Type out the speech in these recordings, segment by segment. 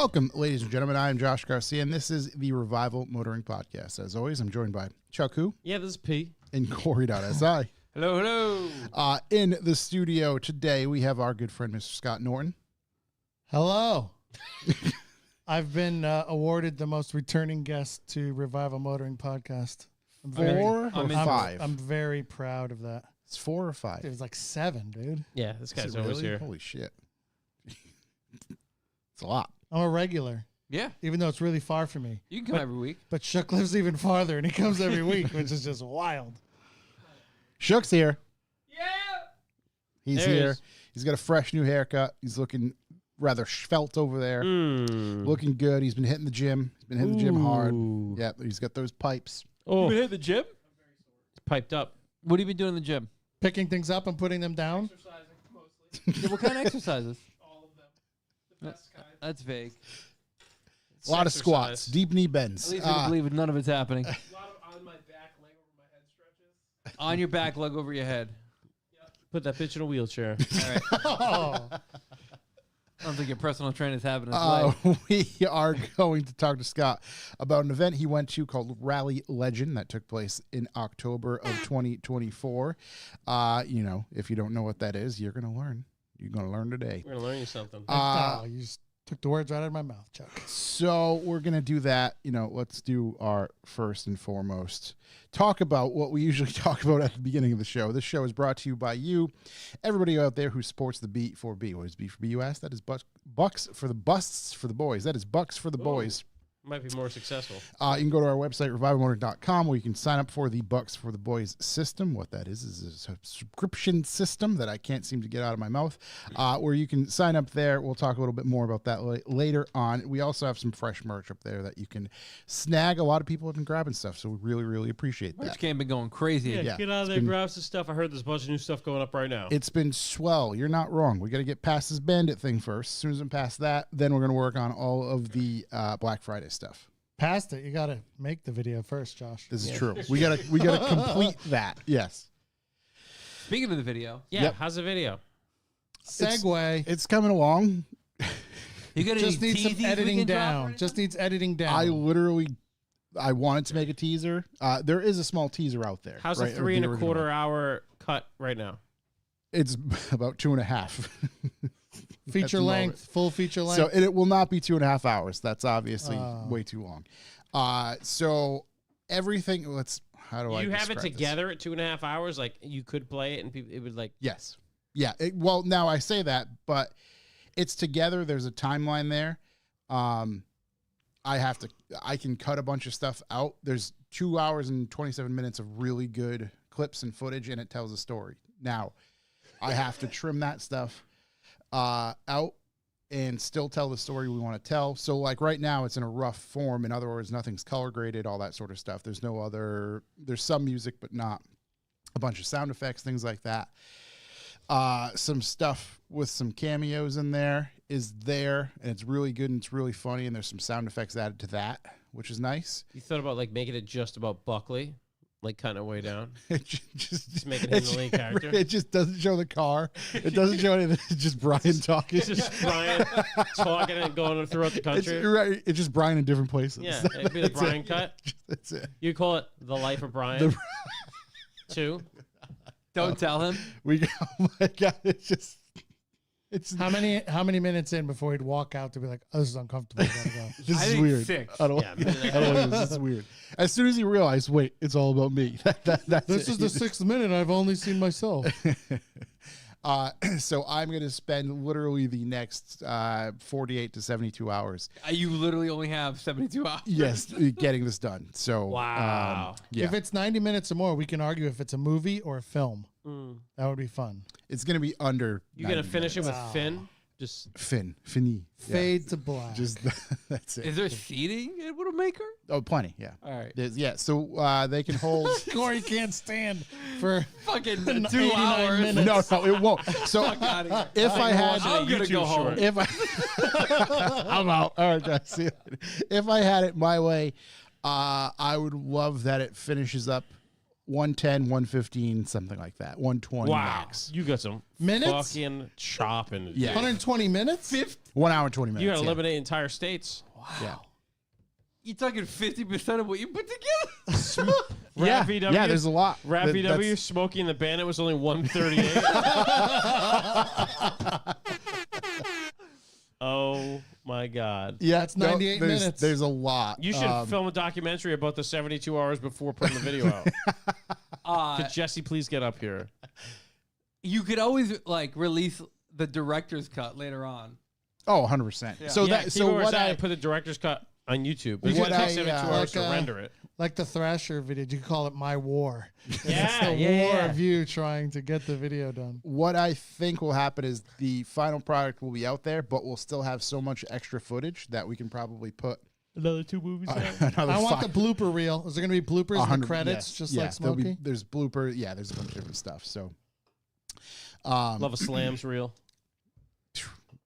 Welcome, ladies and gentlemen. I am Josh Garcia, and this is the Revival Motoring Podcast. As always, I'm joined by Chuck Who. Yeah, this is P. And Corey.si. Hello, hello. In the studio today, we have our good friend, Mr. Scott Norton. Hello. I've been awarded the most returning guest to Revival Motoring Podcast. Five? I'm very proud of that. It's 4 or 5. It was like 7, dude. Yeah, this guy's Is it always really? here. Holy shit. It's a lot. I'm a regular, Yeah, even though it's really far from me. you can come every week. But Chuck lives even farther, and he comes every week, which is just wild. Shook's here. Yeah. He's There he here. is. He's got a fresh new haircut. He's looking rather svelte over there. Looking good. He's been hitting the gym. He's been hitting the gym hard. Ooh. Yeah, he's got those pipes. Oh, You hit the gym? it's piped up. What have you been doing in the gym? Picking things up and putting them down. Yeah, what kind of exercises? All of them. The best kind. That's vague. A lot of Exercise. squats, deep knee bends. At least I can believe none of it's happening. A lot of on my back, leg over my head stretches. On your back, leg over your head. Put that bitch in a wheelchair. All right. Oh, I don't think your personal trainer's having his way. We are going to talk to Scott about an event he went to called Rally Legend that took place in October of 2024. You know, if you don't know what that is, you're going to learn. You're going to learn today. We're going to learn you something. you just took the words right out of my mouth, Chuck. So we're going to do that. You know, let's do our first and foremost talk about what we usually talk about at the beginning of the show. This show is brought to you by you, everybody out there who supports the B4B. What is B4B, you ask? That is bucks for the busts for the boys. That is bucks for the boys. Might be more successful. You can go to our website, revivalmotor.com, where you can sign up for the Bucks for the Boys system. What that is a subscription system that I can't seem to get out of my mouth, where you can sign up there. We'll talk a little bit more about that later on. We also have some fresh merch up there that you can snag. A lot of people have been grabbing stuff, so we really, really appreciate Merch that. game been going crazy. Yeah. Get out of there, grab some stuff. I heard there's a bunch of new stuff going up right now. It's been swell. You're not wrong. We got to get past this Bandit thing first. As soon as I'm past that, then we're going to work on all of the Black Friday stuff. Past it, you got to make the video first, Josh. This is true. We gotta complete that. Yes. Speaking of the video, Yeah, Yep. how's the video? Segue. It's coming along. you got Just any needs some teasies we editing can drop down. right Just needs editing down. I wanted to make a teaser. There is a small teaser out there. How's right, the 3 original. 1/4 hour cut right now? It's about 2.5. Feature the length, moment. full feature length. So it will not be 2.5 hours. That's obviously way too long. So everything. How do I? You have it describe this? together at 2.5 hours? Like, you could play it and people, it would like. Yes. Yeah. Well, now I say that, but it's together. There's a timeline there. I can cut a bunch of stuff out. There's 2 hours and 27 minutes of really good clips and footage, and it tells a story. Now, I have to trim that stuff out and still tell the story we want to tell. So, like right now, it's in a rough form. In other words, nothing's color graded, all that sort of stuff. There's some music, but not a bunch of sound effects, things like that. Some stuff with some cameos in there is there, and it's really good and it's really funny, and there's some sound effects added to that, which is nice. You thought about like making it just about Buckley? Like, kind of way down? It just making him the lead character? It just doesn't show the car. It doesn't show anything. It's just Brian talking. It's just Brian talking and going throughout the country? It's just Brian in different places. Yeah, it'd be the That's Brian it. cut. That's it. You call it The Life of Brian? 2? Don't tell him. Oh my God, it's How many minutes in before he'd walk out to be like, oh, this is uncomfortable. I gotta go. this I is think weird. 6. I don't. Yeah, I don't like this. This is weird. As soon as he realized, wait, it's all about me. That's This is the 6th minute. I've only seen myself. So I'm going to spend literally the next 48 to 72 hours. You literally only have 72 hours. Yes, getting this done. So Wow. yeah, If it's 90 minutes or more, we can argue if it's a movie or a film. That would be fun. it's going to be under. You gonna 90 finish it with Wow. Finn? Just Fini. Yeah. Fade to black. Just that's it. Is there seating at Widowmaker? Oh, plenty. Yeah. All right. Yeah. So they can hold. Corey can't stand for Fucking 2 89 hours. minutes. No, it won't. So Outta here. if I had, I'm gonna go home. if I, I'm out. All right, guys. See you later. If I had it my way, I would love that it finishes up 110, 115, something like that. 120 wow. max. You got some Minutes? fucking chopping. to Yeah. do. 120 minutes? 1 hour and 20 minutes. You got to yeah. eliminate entire states. Yeah. You're talking 50% of what you put together. Rap Yeah. VW. Yeah, there's a lot. Rap That- VW, that's- Smokey and the Bandit was only 138. Oh my God. Yeah, It's 98 there's, minutes. There's a lot. You should film a documentary about the 72 hours before putting the video out. Could Jesse please get up here? You could always like release the director's cut later on. Oh, 100%. Yeah. So Yeah, that keep so it where what it's at I and put the director's cut on YouTube. What It's going to I, take 72 uh, hours to like, render it. Like the Thrasher video, you could call it My War. Yeah, It's the yeah, war yeah. of you trying to get the video done. what I think will happen is the final product will be out there, but we'll still have so much extra footage that we can probably put Another 2 movies another I want the 5 blooper reel. Is there going to be bloopers in 100 the credits, yes, just yeah, like there'll be- Smokey? There's blooper. Yeah, there's a bunch of different stuff. So, Love a slams reel.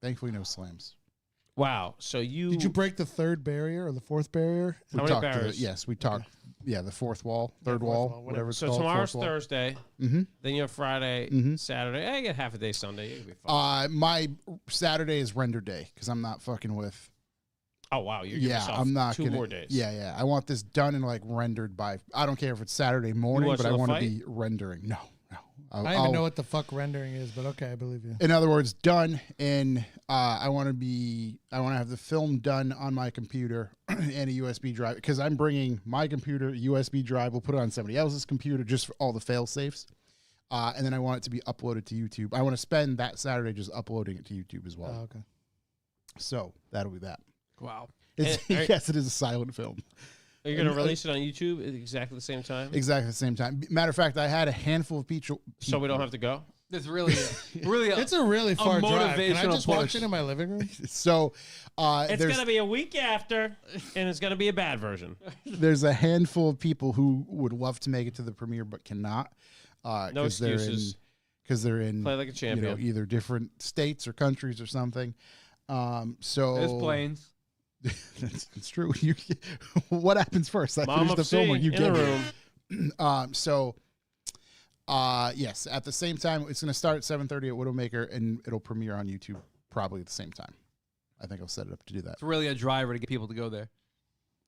thankfully, no slams. Wow. So Did you break the third barrier or the fourth barrier? How We many talked to barriers? yes, we talked. Yeah, the fourth wall, third fourth wall, wall, whatever it's So called. tomorrow's fourth wall. Thursday. Mm-hmm. Then you have Friday, Mhm. Saturday. I get half a day Sunday. You'll be fine. My Saturday is render day because I'm not fucking with. Oh, wow. You're giving Yeah, yourself I'm not 2 gonna, more days. Yeah, yeah. I want this done and like rendered by. I don't care if it's Saturday morning, watching but I the want to fight? be rendering. No, no. I don't even know what the fuck rendering is, but okay, I believe you. In other words, done, and I want to have the film done on my computer and a USB drive because I'm bringing my computer, USB drive. We'll put it on somebody else's computer just for all the fail safes, and then I want it to be uploaded to YouTube. I want to spend that Saturday just uploading it to YouTube as well. Oh, okay. So that'll be that. Wow. It's, And- yes, it is a silent film. Are you going to release it on YouTube at exactly the same time? Exactly the same time. Matter of fact, I had a handful of people. So we don't have to go? There's really, It's a really far drive. Can I motivational just watch push. it in my living room? So It's there's going to be a week after, and it's going to be a bad version. there's a handful of people who would love to make it to the premiere but cannot. No excuses. Because they're in Play like a champion. either different states or countries or something. So There's planes. it's true. What happens first? I Mom finish of the film or C you in get the here? room. Yes, at the same time, it's going to start at 7:30 at Widowmaker, and it'll premiere on YouTube probably at the same time. I think I'll set it up to do that. It's really a driver to get people to go there.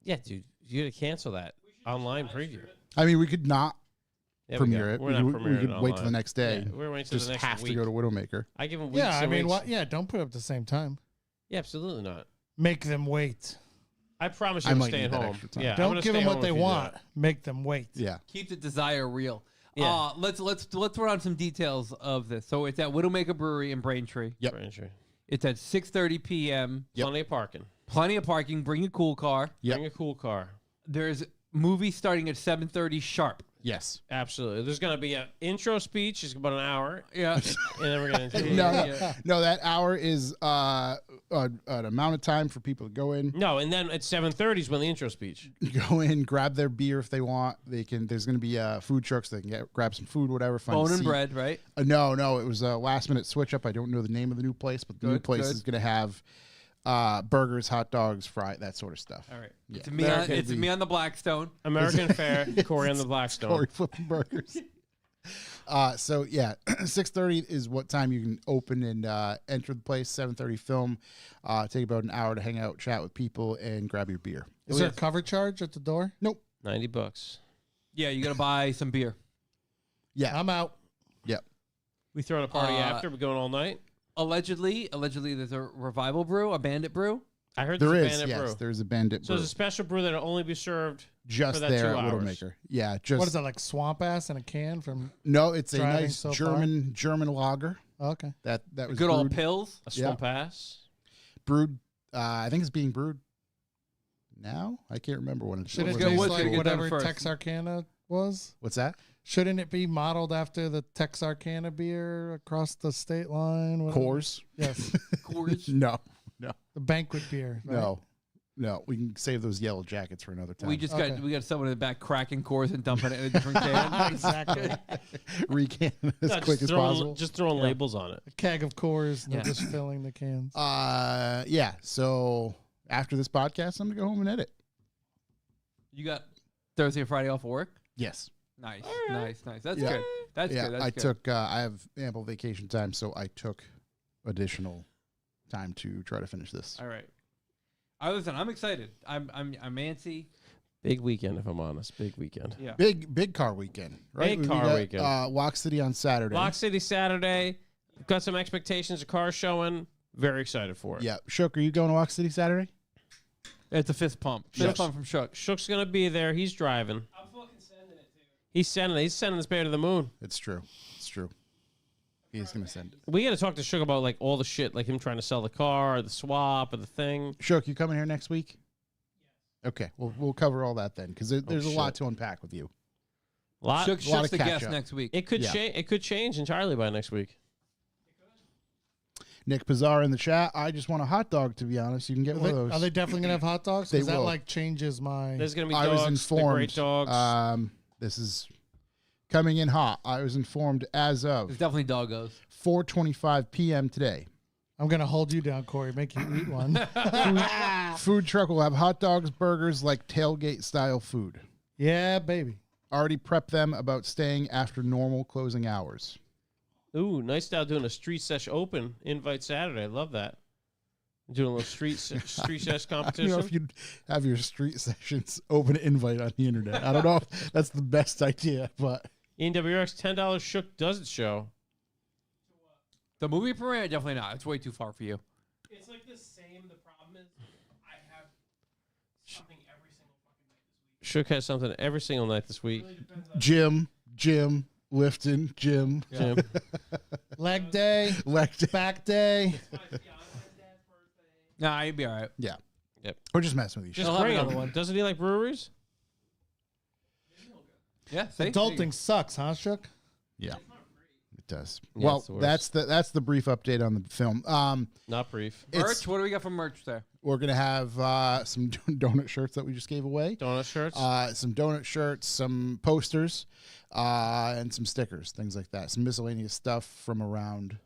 Yeah, dude. You got to cancel that online preview. I mean, we could not Yeah, premiere it. We're not We premiering could it wait till the online. next day. Yeah, we're waiting till Just the next have week. to go to Widowmaker. I give them weeks Yeah, I and mean, weeks. what? Yeah, don't put it up at the same time. Yeah, absolutely not. Make them wait. I promise I you I'm might staying need that home. extra time. Yeah, I'm Don't gonna give stay them what home they if you do want. that. Make them wait. Yeah. Keep the desire real. Yeah. Let's run on some details of this. So it's at Widowmaker Brewery in Braintree. Yep. Braintree. It's at 6:30 p.m. Plenty of parking. Plenty of parking. Bring a cool car. Yep. Bring a cool car. There's movie starting at 7:30 sharp. Yes. Absolutely. There's going to be an intro speech. It's about an hour. Yeah. And then we're going to No, no, that hour is an amount of time for people to go in. No, and then at 7:30 is when the intro speech. Go in, grab their beer if they want. They can. There's going to be food trucks. They can grab some food, whatever. Find a Bone and seat. bread, right? No, it was a last minute switch up. I don't know the name of the new place, but the new Good, place good. is going to have burgers, hot dogs, fry, that sort of stuff. All right. Yeah. It's me. There On, can it's be- me on the Blackstone. American Fair, Corey on the Blackstone. Corey flipping burgers. So yeah, 6:30 is what time you can open and enter the place. 7:30 film. Take about an hour to hang out, chat with people, and grab your beer. Is there a cover charge at the door? Nope. $90. Yeah, you got to buy some beer. Yeah. I'm out. Yep. We throwing a party Uh, after. We're going all night. Allegedly, there's a revival brew, a bandit brew. I heard There there's is. a bandit Yes, brew. there's a bandit So brew there's a special brew that'll only be served. just for that there 2 at hours. Widowmaker. Yeah. Just What is that, like swamp ass in a can from? No, it's a Driving nice so German lager. Oh, okay. That was Good old brewed, pills. A swamp pass. brewed. I think it's being brewed now. I can't remember when it's. Should it Let's be go with it. like Get done whatever first. Texarkana was? What's that? Shouldn't it be modeled after the Texarkana beer across the state line? Whatever? Coors? Yes. Coors. No, The banquet beer. Right? no. We can save those yellow jackets for another time. We just Okay. got someone in the back cracking Coors and dumping it in a different can. Exactly. recant as No, quick just as throwing- possible. Just throwing labels on it. A keg of Coors, and Yeah. they're just filling the cans. Yeah. So after this podcast, I'm gonna go home and edit. You got Thursday and Friday off of work. Yes. Nice. That's Yeah. good. That's yeah. good. That's I good. took. I have ample vacation time, so I took additional time to try to finish this. All right. Listen, I'm excited. I'm antsy. Big weekend, if I'm honest. Big weekend. Yeah. Big car weekend, right? Big car weekend. Walk City on Saturday. Lock City Saturday. Got some expectations of cars showing. Very excited for it. Yeah. Shook, are you going to Walk City Saturday? It's a fist pump. Fist pump from Shook. Shook's gonna be there. He's driving. I'm fucking sending it, dude. He's sending this bear to the moon. It's true. It's true. He's going to send it. We got to talk to Shook about like all the shit, like him trying to sell the car, or the swap, or the thing. Shook, you coming here next week? Okay. We'll cover all that then because there's a lot shit. to unpack with you. Shook's lot of the catch guest up. next week. It could Yeah. change. It could change entirely by next week. Nick Pizzar in the chat. I just want a hot dog, to be honest. You can get one of those. Are they definitely gonna have hot dogs? They Because that will. like changes my. There's gonna be I dogs. was informed. The great dogs. This is coming in hot. I was informed as of It's definitely doggos. 4:25 p.m. today. I'm gonna hold you down, Corey. Make you eat one. Food truck will have hot dogs, burgers, like tailgate style food. Yeah, baby. Already prepped them about staying after normal closing hours. Ooh, nice style doing a street sesh open invite Saturday. I love that. Doing a little street sesh I don't know competition. if you'd have your street sessions open invite on the internet. I don't know if that's the best idea, but NWX $10 Shook does it show. The movie premiere, definitely not. It's way too far for you. It's like the same. The problem is, I have something every single fucking night this week. Shook has something every single night this week. It really depends on gym, lifting, gym, Jim. Leg day, leg day. back day. my fiance's dad's birthday. Nah, you'd be all right. Yeah. Yep. We're just messing with you. Just He'll have bring another him. one. Doesn't he like breweries? Yeah, see? Adulting sucks, huh, Shook? Yeah. It does. Yeah, Well, it's the worst. that's the brief update on the film. Not brief. Merch? What do we got for merch there? We're gonna have some donut shirts that we just gave away. Donut shirts. Some donut shirts, some posters, and some stickers, things like that. Some miscellaneous stuff from around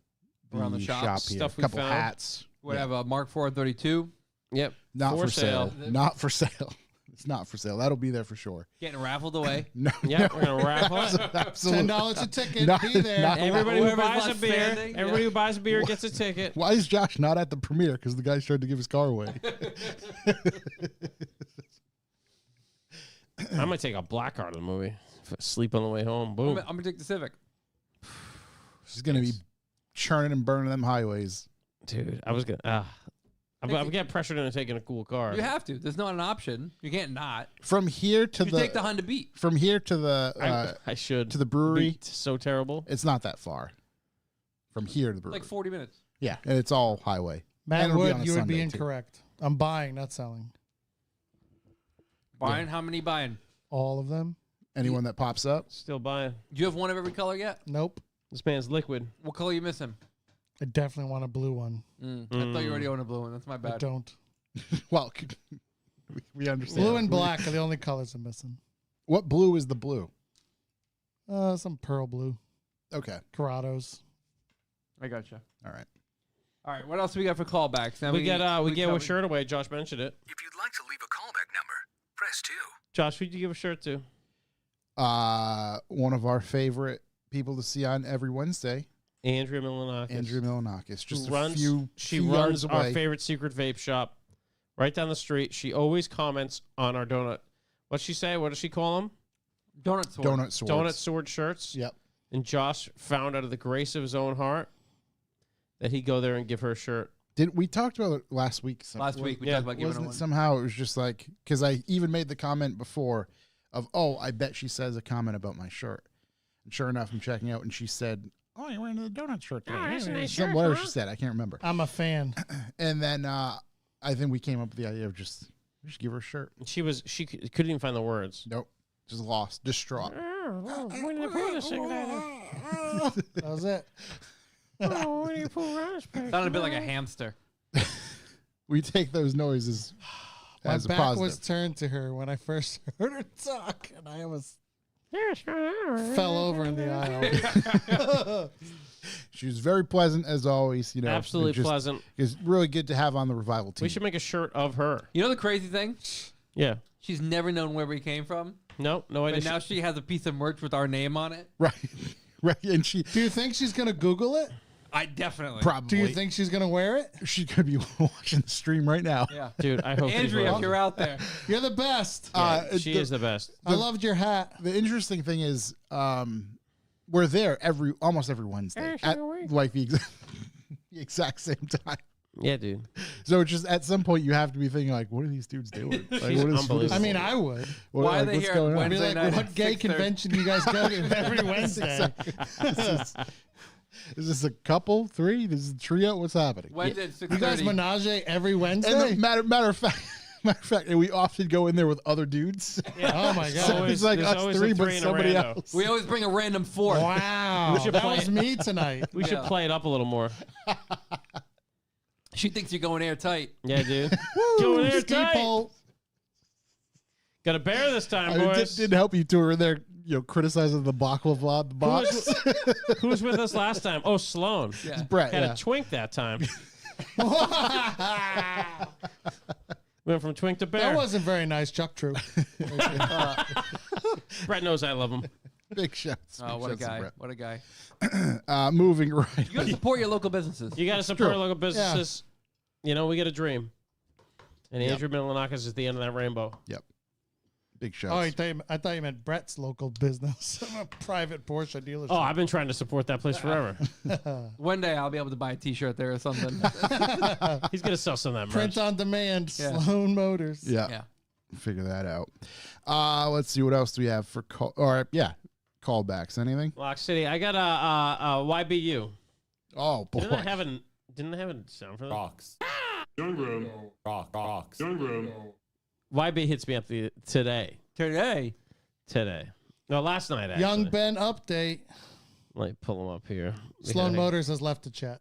Around the shop. here. Stuff A we couple found. hats. We have a Mark 432. Yep. Not For for sale. sale. Not for sale. It's not for sale. That'll be there for sure. Getting raffled away. No. Yeah, we're gonna raffle it. Absolutely. $10 a ticket. Not- Be there. not- Everybody who Whoever's buys a left beer, standing, everybody yeah. who buys a beer gets a ticket. Why is Josh not at the premiere? Because the guys tried to give his car away. I might take a black card of the movie. Sleep on the way home. Boom. I'm gonna take the Civic. She's gonna be churning and burning them highways. Dude, I was gonna. I'm getting pressured into taking a cool car. You have to. There's not an option. You can't not. From here to You the take the Honda Beat. from here to the I should. to the brewery, Beat, so terrible. it's not that far. From here to the brewery. Like 40 minutes. Yeah, and it's all highway. Matt And it'll be on Wood, a you would be Sunday, too. incorrect. I'm buying, not selling. Buying? How many buying? All of them? Anyone that pops up, Still buying. Do you have one of every color yet? Nope. This man's liquid. What color you missing? I definitely want a blue one. I thought you already owned a blue one. That's my I bad. don't. well, we understand. Blue and black are the only colors I'm missing. What blue is the blue? Some pearl blue. Okay, Corrados. I gotcha. all right. All right. What else do we got for callbacks? Now We gave a covered- shirt away. Josh mentioned it. If you'd like to leave a callback number, press 2. Josh, who'd you give a shirt to? One of our favorite people to see on every Wednesday, Andrea Milanakis. Andrea Milanakis. Just Who runs, she she yards runs our away. favorite secret vape shop right down the street. She always comments on our donut. What's she say? What does she call them? Donut sword. Donut swords. Donut sword shirts. Yep. And Josh found out of the grace of his own heart that he'd go there and give her a shirt. Did we talked about it last week? Last week we Yeah. talked about giving Wasn't her it one. somehow it was just like because I even made the comment before of I bet she says a comment about my shirt. And sure enough, I'm checking out and she said, "Oh, you're wearing the donut shirt today." that's a nice Some- shirt, whatever huh? she said, I can't remember. I'm a fan. And then I think we came up with the idea of just give her a shirt. And she couldn't even find the words. Nope, just lost, distraught. When did the Pooh sing that? That was it. Oh, when did the Pooh run his place? Sounded a bit like a hamster. We take those noises My as a back positive. was turned to her when I first heard her talk, and I almost Yes, fell over in the aisle. She was very pleasant as always. You know, Absolutely just- pleasant. It's really good to have on the revival team. We should make a shirt of her. You know the crazy thing? Yeah. She's never known where we came from. No But idea. now she has a piece of merch with our name on it. right, right, and she Do you think she's going to Google it? I definitely. Probably. Do you think she's gonna wear it? She could be watching the stream right now? Yeah. Dude, I hope she's Andrea, wearing if you're out there. You're the best. she is the best. I loved your hat. The interesting thing is, we're there almost every Wednesday at like the exact same time. Yeah, dude. So it's just at some point you have to be thinking like, what are these dudes doing? Like, She's unbelievable. I mean, I would. Why are they what's here going on? I'd be Wednesday like, night what at gay 6:30? convention you guys go to every Wednesday? Is this a couple? 3? This is a trio? What's happening? Wednesday at You guys 6:30. menage every And Wednesday? matter of fact, and we often go in there with other dudes. Oh my So god! it's like there's us always a 3, but three and a somebody rando. else. We always bring a random fourth. Wow, should that play was it. me tonight. We should Yeah. play it up a little more. She thinks you're going airtight. Yeah, dude. Going there Ski tight. pole. Got a bear this time, I mean, boys. didn't help you two were there, criticizing the baklava on the box. Who was with us last time? Oh, Sloan. Yeah. Brett, Had yeah. a twink that time. Went from twink to bear. That wasn't very nice, Chuck. True. Brett knows I love him. Big shouts. Oh, big what a shouts to guy. Brett. What a guy. Moving right. You got to support your local businesses. You got to support true. local businesses. You know, we get a dream. And Yep. Andrew Milanakis is the end of that rainbow. Big Oh, I shouts. thought you meant Brett's local business, a private Porsche dealership. Oh, I've been trying to support that place forever. One day I'll be able to buy a T-shirt there or something. He's going to sell some of that merch. Print on demand, Yeah. Sloan Motors. Yeah. Yeah. Figure that out. Let's see what else do we have for callbacks. Anything? Lock City. I got a YBU. Oh boy. Didn't I have a sound for that? Rocks. Young room. Rocks. Young room. YB hits me up today. Today. No, last night, actually. Young Ben update. Let me pull him up here. Sloan Yeah, Motors has left the chat.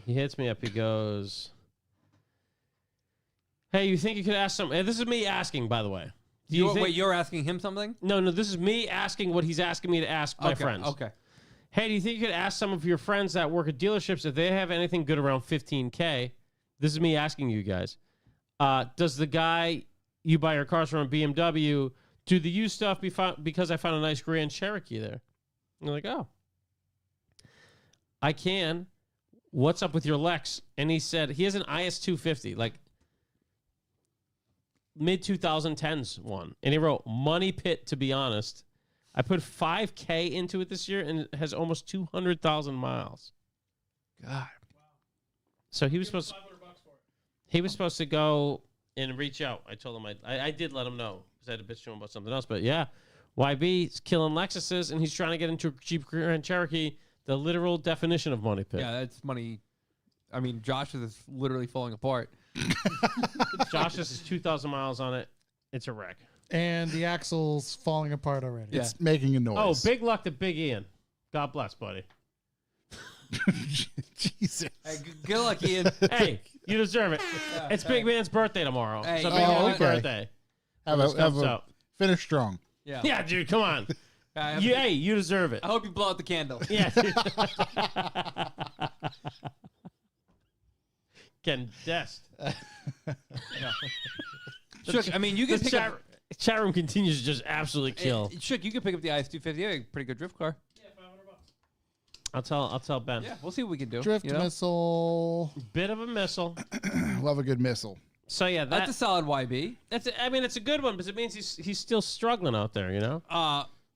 He hits me up. He goes, hey, you think you could ask something? This is me asking, by the way. Do you think... Wait, you're asking him something? No, this is me asking what he's asking me to ask my Okay, friends. Okay. Hey, do you think you could ask some of your friends that work at dealerships if they have anything good around 15K? This is me asking you guys. Does the guy you buy your cars from a BMW do the used stuff because I found a nice Grand Cherokee there? And you're like, oh. I can. What's up with your Lex? And he said he has an IS250, like mid-2010s one. And he wrote, money pit, to be honest. I put $5K into it this year, and it has almost 200,000 miles. God. So he was supposed to go and reach out. I told him I did let him know because I had to bitch to him about something else. But yeah, YB's killing Lexuses, and he's trying to get into a Jeep Grand Cherokee, the literal definition of money pit. Yeah, that's money. I mean, Josh's is literally falling apart. Josh's is 2,000 miles on it. It's a wreck. And the axle's falling apart already. Yeah. It's making a noise. Oh, big luck to Big Ian. God bless, buddy. Jesus. Hey, good luck, Ian. Hey, you deserve it. It's Big Man's birthday tomorrow. Hey, so oh, Big Man's okay. birthday. Have This comes a out. finish strong. Yeah. Yeah, dude, come on. I Hey, you deserve it. hope you blow out the candle. Yeah. Getting dest. Shook, I mean, you can The pick up. chat room continues to just absolutely kill. Shook, you can pick up the IS250. A pretty good drift car. I'll tell Ben. Yeah, we'll see what we can do. Drift you know? missile. Bit of a missile. Love a good missile. So yeah, That's a solid YB. I mean, it's a good one, but it means he's still struggling out there, you know.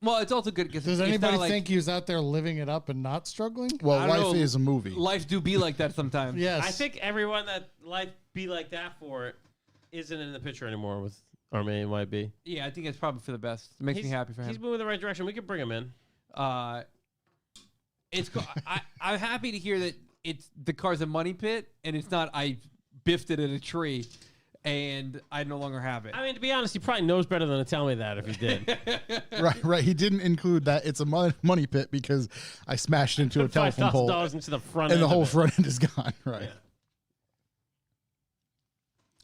Well, it's also good because Does it's anybody not like think he was out there living it up and not struggling? Well, I don't life know. is a movie. life do be like that sometimes? Yes. I think everyone that life be like that for isn't in the picture anymore with our main YB. Yeah, I think it's probably for the best. It makes me happy for him. He's moving in the right direction. We could bring him in. It's cool. I'm happy to hear that the car's a money pit and it's not I biffed it at a tree and I no longer have it. I mean, to be honest, he probably knows better than to tell me that if he did. Right. He didn't include that it's a money pit because I smashed into a telephone pole $5,000 into the front and end the whole of it. front end is gone. Right. Yeah.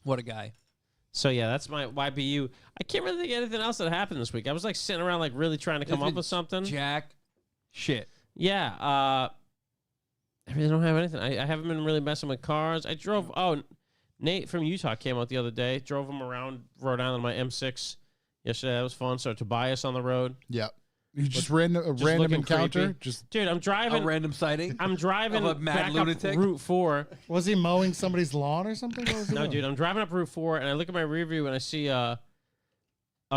What a guy. So yeah, that's my YBU. I can't really think of anything else that happened this week. I was like sitting around like really trying to come up with something. Jack shit. Yeah. I really don't have anything. I haven't been really messing with cars. I drove. Oh, Nate from Utah came out the other day. Drove him around Rhode Island on my M6 yesterday. That was fun. So Tobias on the road. Yep. You just random looking encounter. creepy. Just Dude, I'm A driving. random sighting. I'm driving Of a mad back lunatic? up Route 4. Was he mowing somebody's lawn or something? What was he No, doing? dude, I'm driving up Route 4 and I look at my rear view and I see a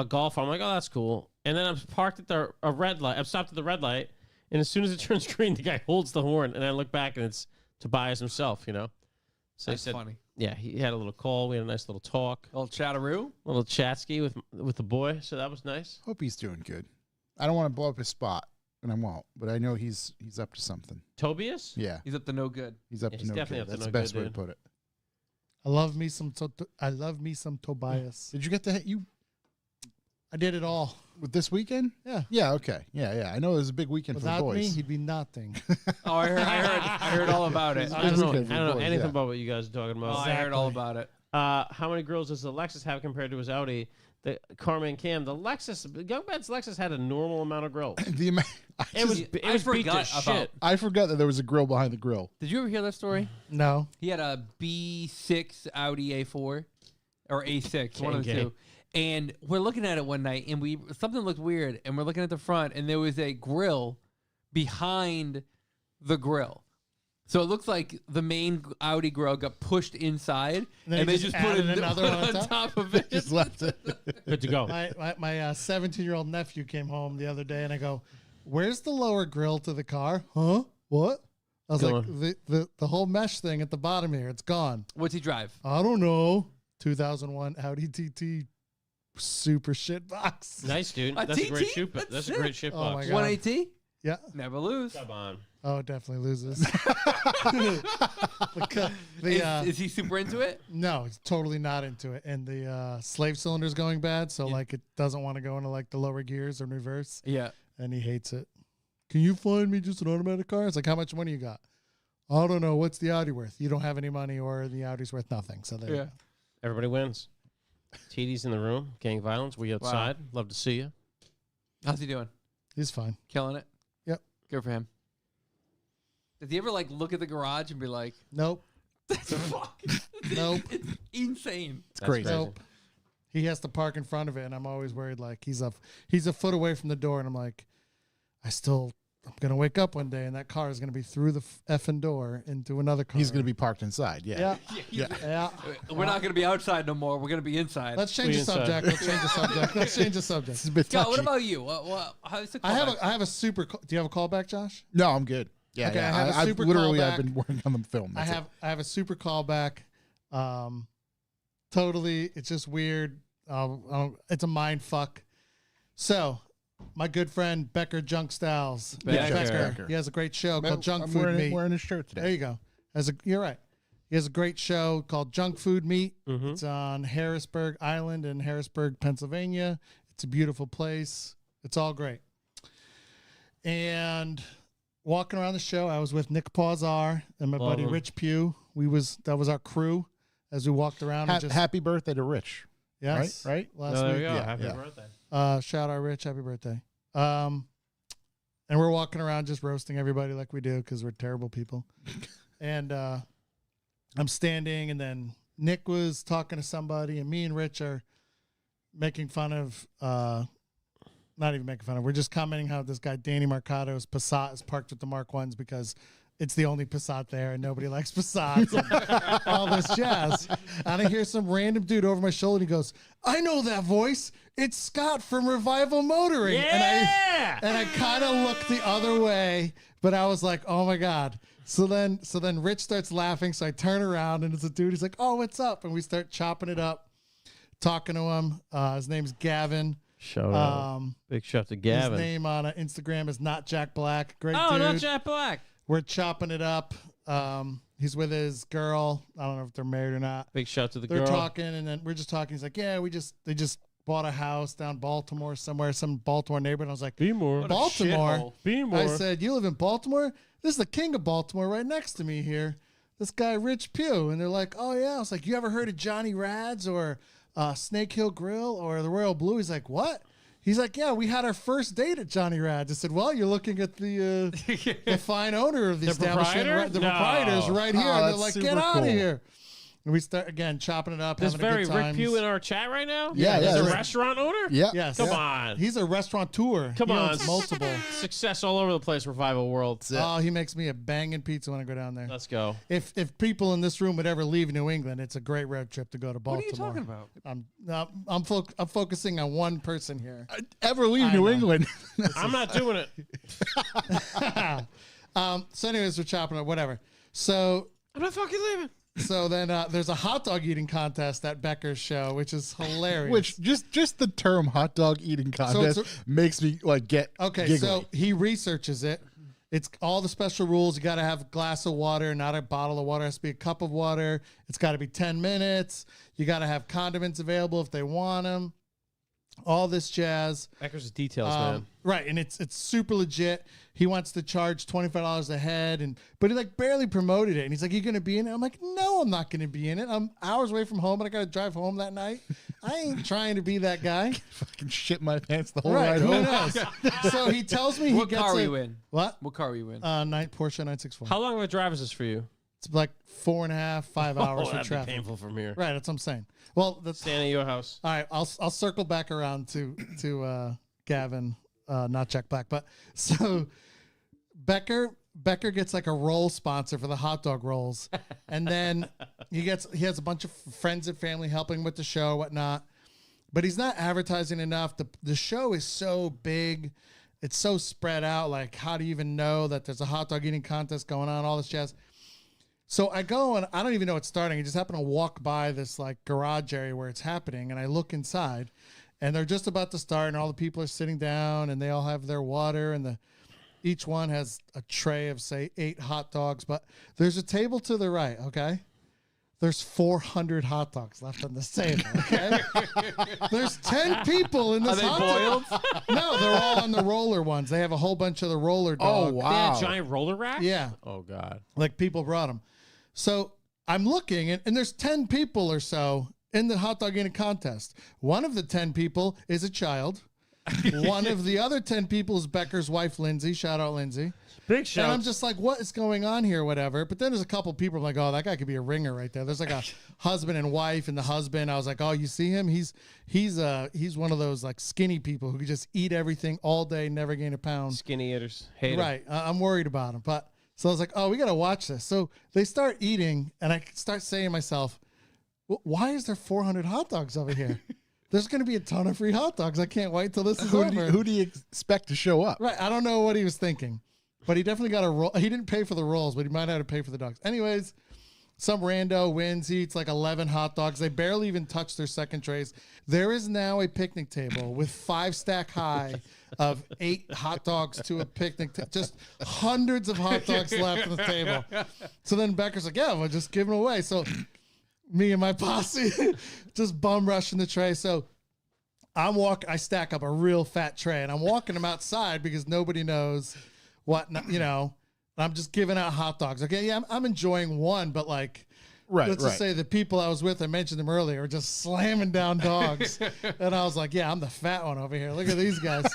Golf. I'm like, oh, that's cool. And then I'm parked at a red light. I'm stopped at the red light, and as soon as it turns green, the guy holds the horn, and I look back and it's Tobias himself. You know. So That's he said, funny. yeah, he had a little call. We had a nice little talk, Little chatteroo. a little chatsky with the boy. So that was nice. hope he's doing good. I don't want to blow up his spot, and I won't. But I know he's up to something. Tobias. Yeah, He's up to no good. he's up Yeah, to he's no definitely good. up to That's no the best good, way to dude. put it. I love me some Tobias. Did you get to hit you I did it all. with this weekend? Yeah. Yeah. Okay. Yeah. I know it was a big weekend Without for the me, boys. he'd be nothing. Oh, I heard all about it. I don't know. weekend for I don't know boys, anything yeah. about what you guys are talking Oh, about. I heard all about it. How many grills does the Lexus have compared to his Audi? The Carman Cam, the Young Man's Lexus had a normal amount of grills. The amount, It was I beat to forgot about- shit. I forgot that there was a grill behind the grill. Did you ever hear that story? No. He had a B6 Audi A4 or A6, one of the Gang. two. And we're looking at it one night, and something looked weird, and we're looking at the front, and there was a grill behind the grill. So it looks like the main Audi grill got pushed inside, then and he they just just put added it another put one it on on top? top of it. Just left it. Good to go. My 17-year-old nephew came home the other day, and I go, "Where's the lower grill to the car?" Huh? What? I was Go like, the whole mesh thing at the bottom here, it's gone. What's he drive? I don't know. 2001 Audi TT super shit box. Nice, dude. A That's a great TT? shoot. That's That's a sick. great shit Oh my box. God. 180? Yeah. Never lose. Come on. Oh, it definitely loses. Is he super into it? No, he's totally not into it. And the slave cylinder's going bad, so like it doesn't want to go into like the lower gears or in reverse, Yeah. and he hates it. Can you find me just an automatic car? It's like, how much money you got? I don't know. What's the Audi worth? You don't have any money, or the Audi's worth nothing. So there. Yeah. Everybody wins. TD's in the room. Gang violence. We outside. Love to see you. How's he doing? He's fine. Killing it? Yep. Good for him. Does he ever like look at the garage and be like, Nope. fuck? Nope. It's insane. It's crazy. Nope. He has to park in front of it, and I'm always worried like he's a foot away from the door, and I'm like, I'm gonna wake up one day, and that car is gonna be through the effing door into another car. He's going to be parked inside. yeah, Yeah. yeah. We're not going to be outside no more. We're going to be inside. Let's change We the inside. subject. Let's change the subject. Let's change the subject. It's a bit Scott, touchy. what about you? How's the I have callback? I have a super. Do you have a callback, Josh? No, I'm good. Yeah, Okay, yeah. I have a I've super literally callback. I've been working on the film. I That's have a super callback. Totally, it's just weird. It's a mind fuck. So, my good friend Becker Junk Styles, Becker. he has a great show it. called Junk I'm Food wearing, Meat. wearing his shirt today. There you go. You're right. He has a great show called Junk Food Meat. Mm-hmm. It's on Harrisburg Island in Harrisburg, Pennsylvania. It's a beautiful place. It's all great. And walking around the show, I was with Nick Pausar and my Love buddy him. Rich Pugh. That was our crew as we walked around. and just, Happy birthday to Rich. yes, Right? Last Oh, there week. we go. Yeah, Happy yeah. birthday. Shout out Rich, happy birthday. And we're walking around just roasting everybody like we do because we're terrible people. And I'm standing, and then Nick was talking to somebody, and me and Rich are making fun of, not even making fun of, we're just commenting how this guy Danny Marcato's Passat is parked with the Mark Ones because it's the only Passat there and nobody likes Passats and all this jazz. And I hear some random dude over my shoulder, and he goes, "I know that voice. It's Scott from Revival Motoring." Yeah! And I kind of looked the other way, but I was like, "Oh my God." So then Rich starts laughing. So I turn around, and it's a dude. He's like, "Oh, what's up?" And we start chopping it up, talking to him. His name's Gavin. Shout out. Big shout to Gavin. His name on Instagram is not Jack Black. Great Oh, dude. not Jack Black. We're chopping it up. He's with his girl. I don't know if they're married or not. Big shout to the They're girl. talking, and then we're just talking. He's like, "Yeah, they just bought a house down Baltimore somewhere, some Baltimore neighborhood." And I was like, Be more. "Baltimore?" Be more. I said, "You live in Baltimore? This is the king of Baltimore right next to me here. This guy, Rich Pugh." And they're like, "Oh, yeah." I was like, "You ever heard of Johnny Rad's or Snake Hill Grill or the Royal Blue?" He's like, "What?" He's like, "Yeah, we had our first date at Johnny Rad's." I said, "Well, you're looking at the fine owner of the establishment. proprietor? Right, the No. proprietor's right here." Oh, And they're that's like, super "Get out cool. of here." And we start again chopping it up. This having a very good Rick times. Pugh in our chat right now? Yeah, He's yeah, a right. restaurant owner? Yeah. Yes. Come on. He's a restaurateur. Come He on. owns multiple. Success all over the place, Revival World. Oh, he makes me a banging pizza when I go down there. Let's go. If people in this room would ever leave New England, it's a great road trip to go to What are Baltimore. you talking about? I'm focusing on one person here. Ever leave I New know. England? I'm not doing it. So anyways, we're chopping up, whatever. So I'm not fucking leaving. then there's a hot dog eating contest at Becker's show, which is hilarious. Which just the term hot dog eating contest it's makes me like get okay, giggly. so he researches it. It's all the special rules. You got to have a glass of water, not a bottle of water. It has to be a cup of water. It's got to be 10 minutes. You got to have condiments available if they want them. All this jazz. Becker's details, man. Right, and it's super legit. He wants to charge $25 a head, but he like barely promoted it. And he's like, "You gonna be in it?" I'm like, "No, I'm not gonna be in it. I'm hours away from home, and I gotta drive home that night. I ain't trying to be that guy." Fucking shit my pants the whole Right? ride Who home. knows? So he tells me he What gets car were a- you in? What? What car were you in? Porsche 964. How long of a drive is this for you? It's like 4.5, 5 hours Oh, for that'd be traffic. painful from here. Right, that's what I'm saying. Well, that's Staying at your house. all right. I'll circle back around to Gavin, not Jack Black, but so Becker gets like a roll sponsor for the hot dog rolls, and then he has a bunch of friends and family helping with the show, whatnot. But he's not advertising enough. The show is so big, it's so spread out. Like, how do you even know that there's a hot dog eating contest going on? All this jazz. So I go and I don't even know it's starting. I just happen to walk by this like garage area where it's happening, and I look inside, and they're just about to start, and all the people are sitting down, and they all have their water, and each one has a tray of say 8 hot dogs. But there's a table to the right. Okay, there's 400 hot dogs left on this table. Okay, there's 10 people in this Are they hot boiled? dog. No, they're all on the roller ones. They have a whole bunch of the roller Oh dogs. They wow! had giant roller racks? Yeah. Oh, God. Like people brought them. So I'm looking, and there's 10 people or so in the hot dog eating contest. One of the 10 people is a child. One of the other 10 people is Becker's wife, Lindsay. Shout out, Lindsay. Big shout. And I'm just like, what is going on here, whatever. But then there's a couple people I'm like, oh, that guy could be a ringer right there. There's like a husband and wife, and the husband, I was like, oh, you see him? He's one of those like skinny people who could just eat everything all day, never gain a pound. Skinny eaters. Hate 'em. Right. I'm worried about him. But so I was like, oh, we got to watch this. So they start eating, and I start saying to myself, why is there 400 hot dogs over here? There's going to be a ton of free hot dogs. I can't wait till this is over. Who do you expect to show up? Right. I don't know what he was thinking, but he definitely got a roll. He didn't pay for the rolls, but he might have to pay for the dogs. Anyways, some rando wins. He eats like 11 hot dogs. They barely even touch their second trays. There is now a picnic table with 5 stack high of 8 hot dogs to a picnic. Just hundreds of hot dogs left on the table. So then Becker's like, yeah, we'll just give them away. So me and my posse just bum rushing the tray. So I stack up a real fat tray, and I'm walking them outside because nobody knows what, I'm just giving out hot dogs. Okay. Yeah. I'm enjoying one, but like, let's just say the people I was with, I mentioned them earlier, were just slamming down dogs. And I was like, yeah, I'm the fat one over here. Look at these guys.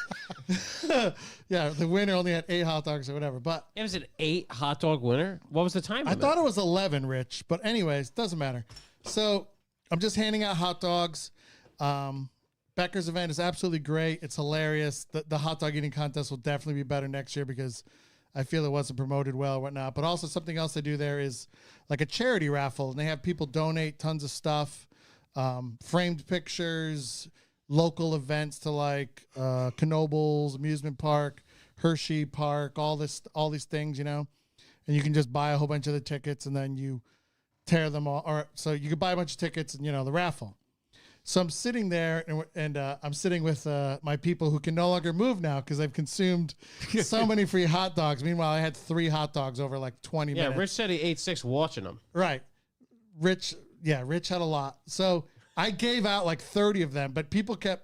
Yeah. The winner only had 8 hot dogs or whatever, but It was an 8 hot dog winner. What was the time? I thought it was 11, Rich, but anyways, doesn't matter. So I'm just handing out hot dogs. Becker's event is absolutely great. It's hilarious. The hot dog eating contest will definitely be better next year because I feel it wasn't promoted well or whatnot. But also something else they do there is like a charity raffle, and they have people donate tons of stuff, framed pictures, local events to like Knoebels Amusement Park, Hershey Park, all these things, and you can just buy a whole bunch of the tickets and then you tear them all. Or so you could buy a bunch of tickets and the raffle. So I'm sitting there, and I'm sitting with my people who can no longer move now because they've consumed so many free hot dogs. Meanwhile, I had 3 hot dogs over like 20 minutes. Yeah, Rich said he ate 6 watching them. Right. Rich had a lot. So I gave out like 30 of them, but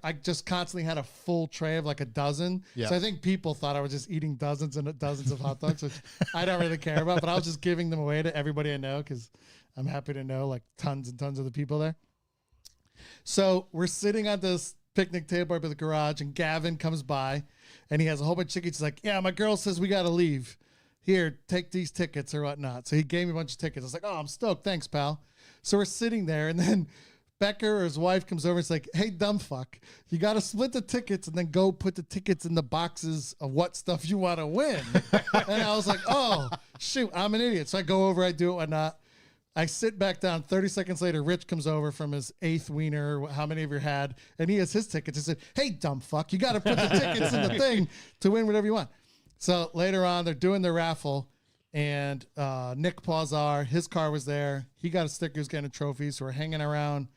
I just constantly had a full tray of like a dozen. Yeah. So I think people thought I was just eating dozens and dozens of hot dogs, which I don't really care about, but I was just giving them away to everybody I know because I'm happy to know like tons and tons of the people there. So we're sitting on this picnic table by the garage, and Gavin comes by, and he has a whole bunch of tickets. He's like, yeah, my girl says we got to leave. Here, take these tickets or whatnot. So he gave me a bunch of tickets. I was like, oh, I'm stoked. Thanks, pal. So we're sitting there, and then Becker or his wife comes over and is like, hey, dumb fuck, you got to split the tickets and then go put the tickets in the boxes of what stuff you want to win. And I was like, oh, shoot, I'm an idiot. So I go over, I do it, whatnot. I sit back down. 30 seconds later, Rich comes over from his 8th wiener, how many of you had, and he has his tickets. He said, hey, dumb fuck, you got to put the tickets in the thing to win whatever you want. So later on, they're doing the raffle, and Nick Pausar, his car was there. He got a sticker, he was getting a trophy, so we're hanging around,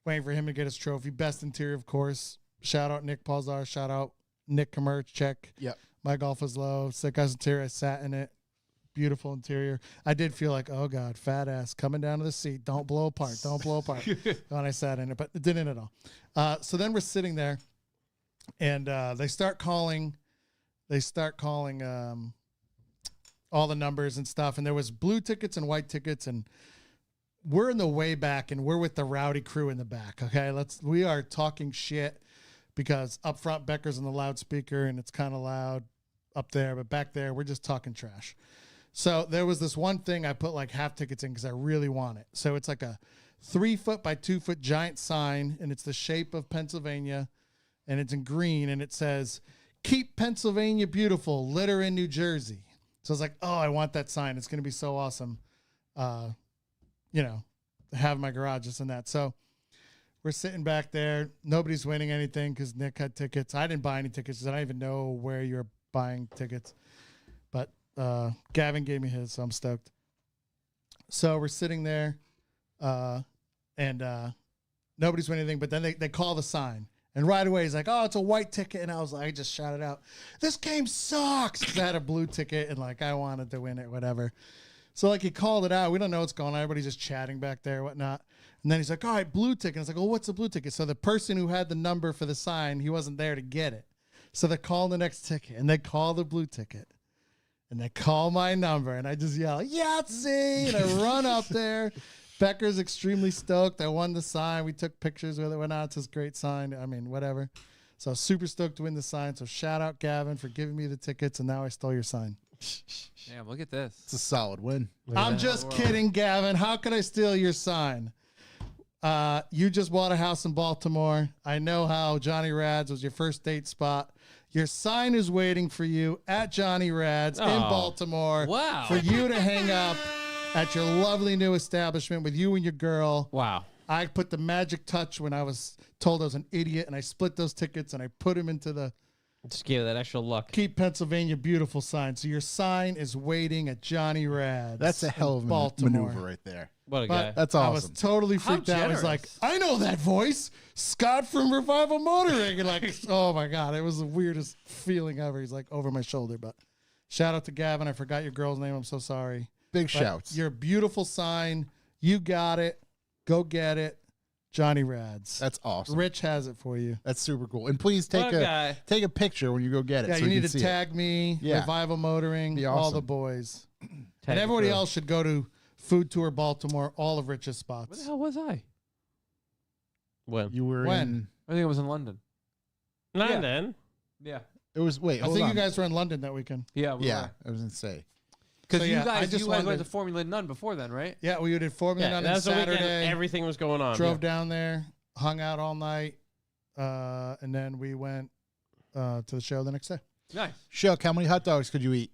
waiting for him to get his trophy. Best interior, of course. Shout out Nick Pausar. Shout out Nick Commerce. Check. Yep. My golf is low. Sick ass interior. I sat in it. Beautiful interior. I did feel like, oh God, fat ass coming down to the seat. Don't blow apart. Don't blow apart. When I sat in it, but it didn't at all. So then we're sitting there, and they start calling. All the numbers and stuff. And there was blue tickets and white tickets, and we're in the way back, and we're with the rowdy crew in the back. Okay, we are talking shit because up front Becker's in the loudspeaker and it's kind of loud up there, but back there we're just talking trash. So there was this one thing I put like half tickets in because I really want it. So it's like a 3 foot by 2 foot giant sign, and it's the shape of Pennsylvania, and it's in green, and it says, "Keep Pennsylvania beautiful, litter in New Jersey." So I was like, oh, I want that sign. It's going to be so awesome. Have my garage, this and that. So we're sitting back there. Nobody's winning anything because Nick had tickets. I didn't buy any tickets because I don't even know where you're buying tickets. But Gavin gave me his, so I'm stoked. So we're sitting there, and nobody's winning anything. But then they call the sign. And right away, he's like, oh, it's a white ticket. And I just shouted out, this game sucks. Because I had a blue ticket, and like I wanted to win it, whatever. So like he called it out. We don't know what's going on. Everybody's just chatting back there, whatnot. And then he's like, all right, blue ticket. And it's like, oh, what's the blue ticket? So the person who had the number for the sign, he wasn't there to get it. So they call the next ticket, and they call the blue ticket. And they call my number, and I just yell, Yahtzee! And I run up there. Becker's extremely stoked. I won the sign. We took pictures with it. Went out. It's this great sign. I mean, whatever. So super stoked to win the sign. So shout out Gavin for giving me the tickets, and now I stole your sign. Damn, look at this. It's a solid win. I'm just kidding, Gavin. How could I steal your sign? You just bought a house in Baltimore. I know how Johnny Rad's was your first date spot. Your sign is waiting for you at Johnny Rad's in Baltimore. Wow. For you to hang up at your lovely new establishment with you and your girl. Wow. I put the magic touch when I was told I was an idiot, and I split those tickets and I put them into the Just gave it that extra luck. Keep Pennsylvania Beautiful sign. So your sign is waiting at Johnny Rad's. That's a hell of a Baltimore. maneuver right there. What a But guy. That's I was awesome. totally How freaked out. I was generous. like, I know that voice. Scott from Revival Motoring. And like, oh my God, it was the weirdest feeling ever. He's like over my shoulder. But shout out to Gavin. I forgot your girl's name. I'm so sorry. Big But shouts. Your beautiful sign. You got it. Go get it. Johnny Rad's. That's awesome. Rich has it for you. That's super cool. And please take What a guy. take a picture when you go get it. Yeah, so you we need can to see it. tag me, Yeah. Revival Motoring, Be all awesome. the boys. Tag And the everybody crew. else should go to Food Tour Baltimore, all of Rich's Where the spots. hell was I? When? You were When? in. I think I was in London. London. Yeah. It was wait. I Hold think on. you guys were in London that weekend. Yeah. We Yeah, I was gonna say. Because So, you yeah, I guys, just went wanted- to Formula None before then, right? Yeah, we did Formula Yeah, on that was the weekend. Saturday. Everything was going on. Drove down there, hung out all night, and then we went to the show the next day. Nice. Shuck, how many hot dogs could you eat?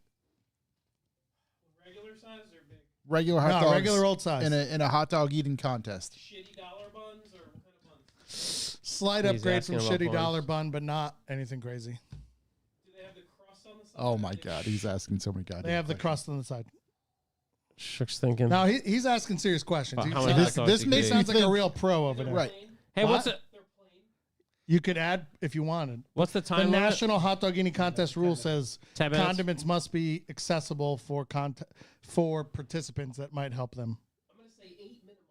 Regular size or big? Regular hot No, dogs. regular old size. in a hot dog eating contest. Shitty dollar buns or what kind of buns? Slight He's upgrade from asking about shitty buns. dollar bun, but not anything crazy. Do they have the crust on the side? Oh or my they- God, he's asking so many goddamn. They have the questions. crust on the side. Shook's thinking. Now he's asking serious questions. How He many sounds- hot dogs this you makes could me eat? sounds like a think- real pro over there. Right. Plain? Hey, what's What? the They're plain. You could add if you wanted. what's the The time limit? National Hot Dog Eating Contest rule says 10 minutes? condiments must be accessible for participants that might help them. I'm going to say 8 minimum,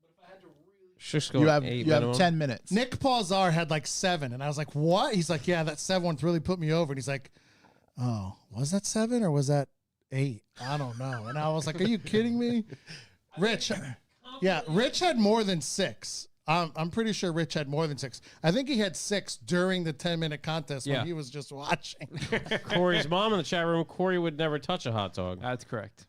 but if I had to really... Shook's going You have 8 you have minimum. 10 minutes. Nick Pausar had like 7, and I was like, "What?" He's like, "Yeah, that 7 one's really put me over." And he's like, "Oh, was that 7 or was that 8? I don't know." And I was like, "Are you kidding me?" Rich, yeah, Rich had more than 6. I'm pretty sure Rich had more than 6. I think he had 6 during the 10-minute contest Yeah. when he was just watching. Corey's mom in the chat room. Corey would never touch a hot dog. That's correct.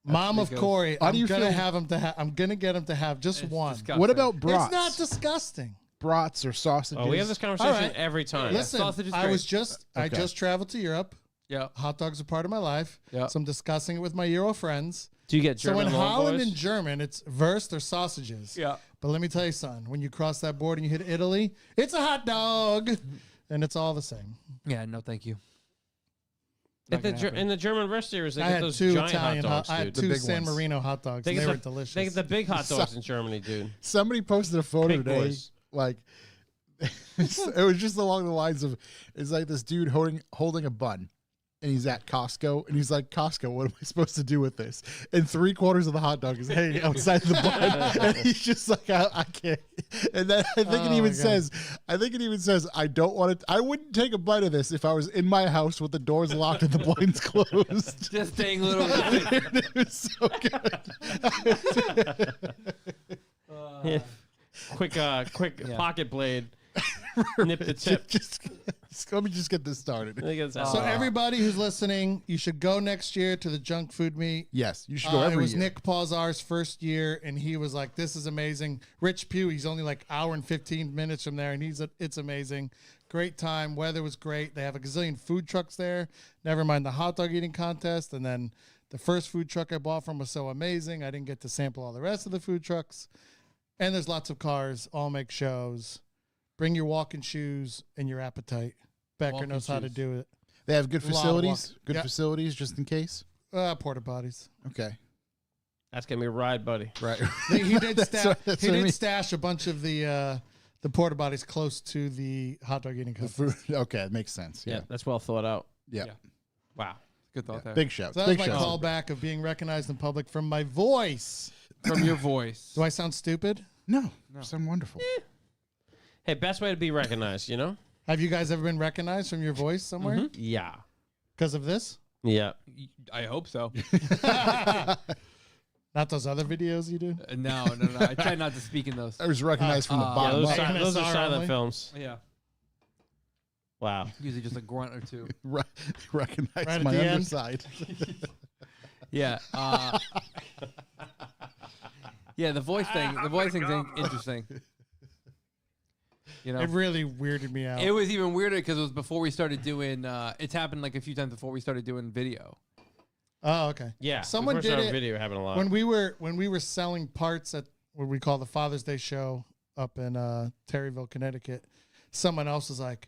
Mom of ridiculous. Corey. How I'm do you gonna feel- have him to have. I'm gonna get him to have just It's one. disgusting. What about brats? It's not disgusting. Brats or sausages? Oh, we have this conversation All right. every time. Listen, sausage is I great. was just I Okay. just traveled to Europe. Yeah. Hot dogs are part of my life. Yeah. So I'm discussing it with my Euro friends. Do you get So German in long Holland boys? and German, it's Wurst or sausages. Yeah. But let me tell you, son, when you cross that border and you hit Italy, it's a hot dog, and it's all the same. Yeah. No, thank you. At the in the German restaurants, they I get had those two giant Italian hot dogs, I had dude. two big San ones. Marino hot dogs, and get they the, were delicious. They get the big hot dogs in Germany, dude. Somebody posted a photo Big today, boys. like it was just along the lines of, it's like this dude holding a bun, and he's at Costco, and he's like, Costco, what am I supposed to do with this? And 3/4 of the hot dog is hanging outside the bun, and he's just like, I can't. And then I think it even says, I don't want to. I wouldn't take a bite of this if I was in my house with the doors locked and the blinds closed. Just staying little. It was so good. Yeah. Quick pocket blade. Nip the tip. Let me just get this started. I think it's So everybody who's listening, you should go next year to the junk food meet. Yes, you should go It every was year. Nick Paulzar's first year, and he was like, "This is amazing." Rich Pugh, he's only like hour and 15 minutes from there, and it's amazing. Great time. Weather was great. They have a gazillion food trucks there. Never mind the hot dog eating contest, and then the first food truck I bought from was so amazing. I didn't get to sample all the rest of the food trucks. And there's lots of cars. All make shows. Bring your walking shoes and your appetite. Becker Walking knows how to shoes. do it. They have good A lot of facilities. walk- Good Yep. facilities, just in case. Porta potties. Okay, That's gonna be a ride, buddy. right. He did That's what- that's he what I did mean. stash a bunch of the porta potties close to the hot dog eating The contest. food. Okay, it makes sense. Yeah, Yeah, that's well thought out. yeah. Yeah. Wow. Good thought there. Big shout. So that was Big my shout. callback of being recognized in public from my voice. From your voice. Do I sound stupid? No, you sound wonderful. Hey, best way to be recognized, you know? Have you guys ever been recognized from your voice somewhere Yeah. because of this? Yeah. I hope so. Not those other videos you do. No. I try not to speak in those. I was recognized from the Yeah, bottom those, up. those are AMSR silent only? films. Yeah. Wow. Usually just a grunt or two. Recognize Right at my the end. underside. Yeah. Yeah, the voice thing. The voice thing's interesting. You know, It really weirded me out. it was even weirder because it was before we started doing. It's happened like a few times before we started doing video. Oh, okay. Yeah. Someone we first did started it video happened a lot. when we were selling parts at what we call the Father's Day show up in Terryville, Connecticut. Someone else was like,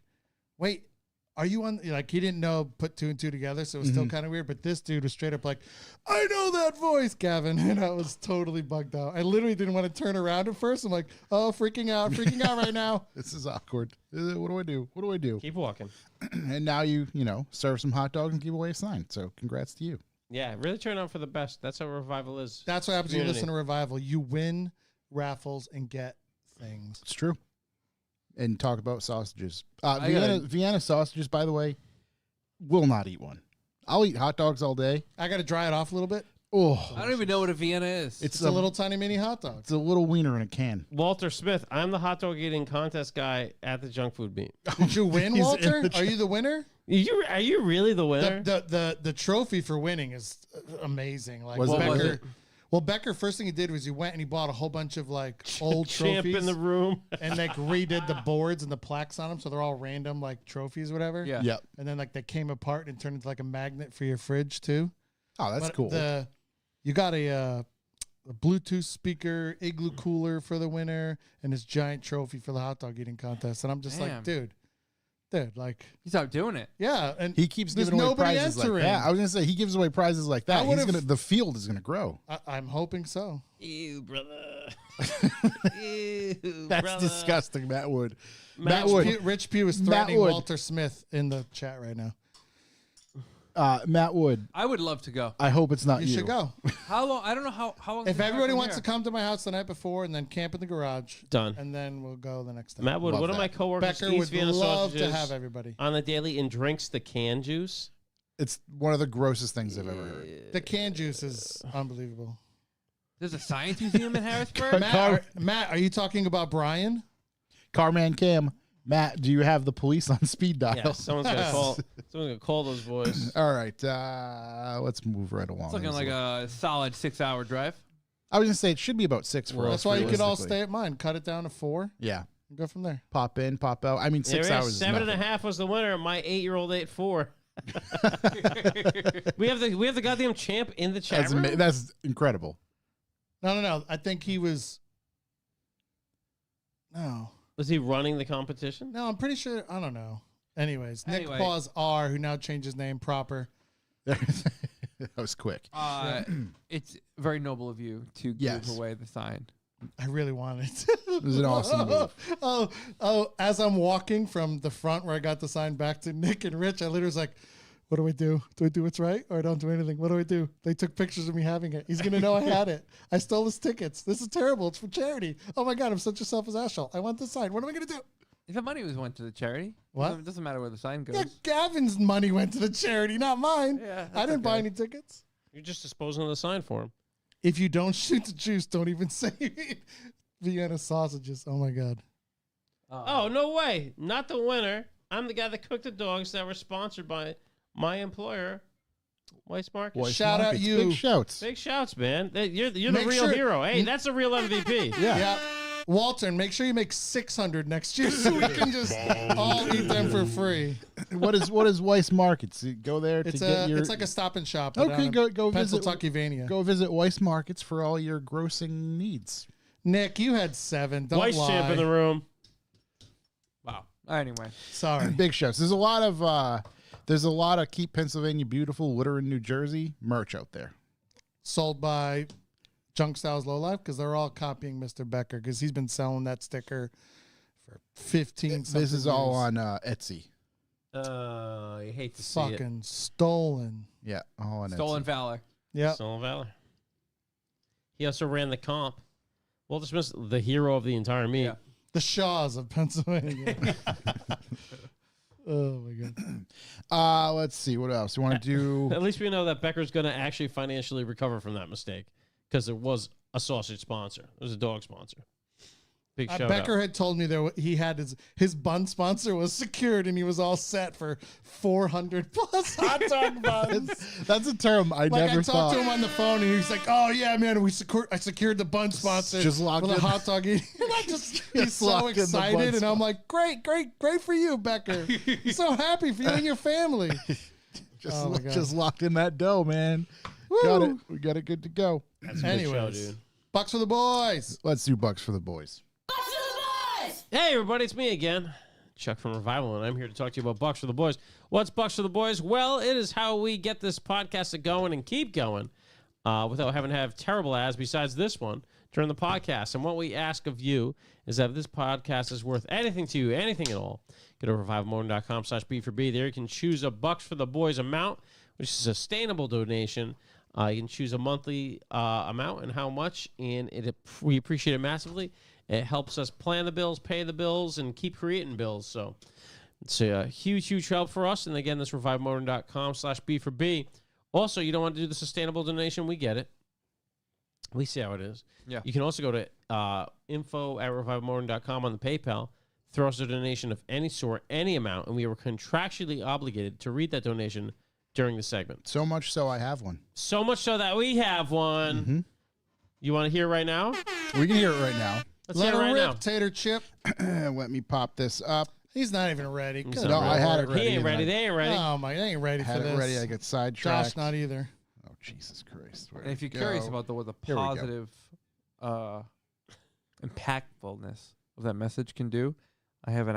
"Wait, are you on?" Like he didn't know, put two and two together, so it was still kind of weird. But this dude was straight up like, "I know that voice, Gavin," and I was totally bugged out. I literally didn't want to turn around at first. I'm like, "Oh, freaking out right now." This is awkward. What do I do? What do I do? Keep walking. And now you serve some hot dogs and give away a sign. So congrats to you. Yeah, really turn out for the best. That's how revival is. That's what happens when you Community. listen to Revival. You win raffles and get things. It's true. And talk about sausages. I Vienna sausages, by the way, will not eat one. I'll eat hot dogs all day. I got to dry it off a little bit. Oh, I don't even know what a Vienna is. it's It's a little tiny mini hot dog. It's a little wiener in a can. Walter Smith, I'm the hot dog eating contest guy at the junk food meet. Did you win, He's in Walter? the Are you the winner? Are you really the winner? The trophy for winning is amazing. Like Was it- Becker, What was it? well, Becker first thing he did was he went and he bought a whole bunch of like old Champ trophies in the room. and like redid the boards and the plaques on them, so they're all random like trophies, or whatever. Yeah. Yep. And then like they came apart and turned into like a magnet for your fridge too. Oh, that's But cool. You got a Bluetooth speaker, igloo cooler for the winner, and this giant trophy for the hot dog eating contest. And I'm just Damn. like, dude, like, You stopped doing it. yeah. And He keeps there's giving away nobody prizes like entering. that. I was gonna say he gives away prizes like that. I would've- The field is gonna grow. I'm hoping so. Ew, brother. That's disgusting, Matt Wood. Matt Rich Wood. Pugh, Rich Pugh is Matt threatening Wood. Walter Smith in the chat right now. Matt Wood. I would love to go. I hope it's not You you. should go. How long? I don't know how long. If is the drive everybody from wants here? to come to my house the night before and then camp in the garage, Done. and then we'll go the next day. Matt Wood, Love one of that. my coworkers Becker eats would Vienna love sausages to have everybody. on the daily and drinks the canned juice. It's one of the grossest things I've ever heard. The canned juice is unbelievable. There's a science museum in Harrisburg. Matt, are you talking about Brian? Carman Cam. Matt, do you have the police on speed dial? Yeah, someone's gonna call. Someone's gonna call those boys. All right, let's move right along. It's looking like a solid 6-hour drive. I was gonna say it should be about 6 for us. That's why you could all realistically. stay at mine. Cut it down to 4 Yeah, and go from there. pop in, pop out. I mean, 6 hours. Is 7.5 nothing. was the winner. My 8-year-old ate 4. we have the goddamn champ in the chat room. That's incredible. No. I think he was. No. Was he running the competition? No, I'm pretty sure. I don't know. Anyways, Nick Anyway. Paws R, who now changed his name proper. That was quick. It's very noble of you to Yes. give away the sign. I really wanted it. It was an awesome move. Oh, as I'm walking from the front where I got the sign back to Nick and Rich, I literally was like, what do I do? Do I do what's right or I don't do anything? What do I do? They took pictures of me having it. He's going to know I had it. I stole his tickets. This is terrible. It's for charity. Oh my God, I'm such a selfish asshole. I want the sign. What am I going to do? If the money went to the charity, What? It doesn't matter where the sign goes. Yeah, Gavin's money went to the charity, not mine. Yeah, I that's didn't buy okay. any tickets. You're just disposing of the sign for him. If you don't shoot the juice, don't even say Vienna sausages. Oh my God. Oh, no way. Not the winner. I'm the guy that cooked the dogs that were sponsored by my employer, Weiss Market. Weiss Shout out Markets. you. Big shouts. Big shouts, man. You're the Make real sure- hero. Hey, that's a real MVP. Yeah. Walter, and make sure you make 600 next year so we can just all eat them for free. What is Weiss Markets? You go there It's to get your. it's like a stop and shop. Okay, go visit. Pennsylvania. Go visit Weiss Markets for all your grossing needs. Nick, you had 7. Don't Weiss lie. champ in the room. Wow. Anyway, Sorry. Big shows. There's a lot of Keep Pennsylvania Beautiful, Litter in New Jersey merch out there. Sold by Junk Styles Low Life because they're all copying Mr. Becker because he's been selling that sticker for 15 something This is all years. on Etsy. I hate to see it. Fucking stolen. Yeah, all on stolen Etsy. valor. Yeah. Stolen Valor. He also ran the comp. Walter Smith's the hero of the entire meet. Yeah. The Shaws of Pennsylvania. Oh my God. Let's see what else. You want to do? At least we know that Becker's going to actually financially recover from that mistake because it was a sausage sponsor. It was a dog sponsor. Big shout Becker out. had told me there he had his bun sponsor was secured and he was all set for 400 plus hot dog buns. That's a term I Like never I talked thought. to him on the phone and he's like, "Oh yeah, man, I secured the bun sponsor Just locked for the in. hot dog eating." And he's so locked in the excited, bun and I'm spot. like, "Great for you, Becker. I'm so happy for you and your family." Oh, my God. Just locked in that dough, man. Woo. Got it. We got it good to go. That's a good show, Anyways, dude. bucks for the boys. Let's do bucks for the boys. Hey, everybody, it's me again, Chuck from Revival, and I'm here to talk to you about Bucks for the Boys. What's Bucks for the Boys? Well, it is how we get this podcast going and keep going without having to have terrible ads besides this one during the podcast. And what we ask of you is that if this podcast is worth anything to you, anything at all, go to revivalmotor.com/B4B. There you can choose a Bucks for the Boys amount, which is a sustainable donation. You can choose a monthly amount and how much, and we appreciate it massively. It helps us plan the bills, pay the bills, and keep creating bills. So it's a huge help for us. And again, that's revivemotor.com/B4B. Also, you don't want to do the sustainable donation. We get it. We see how it is. Yeah. You can also go to info@revivemotor.com on the PayPal. Throw us a donation of any sort, any amount, and we are contractually obligated to read that donation during the segment. So much so I have one. So much so that we have one. Mm-hmm. You want to hear it right now? We can hear it right now. Let's Let hear it him right rip, now. Tater Chip. Let me pop this up. He's not even ready. He's Good not No, Lord. I had it He ready. ain't and ready. I They ain't ready. Oh my, they ain't ready had for it this. ready. I got sidetracked. Josh, not either. Oh, Jesus Christ. Where And if you're to curious go? about what the Here we go. positive impactfulness of that message can do, I have an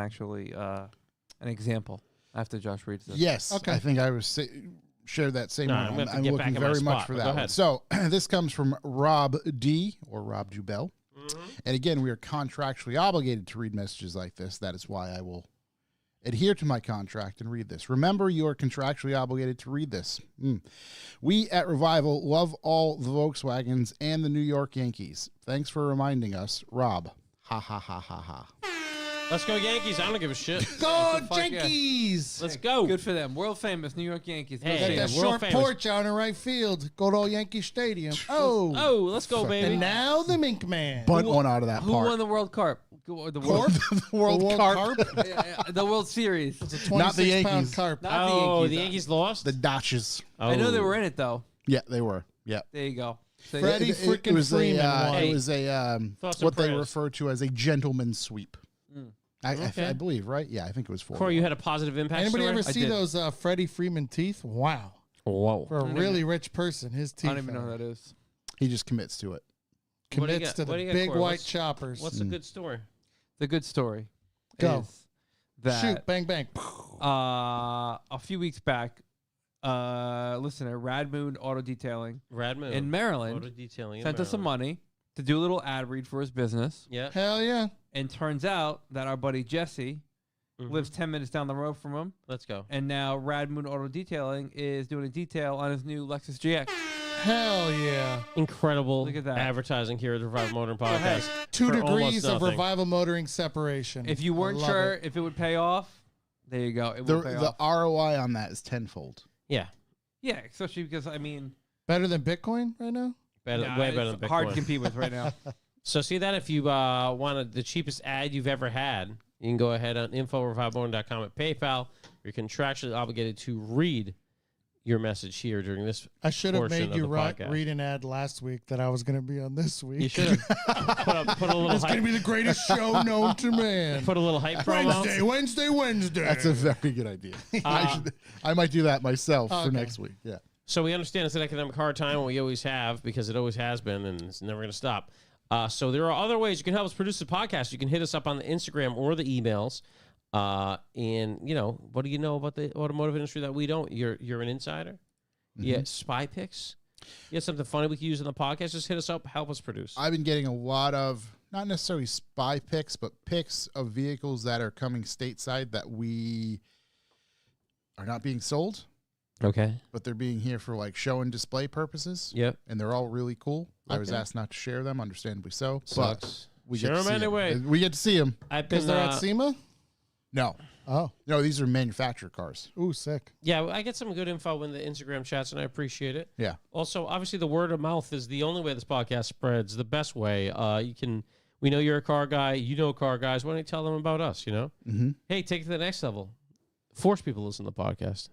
example after Josh reads this. Yes. Okay. I think I was shared that same No, one. I'm gonna have to I'm get back looking in my very much spot, for but that go one. ahead. So this comes from Rob D or Rob Jubel. Mm-hmm. And again, we are contractually obligated to read messages like this. That is why I will adhere to my contract and read this. Remember, you are contractually obligated to read this. We at Revival love all the Volkswagens and the New York Yankees. Thanks for reminding us, Rob. Ha ha ha ha ha. Let's go Yankees. I don't give a shit. Go Fuck yeah. Yankees! Let's go. Good for them. World famous New York Yankees. Go Hey. Got see that them. world short famous. porch out in right field. Go to Yankee Stadium. Oh. Oh, let's go, baby. And now the Mink Man. Bunt one out of that Who park. won the World Cup? the Corp? World, the World Carp. the World Series. It's a Not the 26-pound Yankees. carp. Not Oh, the Yankees lost? The Dodgers. Oh. I know they were in it though. Yeah, they were. Yeah. There you go. So Freddie freaking was Freeman won. It was a Thoughts and what they prayers. refer to as a gentleman's sweep. Okay. I believe, right? Yeah, I think it was 4. Corey, you had a positive impact Anybody story? ever see did. those Freddie Freeman teeth? Wow. Whoa. For a really rich person, his teeth I don't even know who that is. He just commits to it. What do you commits got- to what do the you got, big Corey? white What's- choppers. What's a good story? The good story Go. is that Shoot, bang, bang. a few weeks back, listener Rad Moon Auto Detailing Rad Moon. in Maryland Auto detailing in sent us some Maryland. money to do a little ad read for his business. Yeah. Hell yeah. And turns out that our buddy Jesse Mhm. lives 10 minutes down the road from him. Let's go. And now Rad Moon Auto Detailing is doing a detail on his new Lexus GX. Hell yeah. Incredible Look at that. advertising here at the Revival Motoring Hey, Podcast. 2 for almost degrees of nothing. revival motoring separation. If you I weren't love sure it. if it would pay off, there you go. It The will pay the off. ROI on that is tenfold. Yeah. Yeah, especially because, I mean, Better than Bitcoin right now? Better, nah, way it's better than Bitcoin. hard to compete with right now. So see that if you wanted the cheapest ad you've ever had, you can go ahead on info@revivalmotoring.com at PayPal. You're contractually obligated to read your message here during this. I should have portion made of you the podcast. read an ad last week that I was going to be on this week. You should have put a little It's going to hype. be the greatest show known to man. Put a little hype promo. Wednesday. That's a very good idea. I might do that myself for Okay. next week. Yeah. So we understand it's an economic hard time, and we always have because it always has been, and it's never going to stop. So there are other ways you can help us produce the podcast. You can hit us up on the Instagram or the emails. And you know, what do you know about the automotive industry that we don't? You're an insider. Yeah, spy picks. You have something funny we can use in the podcast. Just hit us up. Help us produce. I've been getting a lot of not necessarily spy picks, but picks of vehicles that are coming stateside that we are not being sold, Okay. but they're being here for like show and display purposes. Yep. And they're all really cool. I was Okay. asked not to share them, understandably so. Sucks. But we Share get to 'em see 'em. anyway. We get to see them. I've Because been. they're at SEMA? No, Oh. no, these are manufacturer cars. Ooh, sick. Yeah, I get some good info in the Instagram chats, and I appreciate it. Yeah. Also, obviously, the word of mouth is the only way this podcast spreads. The best way. We know you're a car guy. You know car guys. Why don't you tell them about us? You know. Mm-hmm. Hey, take it to the next level. Force people to listen to the podcast.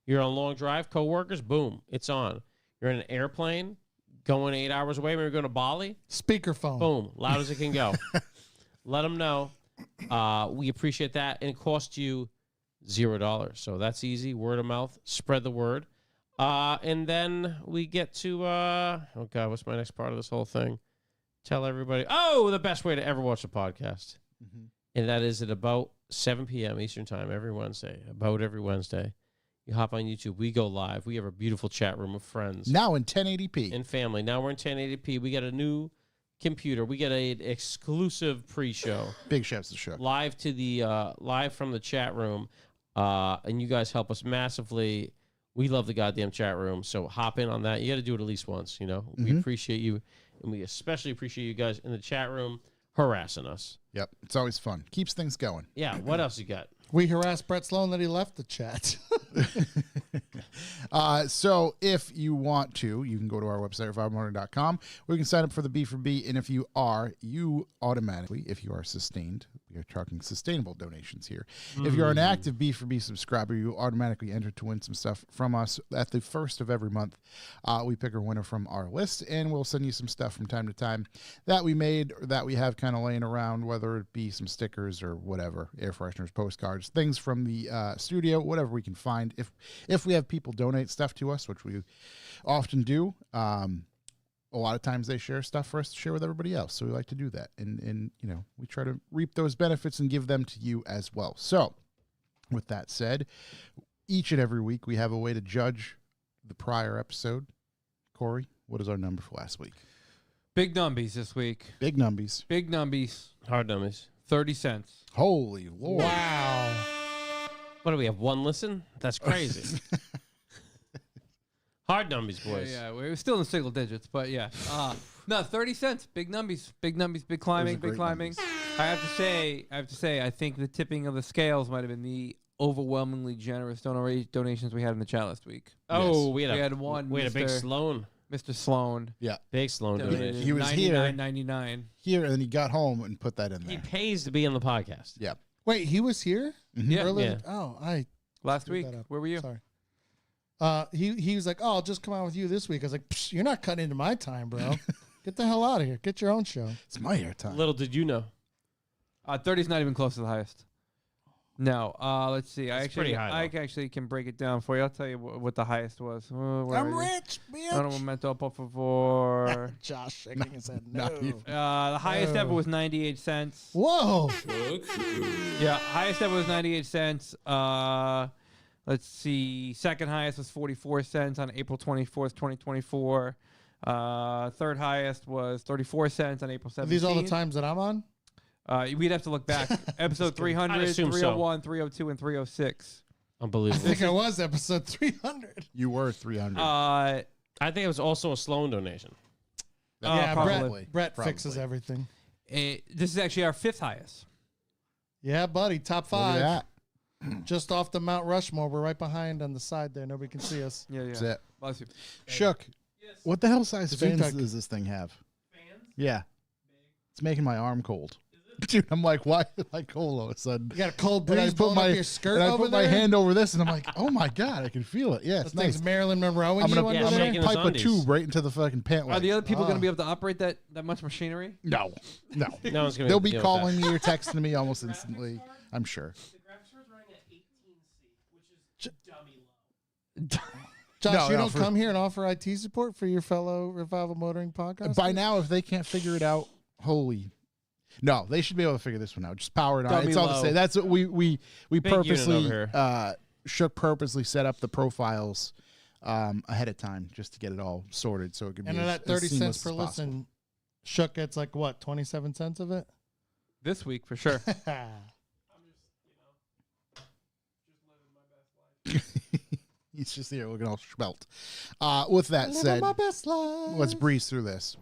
You're on a long drive, coworkers. Boom, it's on. You're in an airplane, going 8 hours away. Maybe you're going to Bali. Speakerphone. Boom, loud as it can go. Let them know. We appreciate that, and it costs you $0. So that's easy. Word of mouth. Spread the word. And then we get to oh god, what's my next part of this whole thing? Tell everybody. Oh, the best way to ever watch a podcast, and that is at about 7 p.m. Eastern time every Wednesday. About every Wednesday, you hop on YouTube. We go live. We have a beautiful chat room of friends Now in 1080p. and family. Now we're in 1080p. We got a new computer. We get an exclusive pre-show Big shouts to show. live to the live from the chat room, and you guys help us massively. We love the goddamn chat room, so hop in on that. You got to do it at least once. You know, we appreciate you, and we especially appreciate you guys in the chat room harassing us. Yep, it's always fun. Keeps things going. Yeah. What else you got? We harassed Brett Sloan that he left the chat. So if you want to, you can go to our website, revivalmotoring.com, where you can sign up for the B for B. And if you are, you automatically, if you are sustained, we are talking sustainable donations here. If you're an active B for B subscriber, you automatically enter to win some stuff from us at the first of every month. We pick a winner from our list, and we'll send you some stuff from time to time that we made or that we have kind of laying around, whether it be some stickers or whatever, air fresheners, postcards, things from the studio, whatever we can find. If we have people donate stuff to us, which we often do, a lot of times they share stuff for us to share with everybody else. So we like to do that. And you know, we try to reap those benefits and give them to you as well. So with that said, each and every week we have a way to judge the prior episode. Corey, what is our number for last week? Big numbies this week. Big numbies. Big numbies. Hard dummies. 30 cents. Holy Lord. Wow. What do we have? One listen? That's crazy. Hard numbies, boys. Yeah, we're still in the single digits, but yeah. No, 30 cents. Big numbies. Big numbies. Big climbing. great Big climbing. numbies. I have to say, I think the tipping of the scales might have been the overwhelmingly generous donations we had in the chat last week. Oh, we We had had one. We had a big Mr. Sloan. Mr. Sloan. Yeah, Big Sloan donation. He was here. $99.99. here, and then he got home and put that in He there. pays to be on the podcast. Yeah. Wait, he was here? Yeah. Earlier? Yeah. Oh, I Last screwed week. that up. Where were you? Sorry. He was like, "Oh, I'll just come out with you this week." I was like, Psh, "You're not cutting into my time, bro. Get the hell out of here. Get your own show." It's my airtime. Little did you know. 30's not even close to the highest. No. Let's see. It's pretty high, I though. actually can break it down for you. I'll tell you what the highest was. Where I'm are you? rich, bitch. Un momento, por favor. Josh shaking his head. No. not even. The highest ever Oh. was 98 cents. Whoa. Yeah, highest ever was 98 cents. Let's see. Second highest was 44 cents on April 24th, 2024. Third highest was 34 cents on April 17th. Are these all the times that I'm on? We'd have to look back. Episode 300, I'd assume so. 301, 302, and 306. I Unbelievable. think it was episode 300. You were 300. I think it was also a Sloan donation. Yeah, probably. Brett fixes everything. This is actually our fifth highest. Yeah, buddy. Top Look at 5. that. Just off the Mount Rushmore. We're right behind on the side there. Nobody can see us. Yeah, yeah. That's it. Bless you. Shook. What the hell size Zoom fans tech. does this thing have? Fans? Yeah. It's making my arm cold. Dude, I'm like, why am I cold all of a sudden? You got a cold And I breeze put blowing my up your skirt and I over put there. my hand over this, and I'm like, oh my god, I can feel it. Yeah, it's That thing's nice. Marilyn Monroe. I'm you gonna, under Yeah, I'm there? gonna shaking his pipe a undies. tube right into the fucking pant Are leg. the other people going Ah. to be able to operate that much machinery? No, no. No one's gonna They'll be be able to deal with calling me or texting me almost instantly. I'm sure. The graphics card's running at 18C, which is dummy low. Josh, No, you no, don't for- come here and offer IT support for your fellow Revival Motoring podcast? By now, if they can't figure it out, holy. No, they should be able to figure this one out. Just power it on. Dummy It's all the low. same. That's what we Big purposely unit over Shook purposely set up the profiles ahead of time just to get it all sorted so it could And be at as, that 30 as seamless cents per as possible. listen, Shook gets like what, 27 cents of it? This week, for sure. I'm just, just living my best life. He's just here looking all schmelt. With that Living said, my best life. let's breeze through this.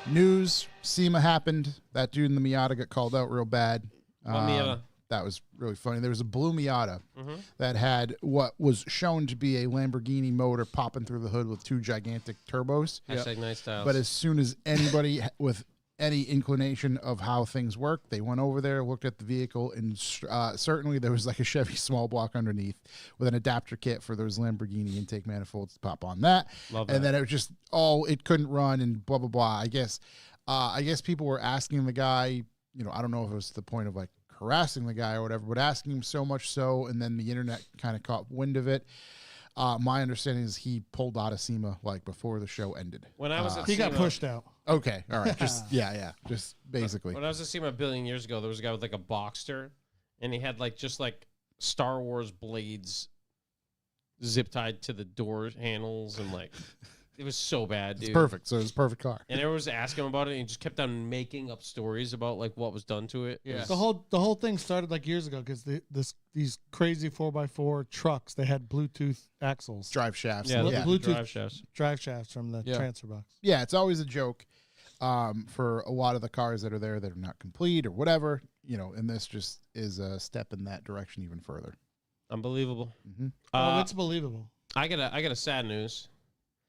News, SEMA happened. That dude in the Miata got called out real bad. Miata? That was really funny. There was a blue Miata Mm-hmm. that had what was shown to be a Lamborghini motor popping through the hood with 2 gigantic turbos. Hashtag nice styles. But as soon as anybody with any inclination of how things work, they went over there, looked at the vehicle, and certainly there was like a Chevy small block underneath with an adapter kit for those Lamborghini intake manifolds to pop on that. Love And that. then it was just, it couldn't run and blah, blah, blah. I guess people were asking the guy, I don't know if it was to the point of like harassing the guy or whatever, but asking him so much so, and then the internet kind of caught wind of it. My understanding is he pulled out of SEMA like before the show ended. when I was at He got SEMA- pushed out. Okay, all right, just just basically. When I was at SEMA a billion years ago, there was a guy with like a Boxster, and he had like Star Wars blades zip tied to the door handles, and like it was so bad, dude. It's perfect. So it's a perfect car. And everyone was asking him about it, and he just kept on making up stories about like what was done to it. It Yeah. was- The whole thing started like years ago because these crazy 4x4 trucks, they had Bluetooth axles, Drive shafts. yeah, Yeah, the Bluetooth- drive shafts. drive shafts from the Yeah. transfer box. yeah, it's always a joke for a lot of the cars that are there that are not complete or whatever. And this just is a step in that direction even further. Unbelievable. Mhm. Oh, it's believable. I got a sad news.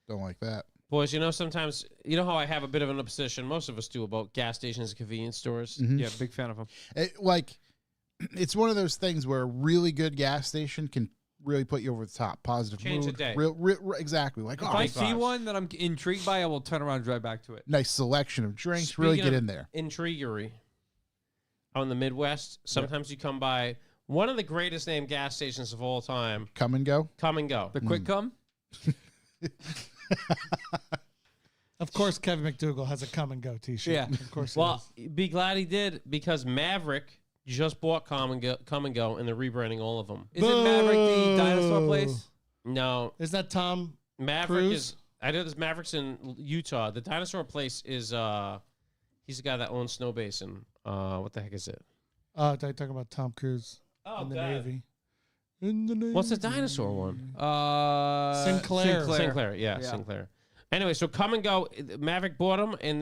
Don't like that. Boys, sometimes, how I have a bit of an obsession, most of us do, about gas stations and convenience stores. Mhm. Yeah, big fan of them. It's one of those things where a really good gas station can really put you over the top. Positive Change the mood. day. Exactly. Like, If oh, I big see vibes. one that I'm intrigued by, I will turn around and drive back to it. nice selection of drinks. Really Speaking get of in there. Intriguery. Out in the Midwest, sometimes you come by one of the greatest named gas stations of all time, Come and go. Come and Go. The quick come? Of course, Kevin McDougal has a come and go T-shirt. Yeah. Of course. he Well, does. be glad he did, because Maverick just bought Come and Go, and they're rebranding all of them. Is it Maverick the Boo. dinosaur place? No, Is that Tom? Maverick Cruise? is. I know this Maverick's in Utah. The dinosaur place is. He's the guy that owns Snow Basin. What the heck is it? Oh, they're talking about Tom Cruise Oh, in the God. Navy. In the Navy. What's the dinosaur one? Sinclair. Sinclair, yeah, Yeah. Sinclair. Anyway, so Come and Go. Maverick bought them, and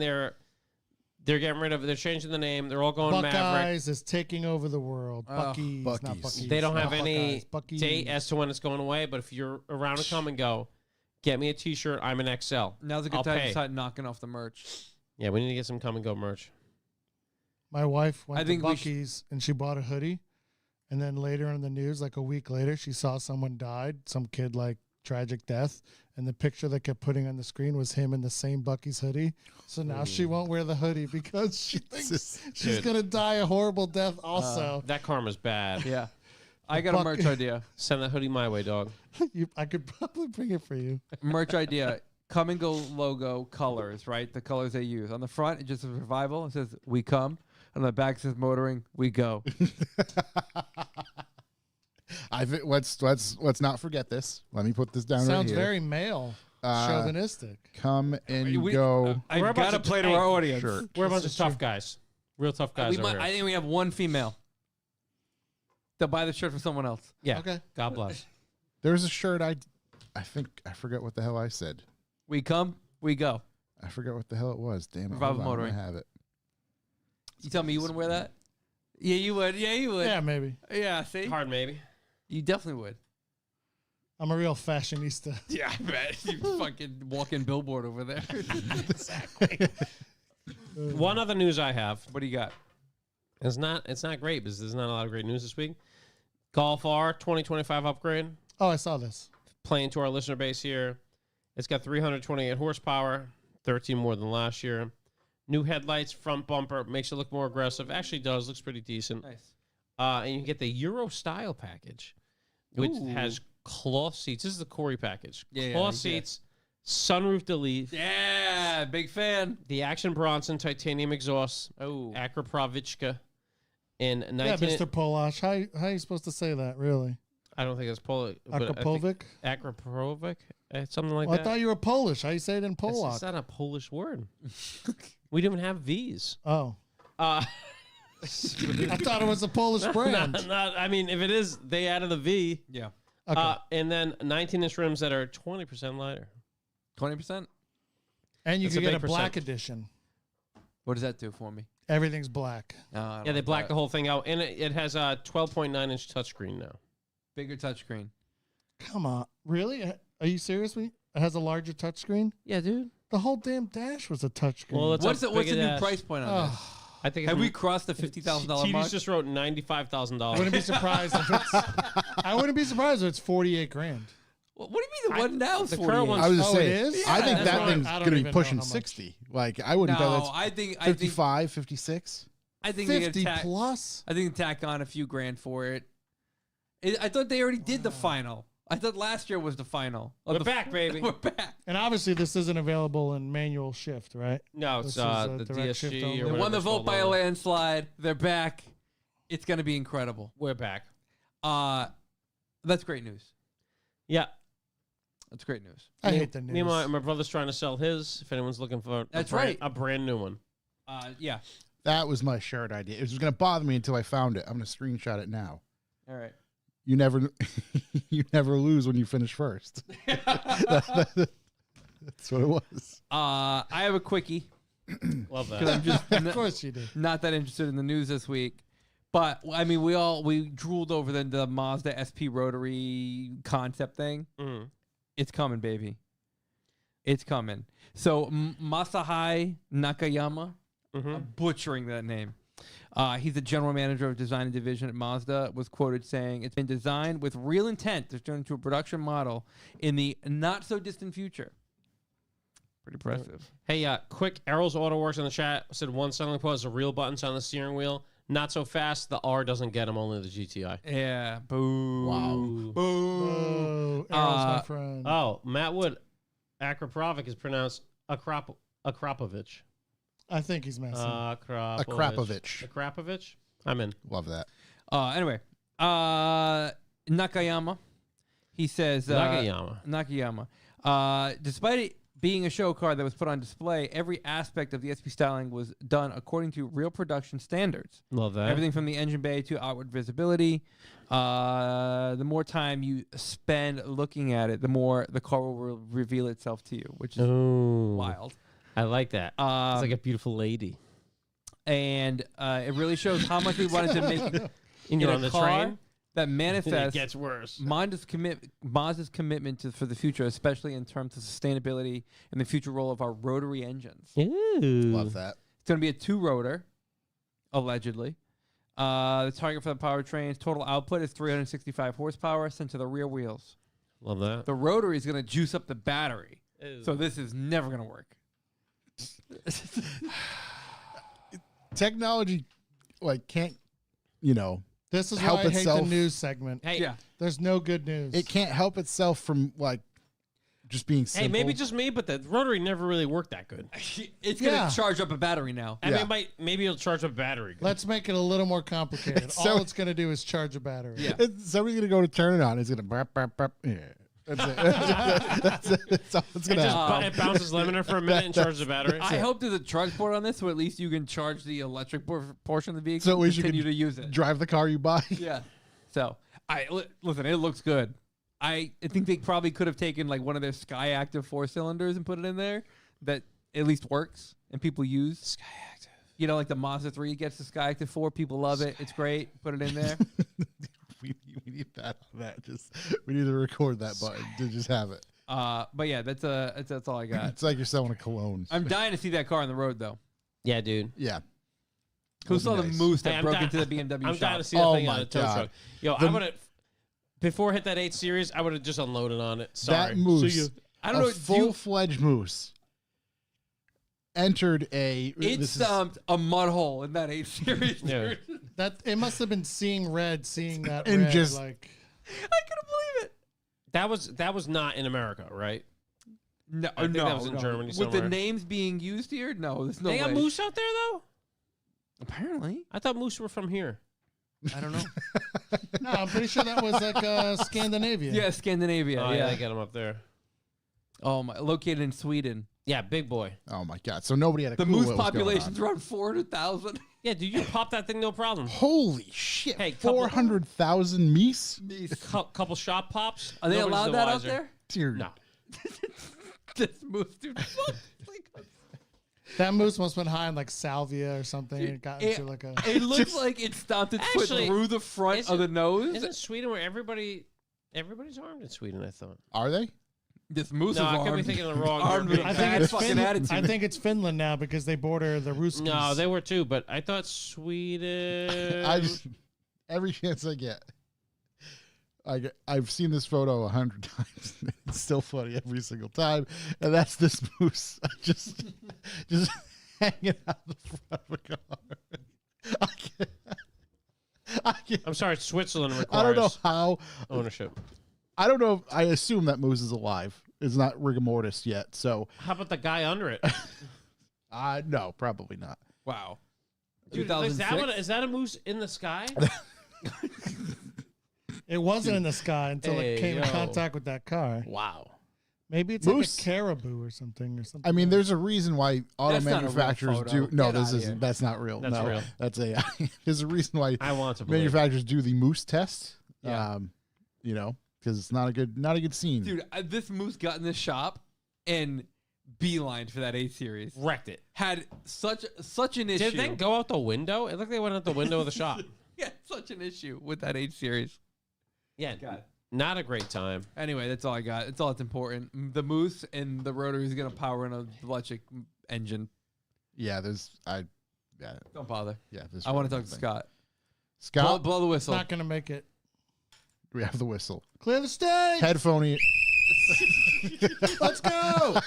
They're getting rid of it. They're changing the name. They're all going Maverick. Buckeyes is taking over the world. Oh. Buc-ee's, not Buc-ee's. Buc-ee's. They don't have Not any Buckeyes. date as to when it's going away, but if you're around to come and go, get me a T-shirt. I'm an XL. Now's a good I'll time pay. to start knocking off the merch. Yeah, we need to get some come and go merch. My wife went I to think we Buc-ee's and she bought a hoodie. And then later in the news, like a week later, she saw someone died, some kid like tragic death. And the picture they kept putting on the screen was him in the same Buc-ee's hoodie. So now she won't wear the hoodie because she thinks she's Dude. going to die a horrible death also. That karma's bad. Yeah. I got a merch idea. Send that hoodie my way, dog. I could probably bring it for you. Merch idea. Come and go logo colors, right? The colors they use. On the front, it just says revival. It says we come. On the back, it says motoring. We go. Let's not forget this. Let me put this down right Sounds here. very male, chauvinistic. Come and go. I We're about got to to- play to hey, our audience. Shirt. We're a bunch This of is tough guys. Real tough guys over here. I think we have one female. They'll buy the shirt for someone else. Yeah. Okay. God bless. There's a shirt I think I forget what the hell I said. We come, we go. I forget what the hell it was. Damn it. Revival Hold on, motoring. I have it. You tell me you wouldn't wear that? Yeah, you would. Yeah, you would. Yeah, maybe. Yeah, see? Hard maybe. You definitely would. I'm a real fashionista. Yeah, I bet. You fucking walking billboard over there. One other news I have. What do you got? It's not great because there's not a lot of great news this week. Golf R 2025 upgrade. Oh, I saw this. Playing to our listener base here. It's got 328 horsepower, 13 more than last year. New headlights, front bumper, makes it look more aggressive. Actually does, looks pretty decent. Nice. And you get the Euro style package, which Ooh. has cloth seats. This is the Corey package. Yeah, Cloth yeah. seats, sunroof delete, Yeah, big fan. the Action Bronson titanium exhaust, Oh. Akrapovichka, and 19. Yeah, Mr. Polash. How are you supposed to say that, really? I don't think it's Polish. Akrapovic? Akrapovic? Something like Well, I that. thought you were Polish. How you say it in It's Polak? not a Polish word. We didn't even have V's. Oh. Uh, I thought it was a Polish brand. I mean, if it is, they added the V. Yeah. Okay. And then 19-inch rims that are 20% lighter. 20%? And you that's can a get a big black percent. edition. What does that do for me? Everything's black. No, I don't Yeah, they like blacked that. the whole thing out. And it has a 12.9-inch touchscreen now. Bigger touchscreen. Come on. Really? Are you serious? It has a larger touchscreen? Yeah, dude. The whole damn dash was a touchscreen. Well, it's What's a the bigger new dash. price point on this? I think Have we crossed the $50,000 TD's mark? just wrote $95,000. wouldn't be surprised if it's. I wouldn't be surprised if it's 48 grand. What do you mean the one now is the 48? current one's- I was just Oh, it saying. is? I think Yeah, that that's thing's right. I don't going to be even know pushing how much. 60. Like, I wouldn't bet No, that's I think 55, 56. I think they 50 tack, plus? I think they tack on a few grand for it. I thought they already did the final. I thought last year was the final. We're back, baby. We're back. And obviously, this isn't available in manual shift, right? No, This it's is a the direct shift DSG. only. Or They whatever won the it's vote called by a now. landslide. They're back. It's going to be incredible. We're back. That's great news. Yeah. That's great news. I hate the news. Me and my brother's trying to sell his. If anyone's looking for That's right. a brand new one. Yeah. That was my shirt idea. It was going to bother me until I found it. I'm going to screenshot it now. All right. You never, you never lose when you finish first. That's what it was. I have a quickie Love because that. I'm just Of course you do. not that interested in the news this week. But I mean, we drooled over the Mazda SP rotary concept thing. Mhm. It's coming, baby. It's coming. So Masahei Nakayama, Mhm. I'm butchering that name. He's the general manager of design and division at Mazda. Was quoted saying, "It's been designed with real intent to turn into a production model in the not so distant future." Pretty impressive. Hey, quick, Errol's Auto Works in the chat said one selling point is the real buttons on the steering wheel. Not so fast. The R doesn't get them, only the GTI. Yeah. Boo. Wow. Boo. Oh, Errol's my friend. Oh, Matt Wood, Akrapovic is pronounced Akrapovich. I think he's messing. Akrapovich. Akrapovich? I'm in. Love that. Anyway, Nakayama. He says Nakayama. Despite it being a show car that was put on display, every aspect of the SP styling was done according to real production standards. Love that. Everything from the engine bay to outward visibility. The more time you spend looking at it, the more the car will reveal itself to you, which is Ooh. wild. I like that. It's like a beautiful lady. and it really shows how much we wanted to make And in you're a on the car train. that It manifests gets worse. Mazda's commitment for the future, especially in terms of sustainability and the future role of our rotary engines. Love that. It's going to be a 2-rotor, allegedly. The target for the powertrain's total output is 365 horsepower sent to the rear wheels. Love that. The rotary is going to juice up the battery. So this is never going to work. Technology, can't, This is help why I hate the itself. news segment. Hey, Yeah. There's no good news. it can't help itself from just being simple. hey, maybe just me, but the rotary never really worked that good. It's going to Yeah. charge up a battery now. I Yeah. mean, maybe it'll charge up battery. Let's make it a little more complicated. It's All so- it's going to do is charge a battery. Yeah. Somebody's gonna go to turn it on. It's gonna burp, burp, burp. Yeah. That's it. That's it. That's all it's It gonna just happen. it bounces limiter for a minute and charges the battery. I hope there's a charge port on this, so at least you can charge the electric portion of the vehicle So at and least you continue can to use it. Drive the car you buy. Yeah. So listen, it looks good. I think they probably could have taken one of their Sky Active 4-cylinders and put it in there that at least works and people use. Sky Active. Like the Mazda 3 gets the Sky Active 4. People love it. It's great. Put it in there. we need that on that. We need to record that button to just have it. But yeah, that's all I got. It's like you're selling a cologne. I'm dying to see that car on the road though. Yeah, dude. Yeah. Who saw Nice. the moose that Hey, I'm broke dying- into the BMW I'm shop? dying to see that Oh thing my on a tow God. truck. Yo, I would have before I hit that 8 Series. I would have just unloaded on it. Sorry. That moose, See you. I don't know. full-fledged moose, entered a. It this is- stomped a mud hole in that 8 Series. Yeah. That it must have been seeing that And red, just- I couldn't believe it. That was not in America, right? No, I think no, that was in no. Germany With somewhere. the names being used here, no, there's no They way. got moose out there though. Apparently, I thought moose were from here. I don't know. No, I'm pretty sure that was Scandinavia. Yeah, Scandinavia. Oh, yeah. they got them up there. Oh my, located in Sweden. Yeah, big boy. Oh my God! So nobody had a The clue moose what was going population's on. around 400,000. Yeah, dude, you pop that thing, no problem. Holy shit! Hey, couple- 400,000 meese. Couple shop pops. Are they nobody's allowed the that out wiser. there? Dear. No. This moose, dude. That moose must have been high on salvia or something. It got It, into a. it looks like it stomped its foot Actually, through the front of the nose. Isn't Sweden where everybody's armed in Sweden? I thought. Are they? This moose No, is I armed. could be thinking of the wrong. Armed with European I think bad it's fucking Finland. attitude. I think it's Finland now because they border the Ruskies. No, they were too, but I thought Sweden. I just every chance I get. I've seen this photo 100 times. It's still funny every single time, and that's this moose just hanging out the front of a car. I can't. I'm sorry, Switzerland I requires don't know how. ownership. I don't know. I assume that moose is alive. It's not rigor mortis yet. So, How about the guy under it? no, probably not. Wow. Dude, is that a moose in the sky? It wasn't in the sky until Hey, it came in yo. contact with that car. Wow. Maybe it's Moose. like a caribou or something. I mean, there's a reason why auto That's not a real manufacturers photo. do. No, Get this outta isn't. here. That's not real. That's no, real. That's a. There's a reason why I want to believe. manufacturers do the moose test. Yeah. Because it's not a good scene. Dude, this moose got in the shop and beelined for that 8 Series. Wrecked it. Had such an issue. Did they go out the window? It looked like they went out the window of the shop. Yeah, such an issue with that 8 Series. Yeah, God. not a great time. Anyway, that's all I got. That's all that's important. The moose and the rotary is going to power in an electric engine. Yeah, Don't bother. yeah. I want to talk to thing. Scott. Scott, Blow the It's whistle. not going to make it. we have the whistle. Clear the stage. Headphone. Let's go.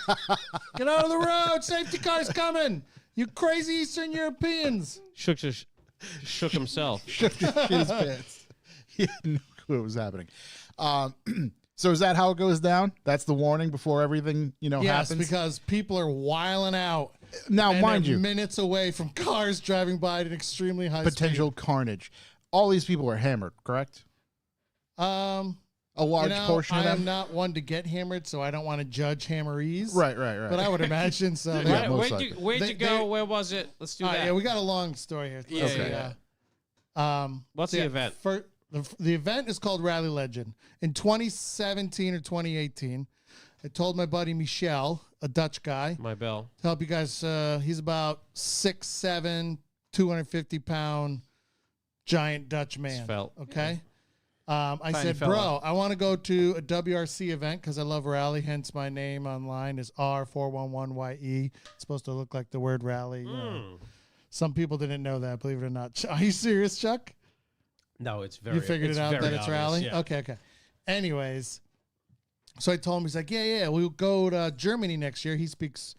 Get out of the road. Safety car's coming. You crazy Eastern Europeans. Shook himself. Shook his pants. He had no clue what was happening. So is that how it goes down? That's the warning before everything Yes, happens. because people are wiling out. Now, And mind they're you, minutes away from cars driving by at an extremely high potential carnage. All these people are hammered, correct? speed. A large portion of I am them. not one to get hammered, so I don't want to judge hammerees. Right. But I would imagine so. Yeah, most Where'd likely. you They- go? they- Where was it? Let's do All right, that. yeah, we got a long story here. Yeah, Let's see, yeah, What's so the yeah, event? The event is called Rally Legend. In 2017 or 2018, I told my buddy Michel, a Dutch guy, My bell. to help you guys. He's about 6'7", 250-pound giant Dutch man. Felt. Okay. I Tiny said, fella. bro, I want to go to a WRC event because I love rally. Hence, my name online is R411YE. It's supposed to look like the word rally. Some people didn't know that, believe it or not. Are you serious, Chuck? No, it's very. You figured it's it out very that it's obvious, rally? yeah. Okay. Anyways, so I told him, he's like, yeah, we'll go to Germany next year. He speaks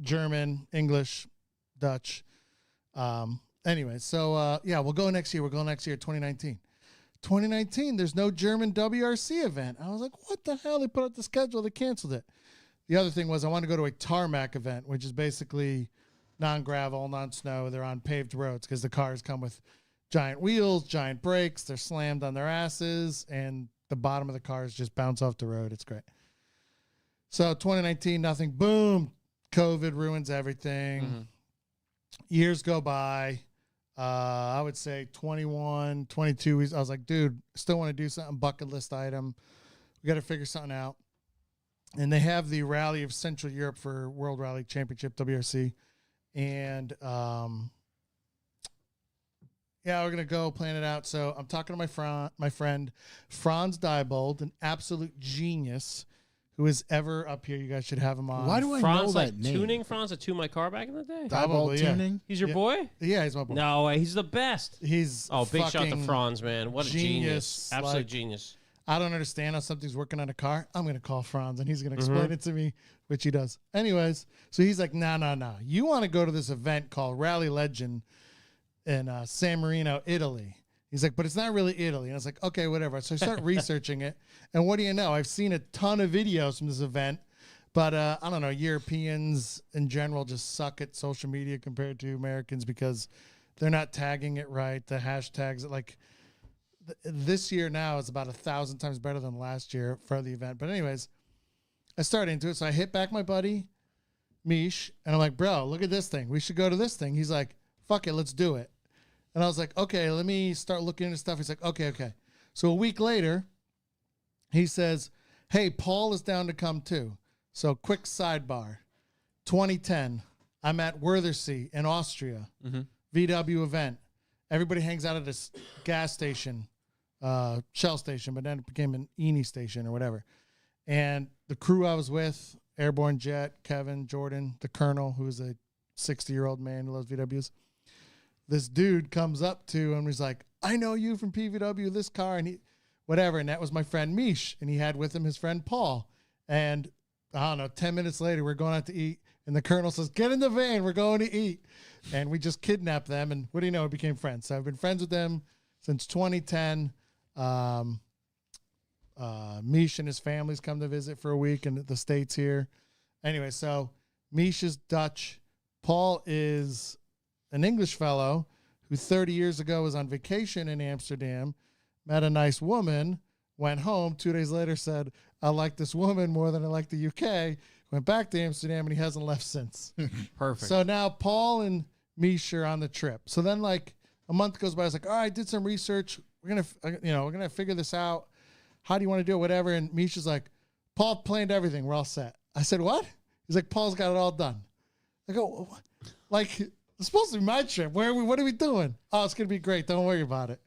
German, English, Dutch. Anyway, so we'll go next year. We're going next year, 2019. 2019, there's no German WRC event. I was like, what the hell? They put out the schedule. They canceled it. The other thing was I wanted to go to a tarmac event, which is basically non-gravel, non-snow. They're on paved roads because the cars come with giant wheels, giant brakes. They're slammed on their asses, and the bottom of the cars just bounce off the road. It's great. So 2019, nothing. Boom. COVID ruins everything. Years go by. I would say 21, 22 weeks. I was like, dude, still want to do something, bucket list item. We got to figure something out. And they have the Rally of Central Europe for World Rally Championship, WRC. And we're going to go plan it out. So I'm talking to my friend, Franz Diebold, an absolute genius who is ever up here. You guys should have him on. Why do I know Franz, that like name? tuning Franz that tuned my car back in the day. Probably, Diebold yeah. tuning? He's your Yeah. boy? Yeah, he's my boy. No way. He's the best. He's Big shout to fucking Franz, man. What a genius. genius, Absolute like- genius. I don't understand how something's working on a car. I'm going to call Franz and he's going to explain it to me, which he does. Anyways, so he's like, no. You want to go to this event called Rally Legend in San Marino, Italy. He's like, but it's not really Italy. And I was like, okay, whatever. So I start researching it. And what do you know? I've seen a ton of videos from this event, but I don't know. Europeans in general just suck at social media compared to Americans because they're not tagging it right. The hashtags, like, this year now is about 1,000 times better than last year for the event. But anyways, I started into it. So I hit back my buddy, Mish, and I'm like, bro, look at this thing. We should go to this thing. He's like, fuck it, let's do it. And I was like, okay, let me start looking into stuff. He's like, okay. So a week later, he says, hey, Paul is down to come too. So quick sidebar. 2010, I'm at Wörthersee in Austria, VW event. Everybody hangs out at this gas station, Shell station, but then it became an Eni station or whatever. And the crew I was with, Airborne Jet, Kevin, Jordan, the Colonel, who is a 60-year-old man who loves VWs. This dude comes up to him and he's like, I know you from PVW, this car, and whatever. And that was my friend Mish, and he had with him his friend Paul. And I don't know, 10 minutes later, we're going out to eat, and the Colonel says, get in the van, we're going to eat. And we just kidnapped them, and what do you know, we became friends. So I've been friends with them since 2010. Mish and his family's come to visit for a week in the States here. Anyway, so Mish is Dutch. Paul is an English fellow who 30 years ago was on vacation in Amsterdam, met a nice woman, went home, 2 days later said, I like this woman more than I like the UK, went back to Amsterdam, and he hasn't left since. Perfect. So now Paul and Mish are on the trip. So then like a month goes by, I was like, all right, I did some research. We're going to figure this out. How do you want to do it? Whatever. And Mish is like, Paul planned everything. We're all set. I said, what? He's like, Paul's got it all done. I go, what? Like, it's supposed to be my trip. What are we doing? Oh, it's going to be great. Don't worry about it.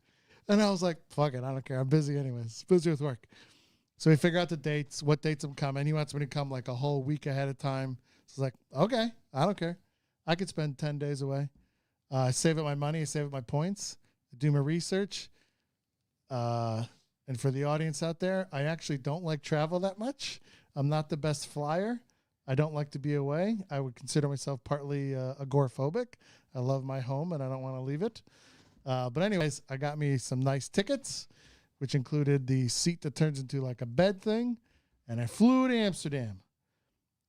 And I was like, fuck it. I don't care. I'm busy anyways. Busy with work. So we figure out the dates, what dates I'm coming. He wants me to come like a whole week ahead of time. So I was like, okay, I don't care. I could spend 10 days away. I save up my money. I save up my points. I do my research. And for the audience out there, I actually don't like travel that much. I'm not the best flyer. I don't like to be away. I would consider myself partly agoraphobic. I love my home and I don't want to leave it. But anyways, I got me some nice tickets, which included the seat that turns into like a bed thing. And I flew to Amsterdam.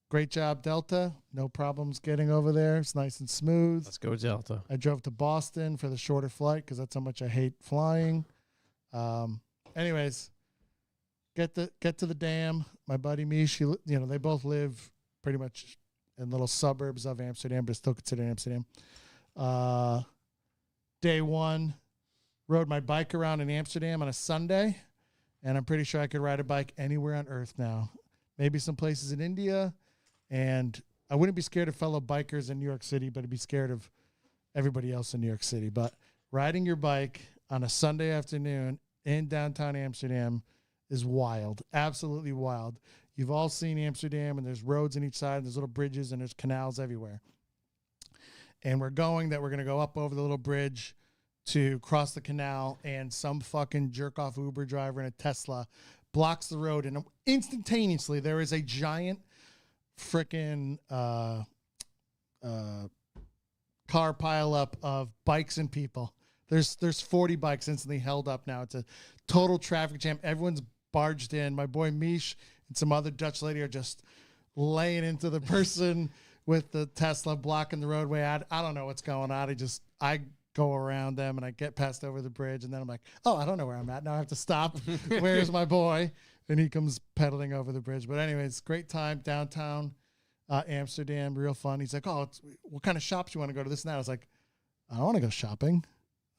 Great job, Delta. No problems getting over there. It's nice and smooth. Let's go Delta. I drove to Boston for the shorter flight because that's how much I hate flying. Anyways, get to the dam. My buddy Mish, they both live pretty much in little suburbs of Amsterdam, but still considered Amsterdam. Day one, rode my bike around in Amsterdam on a Sunday, and I'm pretty sure I could ride a bike anywhere on earth now. Maybe some places in India, and I wouldn't be scared of fellow bikers in New York City, but I'd be scared of everybody else in New York City. But riding your bike on a Sunday afternoon in downtown Amsterdam is wild, absolutely wild. You've all seen Amsterdam, and there's roads on each side, and there's little bridges, and there's canals everywhere. And we're going to go up over the little bridge to cross the canal, and some fucking jerk-off Uber driver in a Tesla blocks the road, and instantaneously there is a giant freaking car pile up of bikes and people. There's 40 bikes instantly held up now. It's a total traffic jam. Everyone's barged in. My boy Mish and some other Dutch lady are just laying into the person with the Tesla blocking the roadway. I don't know what's going on. I go around them and I get past over the bridge, and then I'm like, oh, I don't know where I'm at. Now I have to stop. Where's my boy? And he comes pedaling over the bridge. But anyways, great time downtown Amsterdam, real fun. He's like, oh, what kind of shops you want to go to, this and that? I was like, I don't want to go shopping.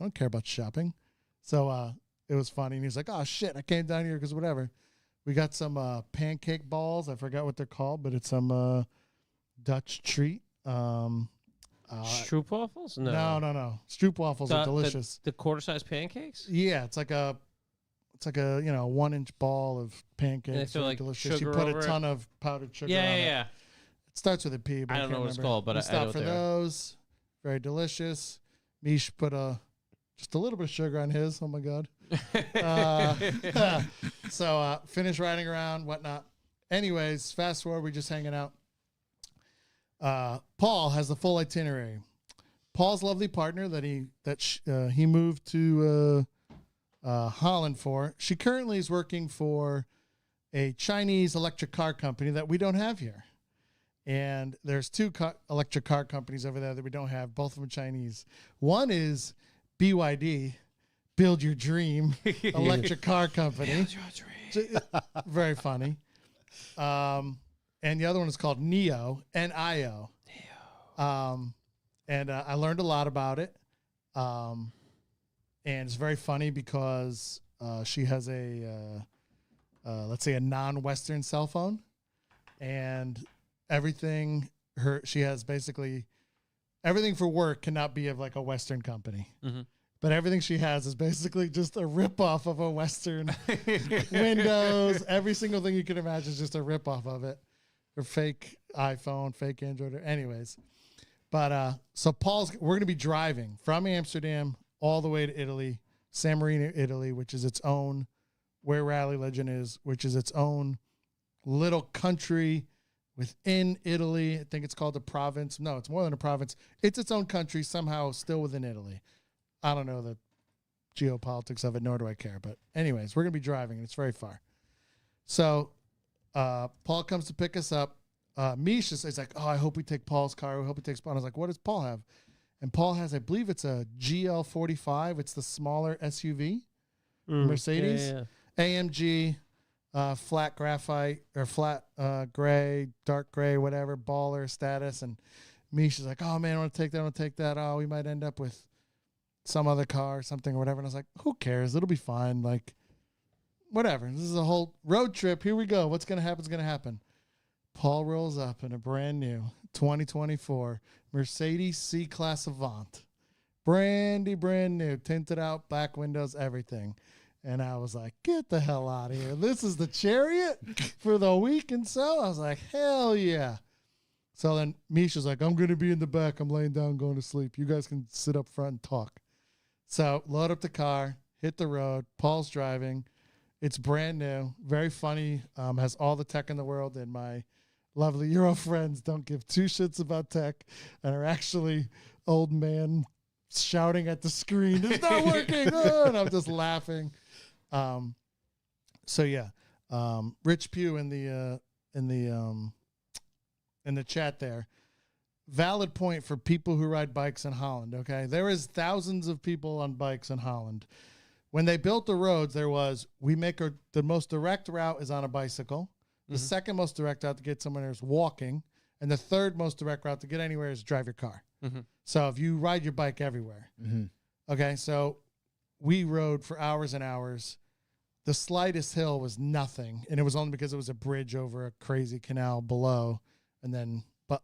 I don't care about shopping. So it was funny. And he's like, oh, shit, I came down here because whatever. We got some pancake balls. I forgot what they're called, but it's some Dutch treat. Stroopwafels? No. No. Stroopwafels are delicious. The quarter-sized pancakes? Yeah, it's like a 1-inch ball of pancakes. They're like delicious. You sugar put over a ton of powdered sugar on it. Yeah. It starts with a P, but I don't know what it's remember. called, but we I know stopped what for they are. those. Very delicious. Mish put just a little bit of sugar on his. Oh my god. So finish riding around, whatnot. Anyways, fast forward, we're just hanging out. Paul has the full itinerary. Paul's lovely partner that he moved to Holland for. She currently is working for a Chinese electric car company that we don't have here. And there's two electric car companies over there that we don't have, both of them Chinese. One is BYD, Build Your Dream electric car company. Build your dream. Very funny. And the other one is called NIO, N-I-O. And I learned a lot about it. And it's very funny because she has let's say a non-Western cell phone. And she has basically everything for work cannot be of like a Western company. Mm-hmm. But everything she has is basically just a ripoff of a Western. Windows, every single thing you can imagine is just a ripoff of it. Or fake iPhone, fake Android. Anyways. But so we're going to be driving from Amsterdam all the way to Italy, San Marino, Italy, which is its own, where Rally Legend is, which is its own little country within Italy. I think it's called a province. No, it's more than a province. It's its own country, somehow still within Italy. I don't know the geopolitics of it, nor do I care. But anyways, we're going to be driving, and it's very far. So Paul comes to pick us up. Mish is like, oh, I hope we take Paul's car. I hope he takes Paul. I was like, what does Paul have? And Paul has, I believe it's a GL45. It's the smaller SUV, Mercedes. Yeah. AMG, flat graphite or flat gray, dark gray, whatever, baller status. And Mish is like, oh, man, I want to take that. I want to take that. Oh, we might end up with some other car or something or whatever. And I was like, who cares? It'll be fine. Like, whatever. This is a whole road trip. Here we go. What's going to happen is going to happen. Paul rolls up in a brand new 2024 Mercedes C-Class Avant. Brand new, tinted out, back windows, everything. And I was like, get the hell out of here. This is the Chariot for the week and so? I was like, hell yeah. So then Misha's like, I'm going to be in the back. I'm laying down going to sleep. You guys can sit up front and talk. So load up the car, hit the road. Paul's driving. It's brand new, very funny, has all the tech in the world, and my lovely Euro friends don't give two shits about tech and are actually old man shouting at the screen, it's not working, and I'm just laughing. So yeah, Rich Pugh in the chat there. Valid point for people who ride bikes in Holland. Okay, there is thousands of people on bikes in Holland. When they built the roads, the most direct route is on a bicycle. The second most direct route to get somewhere is walking. And the third most direct route to get anywhere is drive your car. Mm-hmm. So if you ride your bike everywhere. Mm-hmm. Okay, so we rode for hours and hours. The slightest hill was nothing. And it was only because it was a bridge over a crazy canal below. And then, but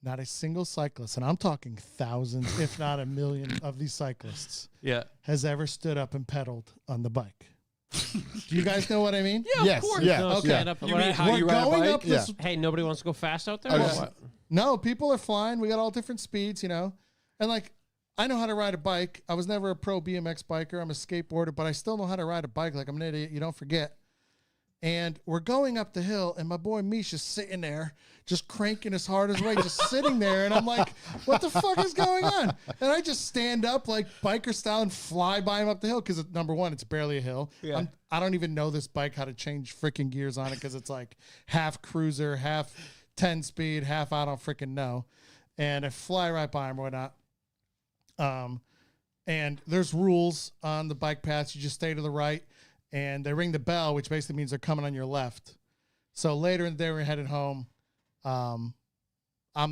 Not a single cyclist, and I'm talking thousands, if not a million of these cyclists, Yeah. has ever stood up and pedaled on the bike. Do you guys know what I mean? Yeah, Yes, of course. yeah. No, Okay. stand up. You mean how We're you ride a going bike? up this. Hey, nobody wants to go fast out there? I or was- what? No, people are flying. We got all different speeds, and like I know how to ride a bike. I was never a pro BMX biker. I'm a skateboarder, but I still know how to ride a bike. Like I'm an idiot. You don't forget. And we're going up the hill, and my boy Misha's sitting there, just cranking as hard as way, just sitting there. And I'm like, what the fuck is going on? And I just stand up like biker style and fly by him up the hill because, number one, it's barely a hill. Yeah. I don't even know this bike how to change freaking gears on it because it's like half cruiser, half 10 speed, half I don't freaking know. And I fly right by him or whatnot. And there's rules on the bike paths. You just stay to the right. And they ring the bell, which basically means they're coming on your left. So later in the day, we're headed home. I'm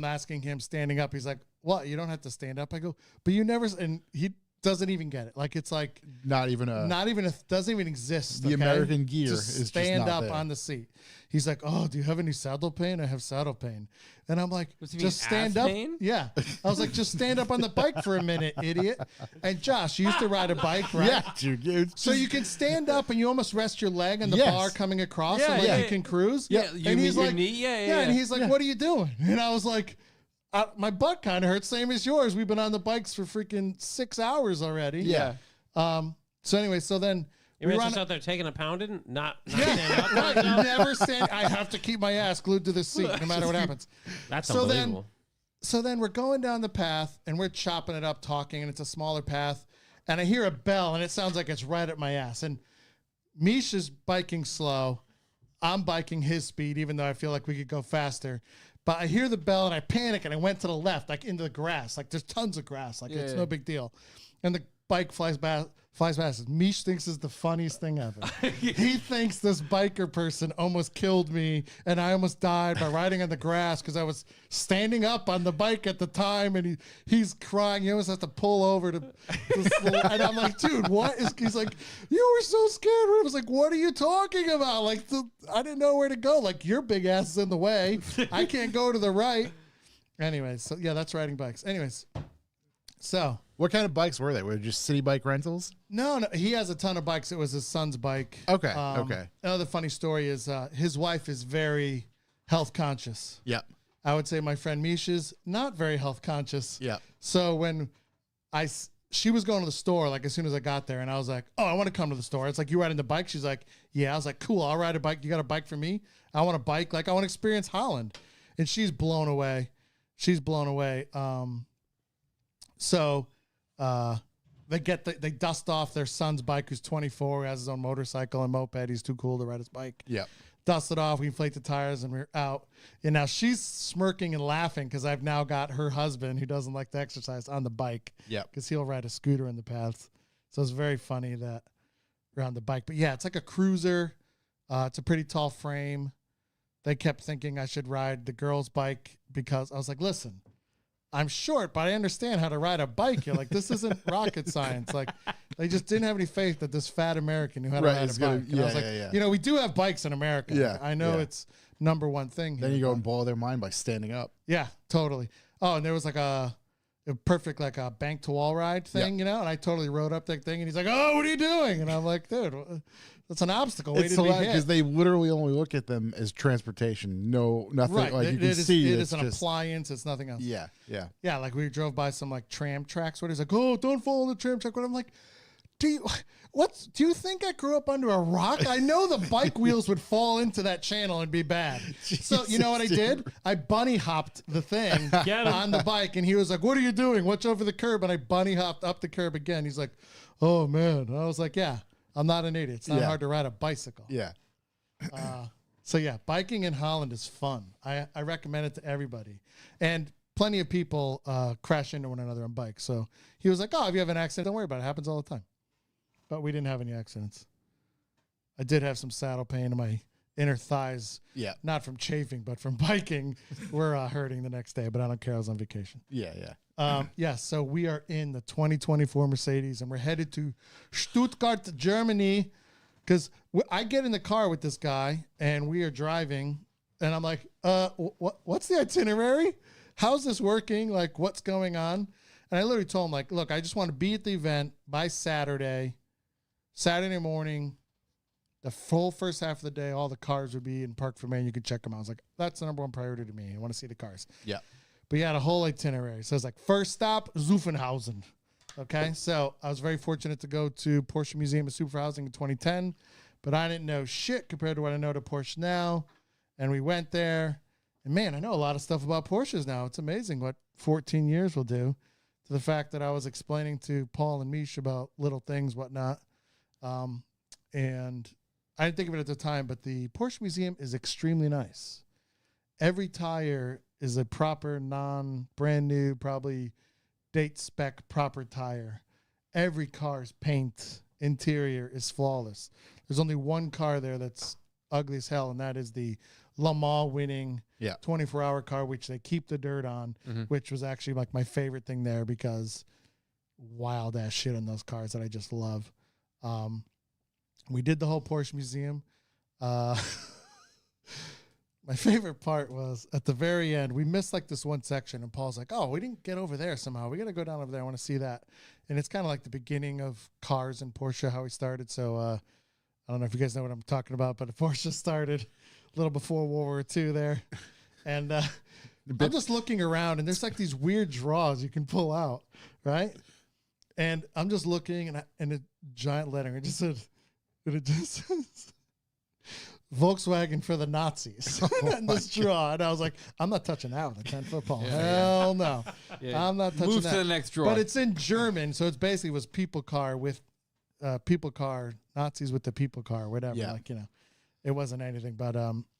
asking him standing up. He's like, what? You don't have to stand up. I go, but you never, and he doesn't even get it. Like, it's like, Not even doesn't even exist. the okay? American gear Just is just stand not up there. on the seat. He's like, oh, do you have any saddle pain? I have saddle pain. And I'm like, Does he mean just stand ass up. pain? Yeah. I was like, just stand up on the bike for a minute, idiot. And Josh, you used to ride a bike, right? Yeah, dude. It's So just- you can stand up and you almost rest your leg on the Yes. bar coming across, Yeah, so like yeah. you can cruise. Yeah, you and mean he's your like, knee? Yeah. And he's like, "What are you doing?" And I was like, "My butt kind of hurts, same as yours. We've been on the bikes for freaking 6 hours already." Yeah. So anyway, so then You're just out there taking a pounding, not standing up. right, never stand. I have to keep my ass glued to the seat no matter what happens. That's So then- unbelievable. So then we're going down the path and we're chopping it up, talking, and it's a smaller path. And I hear a bell and it sounds like it's right at my ass. And Misha's biking slow. I'm biking his speed, even though I feel like we could go faster. But I hear the bell and I panic and I went to the left, like into the grass. Like there's tons of grass. Like it's Yeah. no big deal. And the bike flies past. Mish thinks is the funniest thing ever. He thinks this biker person almost killed me and I almost died by riding on the grass because I was standing up on the bike at the time, and he's crying. He almost has to pull over to and I'm like, dude, what is, he's like, you were so scared. I was like, what are you talking about? Like, I didn't know where to go. Like, your big ass is in the way. I can't go to the right. Anyways, so yeah, that's riding bikes. Anyways, so What kind of bikes were they? Were they just city bike rentals? no, he has a ton of bikes. It was his son's bike. Okay, okay. Another funny story is his wife is very health conscious. Yep. I would say my friend Misha's not very health conscious. Yep. So when she was going to the store, like as soon as I got there, and I was like, oh, I want to come to the store. It's like, you riding the bike? She's like, yeah. I was like, cool, I'll ride a bike. You got a bike for me? I want a bike. Like, I want to experience Holland. And she's blown away. So they dust off their son's bike, who's 24, who has his own motorcycle and moped. He's too cool to ride his bike. Yep. Dust it off. We inflate the tires, and we're out. And now she's smirking and laughing because I've now got her husband, who doesn't like to exercise, on the bike. Yep. Because he'll ride a scooter in the paths. So it's very funny that we're on the bike. But yeah, it's like a cruiser. It's a pretty tall frame. They kept thinking I should ride the girl's bike because I was like, listen, I'm short, but I understand how to ride a bike. You're like, this isn't rocket science. Like, they just didn't have any faith that this fat American knew how to Right, ride it's a gonna- bike. And I was yeah, like, yeah. we do have bikes in America. Yeah, I know yeah. it's number one thing. Then here, you go but- and blow their mind by standing up. yeah, totally. Oh, and there was like a perfect, like a bank to wall ride thing, and I totally rode up that thing, and he's like, oh, what are you doing? And I'm like, dude, that's an obstacle. It's because they literally only look at them as transportation. No, nothing. Right. Like you It can is- see. it it's is an just, appliance. It's nothing else. Yeah, yeah. Yeah, like we drove by some like tram tracks where he's like, oh, don't fall on the tram track. But I'm like, do you think I grew up under a rock? I know the bike wheels would fall into that channel and be bad. So you know what I did? I bunny hopped the thing Get him. on the bike, and he was like, what are you doing? Watch over the curb. And I bunny hopped up the curb again. He's like, oh man. And I was like, yeah, I'm not an idiot. It's not Yeah. hard to ride a bicycle. Yeah. So yeah, biking in Holland is fun. I recommend it to everybody. And plenty of people crash into one another on bikes. So he was like, oh, if you have an accident, don't worry about it. It happens all the time. But we didn't have any accidents. I did have some saddle pain in my inner thighs. Yeah. Not from chafing, but from biking. We're hurting the next day, but I don't care. I was on vacation. Yeah, yeah. Yes, so we are in the 2024 Mercedes, and we're headed to Stuttgart, Germany, because I get in the car with this guy, and we are driving and I'm like, what's the itinerary? How's this working? Like, what's going on? And I literally told him, like, look, I just want to be at the event by Saturday morning. The full first half of the day, all the cars would be in Park for Man. You could check them out. I was like, that's the number one priority to me. I want to see the cars. Yeah. But he had a whole itinerary. So it's like, first stop, Zuffenhausen. Okay. So I was very fortunate to go to Porsche Museum of Superhousing in 2010, but I didn't know shit compared to what I know to Porsche now. And we went there. And man, I know a lot of stuff about Porsches now. It's amazing what 14 years will do to the fact that I was explaining to Paul and Mish about little things, whatnot. And I didn't think of it at the time, but the Porsche Museum is extremely nice. Every tire is a proper, brand new, probably date spec proper tire. Every car's paint, interior is flawless. There's only one car there that's ugly as hell, and that is the Le Mans winning 24-hour car, which they keep the dirt on, which was actually like my favorite thing there because wild ass shit on those cars that I just love. We did the whole Porsche Museum. My favorite part was at the very end, we missed like this one section, and Paul's like, oh, we didn't get over there somehow. We got to go down over there. I want to see that. And it's kind of like the beginning of cars and Porsche, how we started. So I don't know if you guys know what I'm talking about, but Porsche started a little before World War II there. And I'm just looking around, and there's like these weird draws you can pull out, right? And I'm just looking, and a giant lettering. It just says, Volkswagen for the Nazis. And this draw. And I was like, I'm not touching that with a 10-foot pole. Hell no. I'm not touching Move that. to the next draw. But it's in German, so it's basically was people car with people car, Nazis with the people car, whatever. Yeah. Like, you know, it wasn't anything. But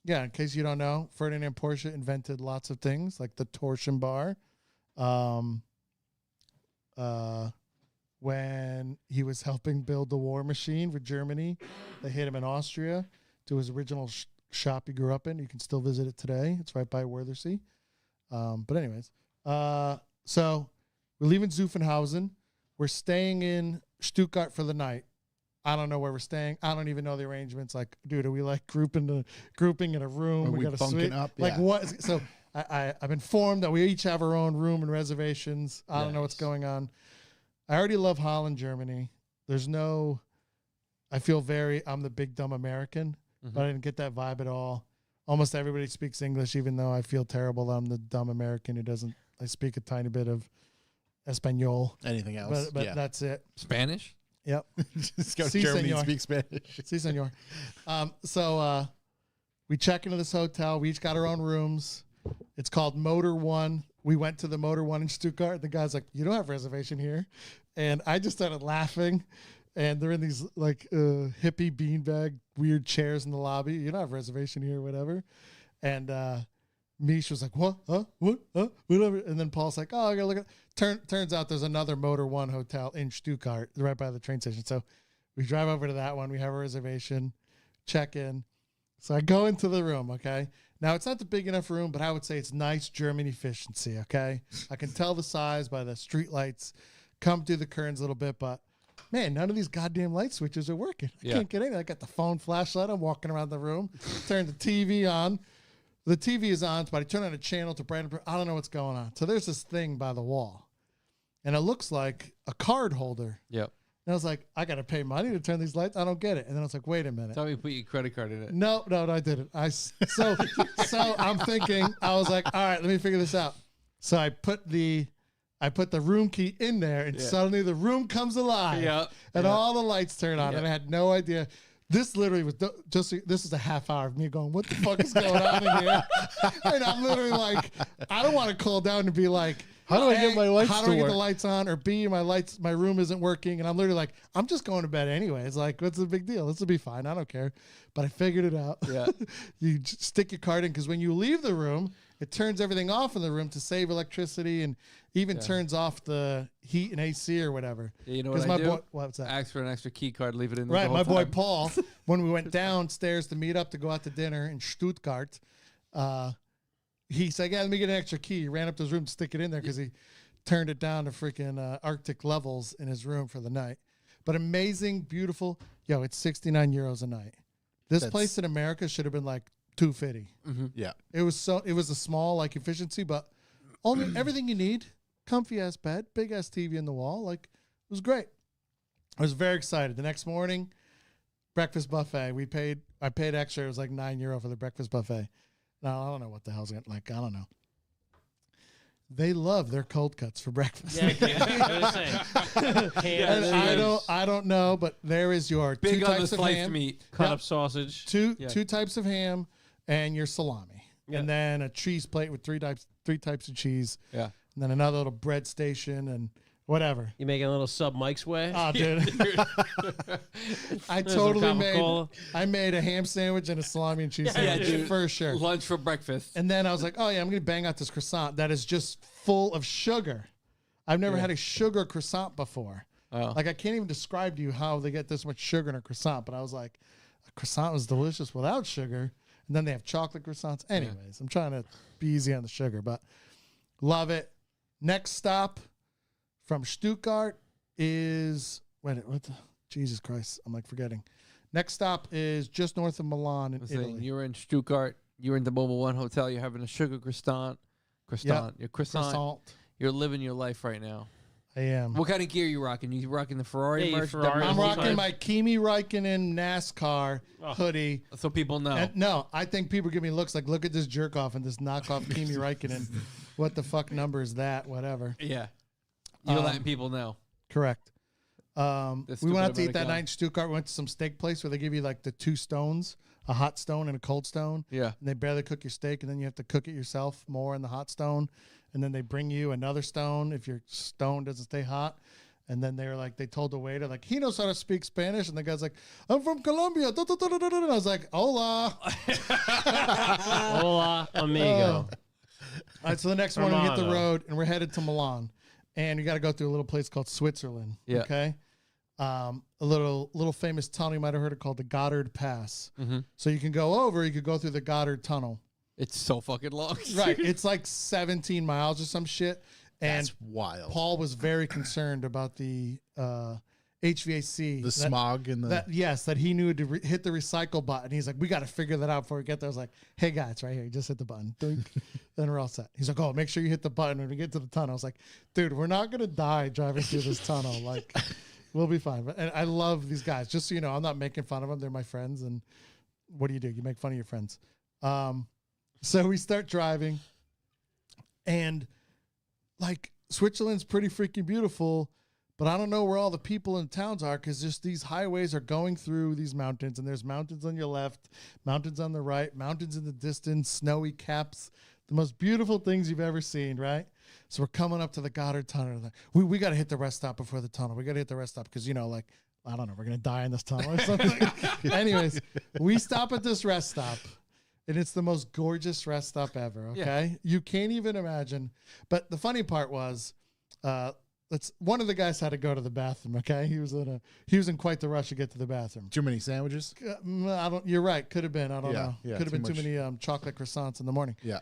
yeah, in case you don't know, Ferdinand Porsche invented lots of things like the torsion bar. When he was helping build the war machine for Germany, they hit him in Austria to his original shop he grew up in. You can still visit it today. It's right by Wörthersee. But anyways, so we're leaving Zuffenhausen. We're staying in Stuttgart for the night. I don't know where we're staying. I don't even know the arrangements. Like, dude, are we like grouping in a room? Are we got a bunking suite? up? Like Yeah. what? So I've informed that we each have our own room and reservations. I don't know what's going on. I already love Holland, Germany. I feel I'm the big dumb American, but I didn't get that vibe at all. Almost everybody speaks English, even though I feel terrible. I'm the dumb American who doesn't. I speak a tiny bit of Espanol. Anything else? But that's it. Spanish? Yep. Just go to Si, Germany and senor. speak Spanish. Si, senor. So we check into this hotel. We each got our own rooms. It's called Motor One. We went to the Motor One in Stuttgart. The guy's like, you don't have a reservation here. And I just started laughing. And they're in these like hippie beanbag weird chairs in the lobby. You don't have a reservation here, whatever. And Mish was like, what? Huh? What? Huh? Whatever. And then Paul's like, oh, I gotta look at. Turns out there's another Motor One hotel in Stuttgart, right by the train station. So we drive over to that one. We have a reservation, check in. So I go into the room. Okay. Now it's not the big enough room, but I would say it's nice German efficiency. Okay. I can tell the size by the street lights. Come through the curtains a little bit, but man, none of these goddamn light switches are working. I can't get anything. I got the phone flashlight. I'm walking around the room. Turn the TV on. The TV is on, but I turn on a channel to brighten. I don't know what's going on. So there's this thing by the wall, and it looks like a card holder. Yep. And I was like, I got to pay money to turn these lights. I don't get it. And then I was like, wait a minute. Tell me you put your credit card in it. No, I didn't. So I'm thinking, I was like, all right, let me figure this out. So I put the room key in there, and suddenly the room comes alive. And all the lights turn on, and I had no idea. This literally was this is a half hour of me going, what the fuck is going on in here? And I'm literally like, I don't want to call down and be like, How do I get my lights How do to I get work? the lights on? Or B, my room isn't working. And I'm literally like, I'm just going to bed anyway. It's like, what's the big deal? This will be fine. I don't care. But I figured it out. Yeah. You just stick your card in, because when you leave the room, it turns everything off in the room to save electricity, and even turns off the heat and AC or whatever. Yeah, you know what my I do? boy, what's that? Ask for an extra key card, leave it in there. Right, the whole my boy time. Paul, when we went downstairs to meet up to go out to dinner in Stuttgart, he said, yeah, let me get an extra key. He ran up to his room to stick it in there because he turned it down to freaking Arctic levels in his room for the night. But amazing, beautiful. Yo, it's 69 euros a night. This place in America should have been like $250. Yeah. It was a small like efficiency, but only everything you need. Comfy ass bed, big ass TV in the wall. Like it was great. I was very excited. The next morning, breakfast buffet. I paid extra. It was like €9 for the breakfast buffet. Now I don't know what the hell's like. I don't know. They love their cold cuts for breakfast. Yeah, I was saying. And Ham, I don't know, but there is your Big two on the types of sliced ham, meat. cut Yep. up sausage. two Yeah. types of ham, and your salami, Yeah. and then a cheese plate with three types of cheese, Yeah. and then another little bread station and whatever. You making a little sub Mike's way? Oh, dude, I There's totally a made. Coca-Cola. I made a ham sandwich and a salami and cheese Yeah, sandwich dude. for sure. Lunch for breakfast. And then I was like, oh yeah, I'm gonna bang out this croissant that is just full of sugar. I've never had a sugar croissant before. Oh. Like I can't even describe to you how they get this much sugar in a croissant, but I was like, a croissant was delicious without sugar. And then they have chocolate croissants. Anyways, I'm trying to be easy on the sugar, but love it. Next stop from Stuttgart is Jesus Christ, I'm like forgetting. Next stop is just north of Milan in Saying Italy. you're in Stuttgart. You're in the Mobile One Hotel. You're having a sugar croissant. Your croissant. Croissant. You're living your life right now. I am. What kind of gear you rocking? You rocking the Ferrari Yeah, you merch? Ferrari. I'm whole rocking time. my Kimi Räikkönen NASCAR hoodie. So people know. And no, I think people give me looks like, look at this jerk off and this knockoff Kimi Räikkönen. What the fuck number is that? Whatever. Yeah. You're letting people know. Correct. We stupid went out to eat American. that night in Stuttgart. We went to some steak place where they give you like the two stones, a hot stone and a cold stone. Yeah. And they barely cook your steak, and then you have to cook it yourself more in the hot stone. And then they bring you another stone if your stone doesn't stay hot. And then they were like, they told the waiter, like, he knows how to speak Spanish. And the guy's like, I'm from Colombia. Da, da, da, da, da, da. And I was like, hola. Hola, amigo. All right, so the next morning we hit the Hermano. road and we're headed to Milan, and you got to go through a little place called Switzerland. Yeah. Okay. A little famous tunnel you might have heard it called the Goddard Pass. Mm-hmm. So you can go over, you could go through the Goddard Tunnel. It's so fucking long. Right. It's like 17 miles or some shit. And That's wild. Paul was very concerned about the HVAC. The smog and the. That he knew to hit the recycle button. He's like, we got to figure that out before we get there. I was like, hey, guys, it's right here. You just hit the button. Doink. Then we're all set. He's like, oh, make sure you hit the button when we get to the tunnel. I was like, dude, we're not going to die driving through this tunnel. Like, we'll be fine. But and I love these guys. Just so you know, I'm not making fun of them. They're my friends. And what do? You make fun of your friends. So we start driving. And, like, Switzerland's pretty freaking beautiful. But I don't know where all the people in towns are, because just these highways are going through these mountains, and there's mountains on your left, mountains on the right, mountains in the distance, snowy caps, the most beautiful things you've ever seen, right? So we're coming up to the Goddard Tunnel. We got to hit the rest stop before the tunnel. We got to hit the rest stop because, like, I don't know, we're going to die in this tunnel or something. Anyways, we stop at this rest stop, and it's the most gorgeous rest stop ever, okay? Yeah. You can't even imagine. But the funny part was, one of the guys had to go to the bathroom. Okay, he was in quite the rush to get to the bathroom. Too many sandwiches. You're right. Could have been. I don't know. Yeah, Could have been too too many chocolate croissants in the morning. Yeah.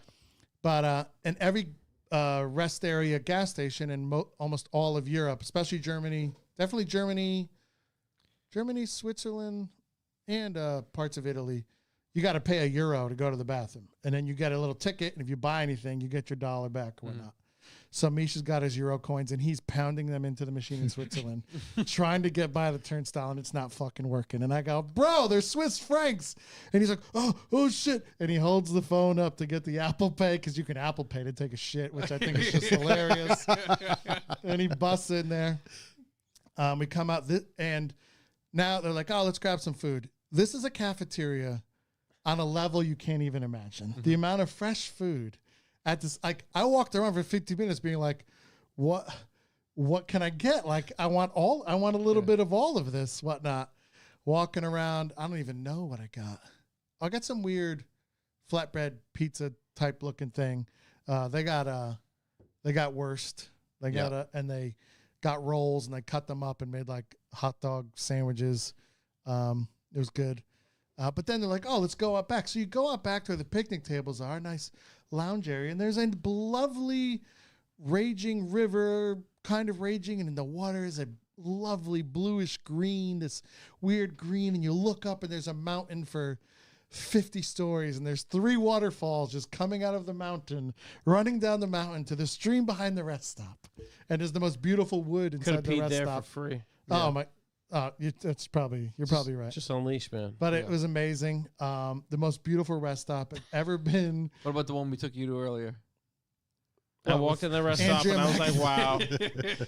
But and every rest area gas station in almost all of Europe, especially Germany, definitely Germany, Switzerland, and parts of Italy, you got to pay €1 to go to the bathroom, and then you get a little ticket, and if you buy anything, you get your $1 back or whatnot. So Misha's got his Euro coins, and he's pounding them into the machine in Switzerland, trying to get by the turnstile, and it's not fucking working. And I go, bro, they're Swiss francs. And he's like, oh shit. And he holds the phone up to get the Apple Pay, because you can Apple Pay to take a shit, which I think is just hilarious. And he busts in there. We come out, and now they're like, oh, let's grab some food. This is a cafeteria on a level you can't even imagine. The amount of fresh food. At this, like, I walked around for 50 minutes being like, what can I get? Like, I want a little bit of all of this, whatnot. Walking around, I don't even know what I got. I got some weird flatbread pizza type looking thing. They got wurst. And they got rolls, and they cut them up and made like hot dog sandwiches. It was good. But then they're like, oh, let's go out back. So you go out back to where the picnic tables are, nice lounge area, and there's a lovely raging river, kind of raging, and in the water is a lovely bluish green, this weird green, and you look up and there's a mountain for 50 stories, and there's 3 waterfalls just coming out of the mountain, running down the mountain to the stream behind the rest stop. And there's the most beautiful wood Could inside have the peed rest there stop. for free. Oh my! You're probably right. Just unleash, man. But it was amazing. The most beautiful rest stop I've ever been. What about the one we took you to earlier? I walked in the rest stop and I was like, wow,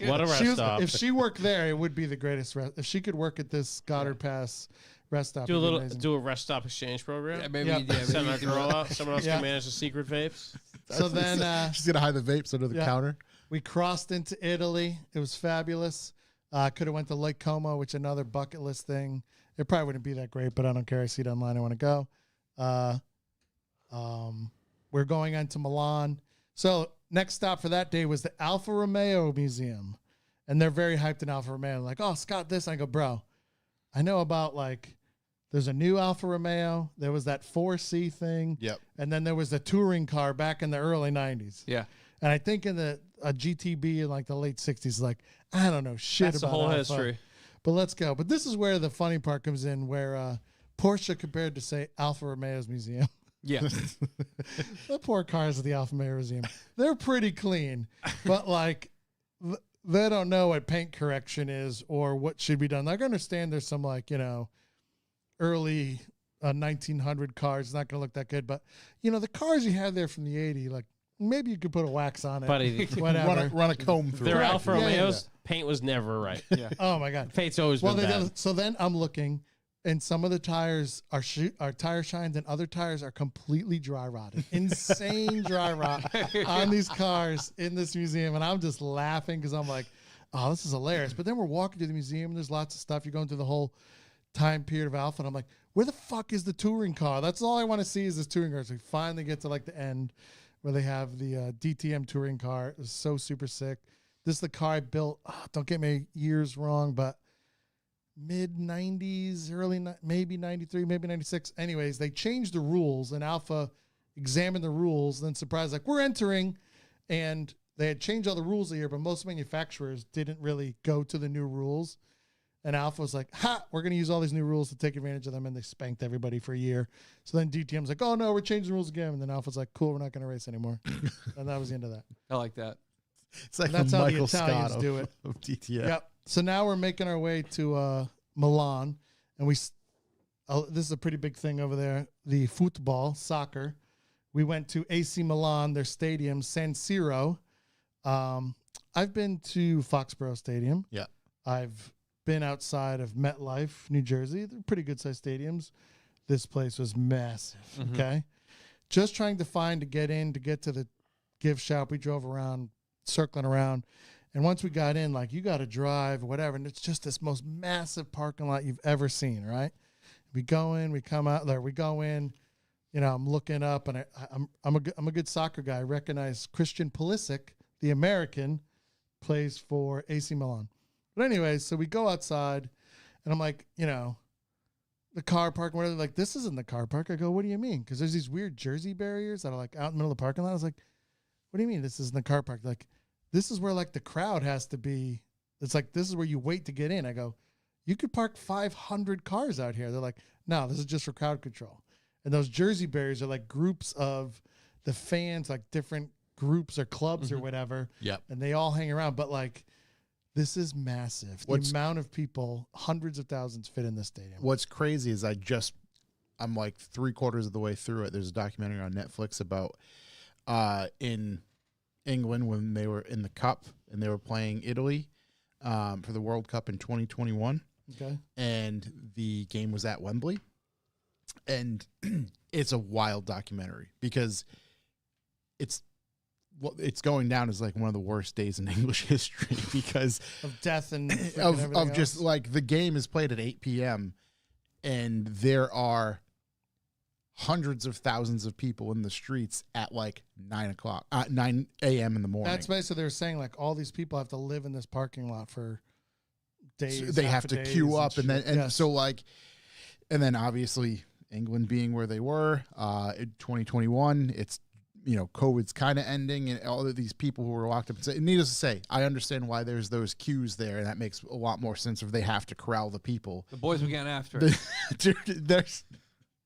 what a rest stop. If she worked there, it would be the greatest rest. If she could work at this Goddard Pass rest stop, Do a rest stop exchange program. Yeah, maybe. Yep. Yeah, Send maybe our girl out. Someone else Yeah. can manage the secret vapes. So then she's gonna hide the vapes under the yeah. counter. we crossed into Italy. It was fabulous. Could have went to Lake Como, which is another bucket list thing. It probably wouldn't be that great, but I don't care. I see it online. I want to go. We're going on to Milan. So next stop for that day was the Alfa Romeo Museum. And they're very hyped in Alfa Romeo. Like, oh, Scott, this. I go, bro, I know about there's a new Alfa Romeo. There was that 4C thing. Yep. And then there was the touring car back in the early 90s. Yeah. And I think in a GTB in the late 60s, I don't know shit That's the about whole Alfa. history. But let's go. But this is where the funny part comes in, where Porsche compared to, say, Alfa Romeo's museum. Yeah. The poor cars at the Alfa Romeo Museum. They're pretty clean, but they don't know what paint correction is or what should be done. I understand there's some early 1900 cars. It's not going to look that good, but the cars you had there from the 80s, maybe you could put a wax on it. Buddy, whatever. Run a comb through. Their it. Alfa Yeah, yeah, Romeos, paint was never right. Yeah. Oh my God. Paint's always Well, been bad. so then I'm looking, and some of the tires are tire shines, and other tires are completely dry rotted. Insane dry rot on these cars in this museum, and I'm just laughing because I'm like, oh, this is hilarious. But then we're walking to the museum, and there's lots of stuff. You're going through the whole time period of Alpha, and I'm like, where the fuck is the touring car? That's all I want to see is this touring car. So we finally get to the end where they have the DTM touring car. It was so super sick. This is the car I built. Don't get me years wrong, but mid 90s, maybe 93, maybe 96. Anyways, they changed the rules, and Alpha examined the rules, then surprised, we're entering. And they had changed all the rules a year, but most manufacturers didn't really go to the new rules. And Alpha was like, we're going to use all these new rules to take advantage of them. And they spanked everybody for a year. So then DTM's like, oh, no, we're changing the rules again. And then Alpha's like, cool, we're not going to race anymore. And that was the end of that. I like that. It's like That's the how the Michael Italians Scott do it. of DTM. Yep. So now we're making our way to Milan. And this is a pretty big thing over there. The football, soccer. We went to AC Milan, their stadium, San Siro. I've been to Foxborough Stadium. Yeah. I've been outside of MetLife, New Jersey. They're pretty good sized stadiums. This place was massive. Mhm. Okay. Just trying to get to the gift shop. We drove around, circling around. And once we got in, you got to drive, whatever. And it's just this most massive parking lot you've ever seen, right? We go in, we come out there, we go in. I'm looking up, and I'm a good soccer guy. I recognize Christian Pulisic, the American, plays for AC Milan. But anyways, so we go outside, and I'm like, the car park, whatever. Like, this isn't the car park. I go, what do you mean? Because there's these weird Jersey barriers that are out in the middle of the parking lot. I was like, what do you mean this isn't the car park? This is where the crowd has to be. It's this is where you wait to get in. I go, you could park 500 cars out here. They're like, no, this is just for crowd control. And those Jersey barriers are groups of the fans, different groups or clubs or whatever. Yep. And they all hang around. But this is massive. The amount of people, hundreds of thousands fit in this stadium. What's crazy is I'm 3/4 of the way through it. There's a documentary on Netflix about in England when they were in the Cup and they were playing Italy for the World Cup in 2021. Okay. And the game was at Wembley. And it's a wild documentary because it's going down as one of the worst days in English history because Of death and of just the game is played at 8 p.m. and there are hundreds of thousands of people in the streets at 9 a.m. in the morning. That's basically they're saying all these people have to live in this parking lot for days. So they have to queue up and then yes. and then obviously England being where they were in 2021, it's COVID's kind of ending, and all of these people who were locked up. So, needless to say, I understand why there's those queues there, and that makes a lot more sense if they have to corral the people. The boys were getting after it. Dude,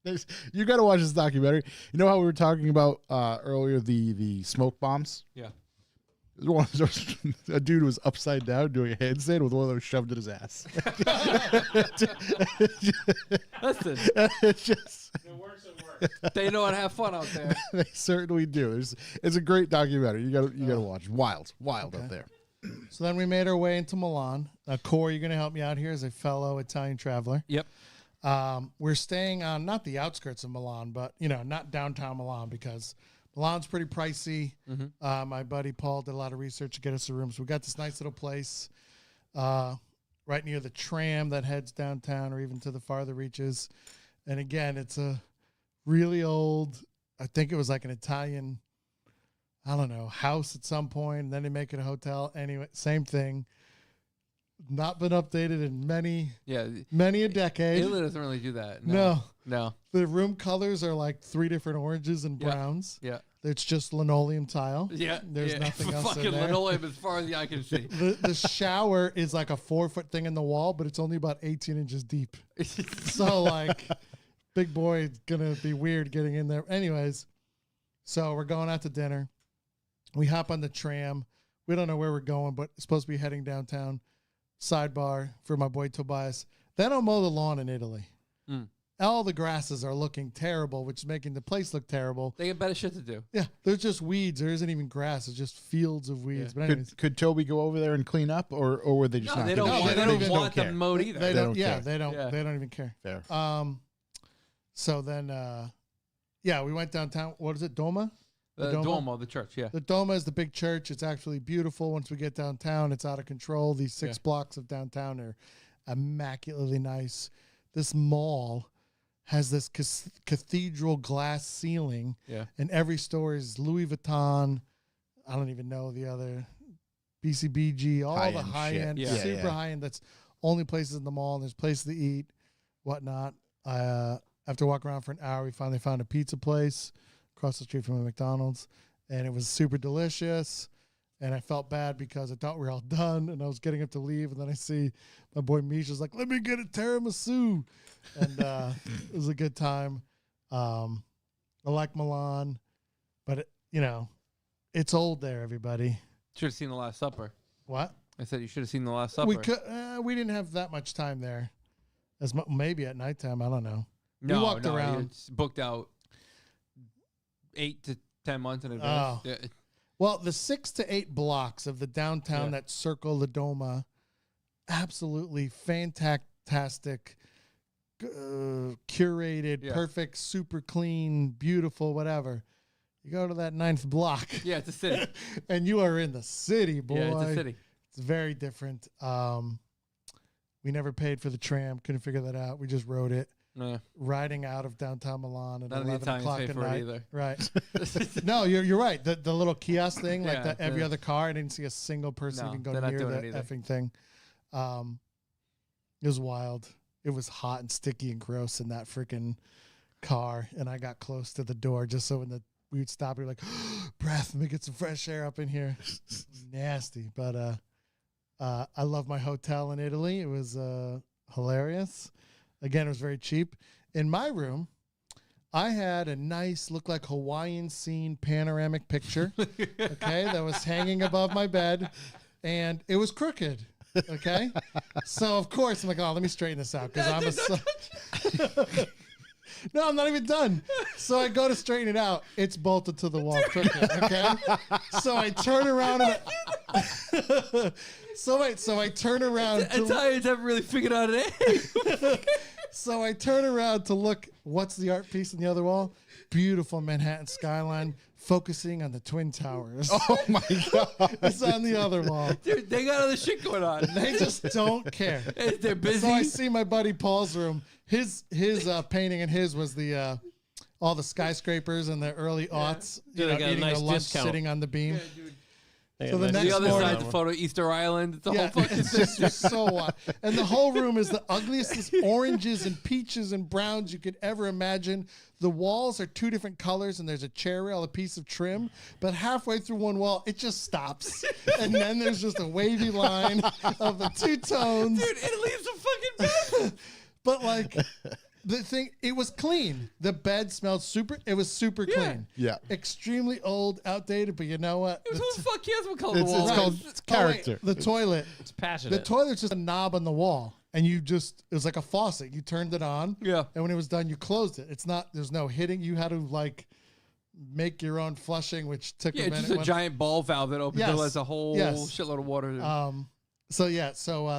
You got to watch this documentary. You know how we were talking about earlier the smoke bombs? Yeah. A dude was upside down doing a handstand with one of those shoved in his ass. Listen, It's just, It works, it works. they know how to have fun out there. they certainly do. It's a great documentary. You got to watch. Wild up there. So then we made our way into Milan. Corey, you're going to help me out here as a fellow Italian traveler. Yep. We're staying on not the outskirts of Milan, but not downtown Milan because Milan's pretty pricey. My buddy Paul did a lot of research to get us a room. So we got this nice little place right near the tram that heads downtown or even to the farther reaches. And again, it's a really old, I think it was like an Italian, I don't know, house at some point. And then they make it a hotel. Anyway, same thing. Not been updated in many a decade. Italy doesn't really do that. No. No. The room colors are like 3 different oranges and browns. Yeah. It's just linoleum tile. Yeah. There's nothing else Fucking in there. linoleum as far as the eye can see. The shower is like a 4-foot thing in the wall, but it's only about 18 inches deep. So like, big boy gonna be weird getting in there. Anyways, so we're going out to dinner. We hop on the tram. We don't know where we're going, but it's supposed to be heading downtown. Sidebar for my boy Tobias. They don't mow the lawn in Italy. All the grasses are looking terrible, which is making the place look terrible. They got better shit to do. Yeah, there's just weeds. There isn't even grass. It's just fields of weeds. But anyways, Could Toby go over there and clean up, or were they just No, not? they gonna don't. do Want, it? they don't even want care. them mowed either. they don't don't. Yeah, care. they don't. Yeah. They don't even care. Fair. So then, we went downtown. What is it, Doma? The Duomo, the church. Yeah. The Doma is the big church. It's actually beautiful. Once we get downtown, it's out of control. These 6 blocks of downtown are immaculately nice. This mall has this cathedral glass ceiling. Yeah. And every store is Louis Vuitton. I don't even know the other. BCBG, all High-end the high shit. end, Yeah. super high end. That's only places in the mall. And there's places to eat, whatnot. After walking around for an hour, we finally found a pizza place across the street from a McDonald's, and it was super delicious. And I felt bad because I thought we were all done, and I was getting up to leave, and then I see my boy Misha's like, "Let me get a tiramisu," and it was a good time. I like Milan, but it's old there. Everybody, Should have seen the Last Supper. what? I said you should have seen the Last Supper. We didn't have that much time there. Maybe at nighttime, I don't know. No, we walked around. It's booked out 8 to 10 months in advance. Oh. Yeah. Well, the 6 to 8 blocks of the downtown that circle the Doma, absolutely fantastic, curated, perfect, super clean, beautiful, whatever. You go to that 9th block. Yeah, it's a city. And you are in the city, boy. Yeah, it's a city. It's very different. We never paid for the tram. Couldn't figure that out. We just rode it. Yeah. Riding out of downtown Milan at None of the 11 Italians o'clock pay at for it night. either. Right. No, you're right. The little kiosk thing, like Yeah, every other car, I didn't see a single person No, even go they're not near doing that it either. effing thing. It was wild. It was hot and sticky and gross in that freaking car, and I got close to the door just so when we would stop, we were like, breath, let me get some fresh air up in here. Nasty, but I love my hotel in Italy. It was hilarious. Again, it was very cheap. In my room, I had a nice, look like Hawaiian scene panoramic picture, okay, that was hanging above my bed, and it was crooked, okay? So, of course, I'm like, oh, let me straighten this out, because No, I'm not even done. So I go to straighten it out. It's bolted to the wall crooked, okay? So I turn around and So I turn around. Italians haven't really figured out it. So I turn around to look. What's the art piece on the other wall? Beautiful Manhattan skyline, focusing on the Twin Towers. Oh my god! It's on the other wall. Dude, they got other shit going on. They just don't care. They're busy. So I see my buddy Paul's room. His painting and his was the all the skyscrapers in the early aughts. Dude, they got a eating nice their lunch, discount. sitting on the beam. So the the next other morning- side, the photo, Easter Island. It's a Yeah, whole fucking it's just so wild. And the whole room is the ugliest. It's oranges and peaches and browns you could ever imagine. The walls are 2 different colors, and there's a chair rail, a piece of trim. But halfway through one wall, it just stops, and then there's just a wavy line of the 2 tones. Dude, Italy's a fucking mess. But like, the thing, it was clean. The bed smelled super. It was super clean. Yeah. Extremely old, outdated, but you know what? Who the fuck cares what color the It's wall is? called character. The toilet. It's The passionate. toilet's just a knob on the wall, and it was like a faucet. You turned it on, Yeah. and when it was done, you closed it. It's not. There's no hitting. You had to like make your own flushing, which took Yeah, a minute. just a giant ball valve that opens Yes. and lets a whole Yes. shitload of water. So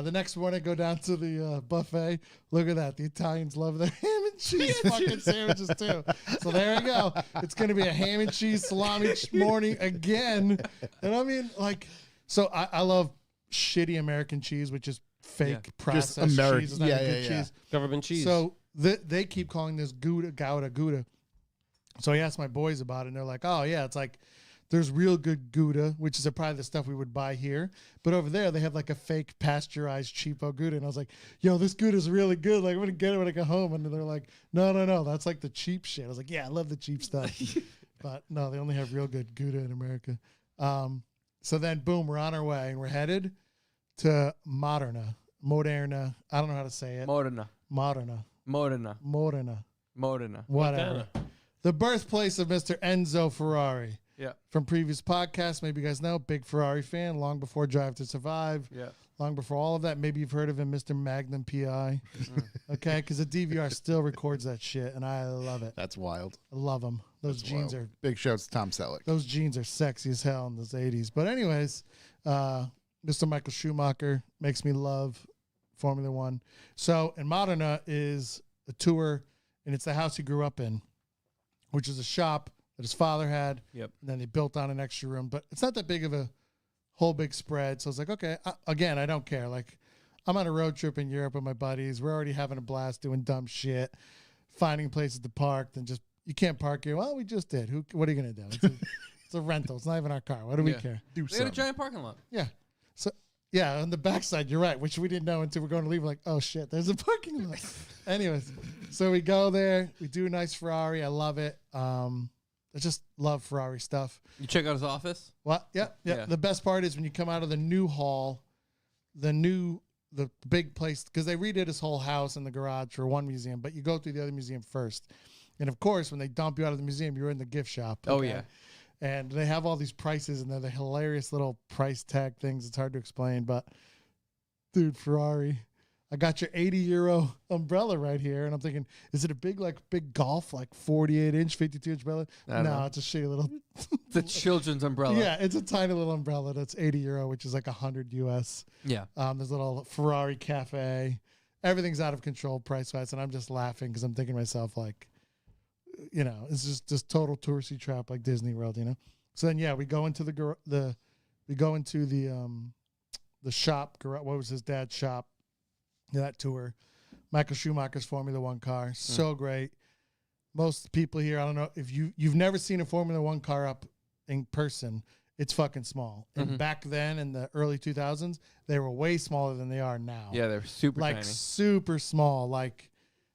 the next morning I go down to the buffet. Look at that. The Italians love their ham and cheese fucking sandwiches too. So there we go. It's going to be a ham and cheese salami morning again. And I mean, like, so I love shitty American cheese, which is fake processed American- cheese. It's not even good cheese. Government cheese. So they keep calling this Gouda. So I asked my boys about it, and they're like, oh, yeah, it's like there's real good Gouda, which is probably the stuff we would buy here. But over there, they have like a fake pasteurized cheapo Gouda. And I was like, yo, this Gouda is really good. Like, I'm going to get it when I get home. And they're like, no, that's like the cheap shit. I was like, yeah, I love the cheap stuff. But no, they only have real good Gouda in America. So then, boom, we're on our way, and we're headed to Moderna. I don't know how to say it. Modena. Whatever. The birthplace of Mr. Enzo Ferrari. Yeah. From previous podcasts, maybe you guys know, big Ferrari fan, long before Drive to Survive. Yeah. Long before all of that. Maybe you've heard of him, Mr. Magnum PI. Okay, because the DVR still records that shit, and I love it. That's wild. I love them. Those jeans are Big shouts to Tom Selleck. those jeans are sexy as hell in those 80s. But anyways, Mr. Michael Schumacher makes me love Formula One. So, and Modena is a tour, and it's the house he grew up in, which is a shop that his father had. Yep. And then they built on an extra room, but it's not that big of a whole big spread. So I was like, okay, again, I don't care. Like, I'm on a road trip in Europe with my buddies. We're already having a blast doing dumb shit, finding places to park, then just, you can't park here. Well, we just did. What are you going to do? It's a rental. It's not even our car. What do we Yeah. care? Do They had a something. giant parking lot. Yeah. So, yeah, on the backside, you're right, which we didn't know until we're going to leave. Like, oh, shit, there's a parking lot. Anyways, so we go there. We do a nice Ferrari. I love it. I just love Ferrari stuff. You check out his office? What? Yeah. The best part is when you come out of the new hall, the big place, because they redid his whole house and the garage for one museum, but you go through the other museum first. And of course, when they dump you out of the museum, you're in the gift shop. Oh, okay? yeah. And they have all these prices, and they're the hilarious little price tag things. It's hard to explain, but dude, Ferrari, I got your 80 € umbrella right here. And I'm thinking, is it a big golf, like 48-inch, 52-inch umbrella? I don't know. It's a shitty little. It's a children's umbrella. Yeah, it's a tiny little umbrella that's 80 €, which is like 100 US. Yeah. There's a little Ferrari cafe. Everything's out of control price-wise, and I'm just laughing because I'm thinking to myself, like, you know, it's just this total touristy trap like Disney World, you know. So then, yeah, we go into the shop. What was his dad's shop? That tour. Michael Schumacher's Formula One car, so great. Most people here, I don't know if you've never seen a Formula One car up in person. It's fucking small. And back then in the early 2000s, they were way smaller than they are now. Yeah, they're super like tiny. super small. Like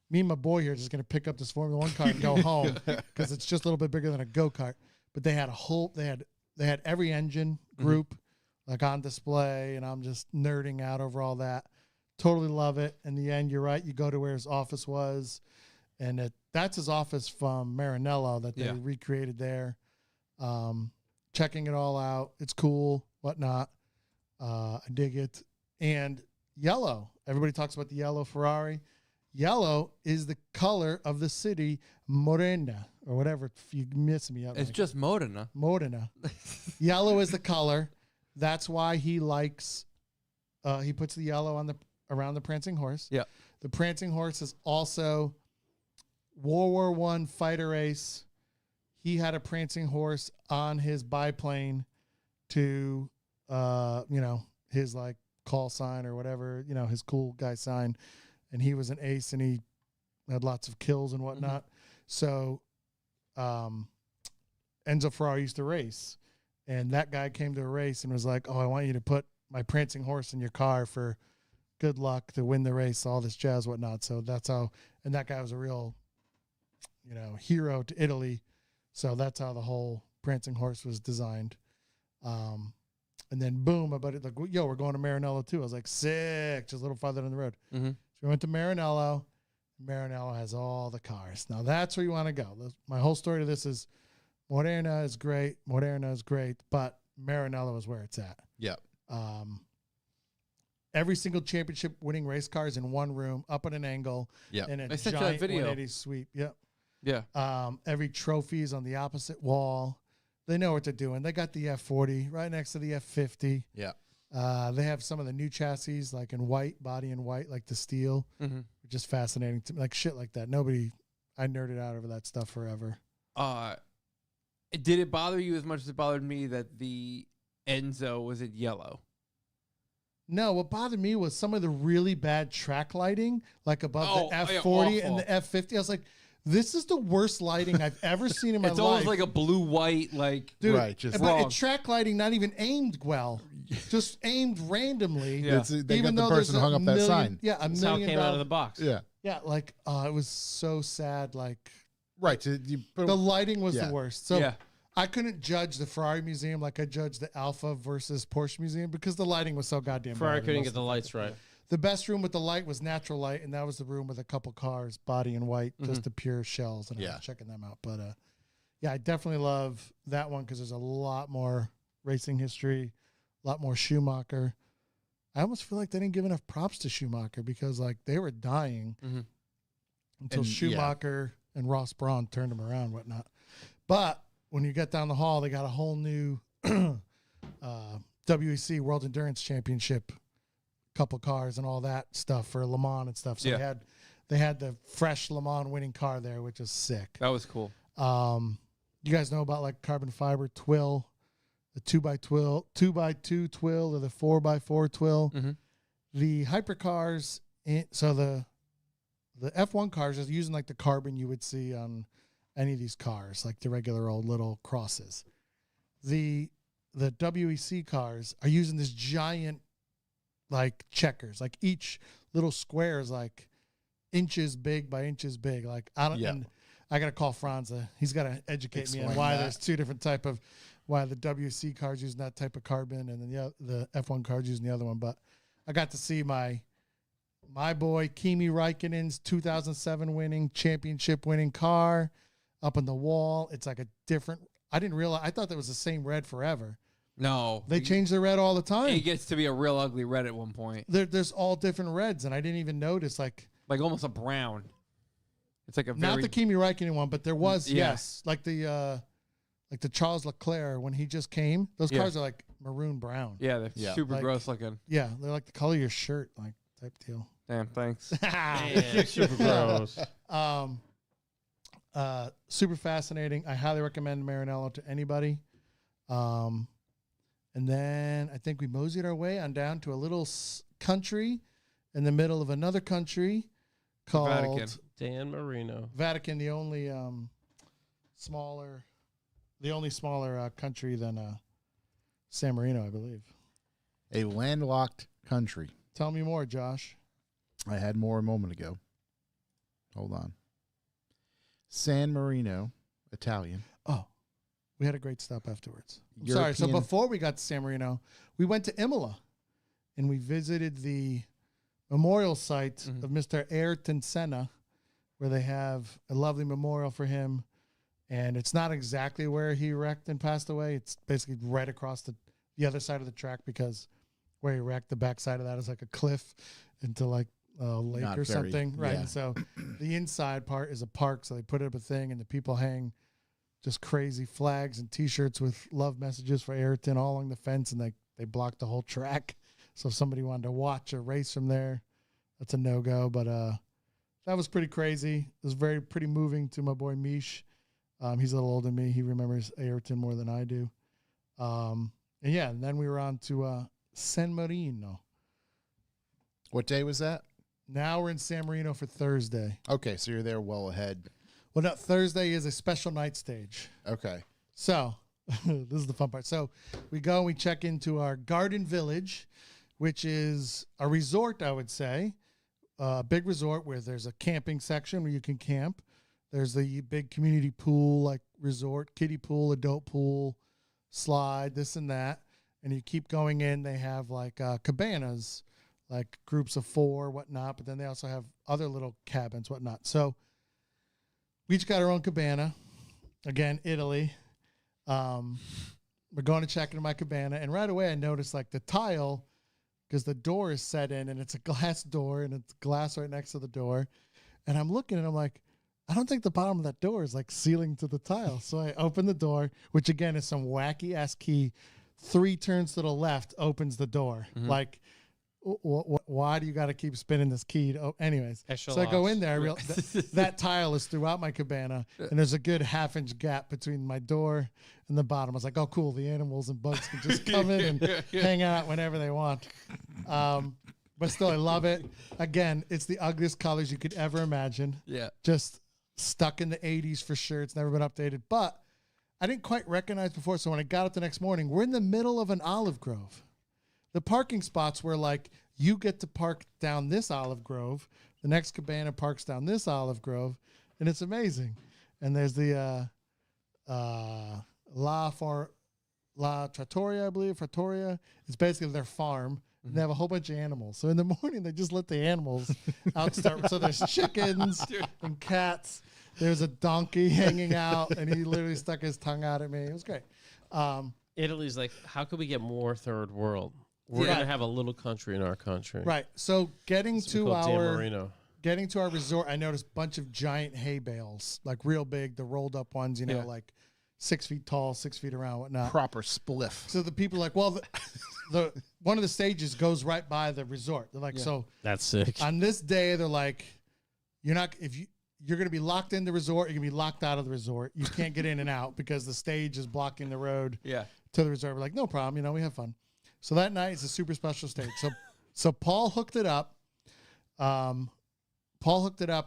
me and my boy here are just gonna pick up this Formula One car and go home because it's just a little bit bigger than a go-kart. But they had they had every engine group like on display, and I'm just nerding out over all that. Totally love it. In the end, you're right. You go to where his office was, and that's his office from Maranello that they recreated there. Checking it all out. It's cool, whatnot. I dig it. And yellow. Everybody talks about the yellow Ferrari. Yellow is the color of the city, Modena, or whatever. If you miss me up. It's just Modena. Modena. Yellow is the color. That's why he likes. He puts the yellow around the prancing horse. Yeah. The prancing horse is also World War I fighter ace. He had a prancing horse on his biplane to, his like call sign or whatever, his cool guy sign. And he was an ace and he had lots of kills and whatnot. So, Enzo Ferrari used to race, and that guy came to a race and was like, "Oh, I want you to put my prancing horse in your car for good luck to win the race, all this jazz, whatnot." So that's how, and that guy was a real, hero to Italy. So that's how the whole prancing horse was designed. And then boom, my buddy like, we're going to Maranello too. I was like, sick, just a little farther down the road. Mm-hmm. So we went to Maranello, Maranello has all the cars. Now that's where you want to go. My whole story to this is Moderna is great. Moderna is great, but Maranello is where it's at. Yep. Every single championship winning race car is in one room, up at an angle, Yep. in a I sent you that giant video. 180 sweep. Yep. Yeah. Every trophy is on the opposite wall. They know what they're doing. They got the F40 right next to the F50. Yeah. They have some of the new chassis, like in white, body in white, like the steel, Mm-hmm. which is fascinating to me. Like shit like that. I nerded out over that stuff forever. Did it bother you as much as it bothered me that the Enzo was in yellow? No, what bothered me was some of the really bad track lighting, like above the F40 yeah, and the F50. I was like, this is the worst lighting I've ever seen in my It's life. almost like a blue-white, like... Dude, Right, just but wrong. track lighting not even aimed well, just aimed randomly. Yeah. They Even got though the there's person who hung up that million- sign. Yeah, a That's how it million came out of dollar- the box. Yeah. Yeah, like it was so sad. Like Right. So you put the lighting was Yeah. the worst. So Yeah. I couldn't judge the Ferrari museum like I judged the Alpha versus Porsche museum because the lighting was so goddamn Ferrari bad. couldn't get the lights right. The best room with the light was natural light, and that was the room with a couple cars, body in white, just the pure shells. And I Yeah. was checking them out. But yeah, I definitely love that one because there's a lot more racing history, a lot more Schumacher. I almost feel like they didn't give enough props to Schumacher because like they were dying Mhm. until And, yeah. Schumacher and Ross Brawn turned them around, and whatnot. But when you get down the hall, they got a whole new WEC World Endurance Championship, couple cars and all that stuff for Le Mans and stuff. So Yeah. they had the fresh Le Mans winning car there, which is sick. That was cool. You guys know about like carbon fiber twill, the 2x2 twill, or the 4x4 twill. Mhm. The hypercars, so the F1 cars is using like the carbon you would see on any of these cars, like the regular old little crosses. The WEC cars are using this giant like checkers, like each little square is like inches big by inches big. Like I don't. Yeah. And I gotta call Franza. He's gotta educate me on Explain why that. there's two different type of why the WC cars using that type of carbon and then the F1 cars using the other one. But I got to see my boy Kimi Räikkönen's 2007 winning championship winning car up on the wall. It's like a different. I didn't realize. I thought that was the same red forever. No. They change the red all the time. It gets to be a real ugly red at one point. There's all different reds, and I didn't even notice. Like Like almost a brown. It's like a not very... the Kimi Räikkönen one, but there was Yeah. yes, like the Charles Leclerc when he just came. Those Yeah. cars are like maroon brown. Yeah, they're Yeah. super Like- gross looking. Yeah, they're like the color of your shirt, like type deal. Damn, thanks. Man, super gross. Super fascinating. I highly recommend Maranello to anybody. And then I think we moseyed our way on down to a little country in the middle of another country called Vatican. Dan Marino. Vatican, the only smaller country than San Marino, I believe. A landlocked country. Tell me more, Josh. I had more a moment ago. Hold on. San Marino, Italian. Oh, we had a great stop afterwards. I'm sorry. So European- before we got to San Marino, we went to Imola and we visited the memorial site of Mr. Ayrton Senna, where they have a lovely memorial for him. And it's not exactly where he wrecked and passed away. It's basically right across the other side of the track because where he wrecked, the backside of that is like a cliff into like a lake Not or very- something. Right. yeah. And so the inside part is a park. So they put up a thing and the people hang just crazy flags and T-shirts with love messages for Ayrton all along the fence. And they blocked the whole track. So if somebody wanted to watch a race from there, that's a no-go. But that was pretty crazy. It was pretty moving to my boy Mish. He's a little older than me. He remembers Ayrton more than I do. And yeah, and then we were on to San Marino. What day was that? Now we're in San Marino for Thursday. Okay, so you're there well ahead. Well, no, Thursday is a special night stage. Okay. So this is the fun part. So we go and we check into our Garden Village, which is a resort, I would say. A big resort where there's a camping section where you can camp. There's the big community pool, like resort, kiddie pool, adult pool, slide, this and that. And you keep going in. They have like cabanas, like groups of 4, whatnot. But then they also have other little cabins, whatnot. So we each got our own cabana. Again, Italy. We're going to check into my cabana, and right away I noticed like the tile, because the door is set in, and it's a glass door, and it's glass right next to the door. And I'm looking, and I'm like, I don't think the bottom of that door is like sealing to the tile. So I open the door, which again is some wacky ass key. 3 turns to the left opens the door. Like, why do you got to keep spinning this key? Anyways, so I go in there. I realize that tile is throughout my cabana, and there's a good 1/2-inch gap between my door and the bottom. I was like, oh, cool. The animals and bugs can just come in and hang out whenever they want. But still, I love it. Again, it's the ugliest colors you could ever imagine. Yeah. Just stuck in the 80s for sure. It's never been updated. But I didn't quite recognize before. So when I got up the next morning, we're in the middle of an olive grove. The parking spots were like, you get to park down this olive grove. The next cabana parks down this olive grove. And it's amazing. And there's the La Trattoria, I believe. Trattoria. It's basically their farm. And they have a whole bunch of animals. So in the morning, they just let the animals out start. So there's chickens and cats. There's a donkey hanging out, and he literally stuck his tongue out at me. It was great. Italy's like, how could we get more third world? We're Yeah. gonna have a little country in our country. Right. So getting It's to called Dan our Marino. getting to our resort, I noticed a bunch of giant hay bales, like real big, the rolled up ones, you know, Yeah. like 6 feet tall, 6 feet around, whatnot. Proper spliff. So the people are like, well, the one of the stages goes right by the resort. They're like, so That's sick. on this day, they're like, you're going to be locked in the resort. You're going to be locked out of the resort. You can't get in and out because the stage is blocking the road Yeah. to the resort. We're like, no problem. You know, we have fun. So that night is a super special stage. So Paul hooked it up.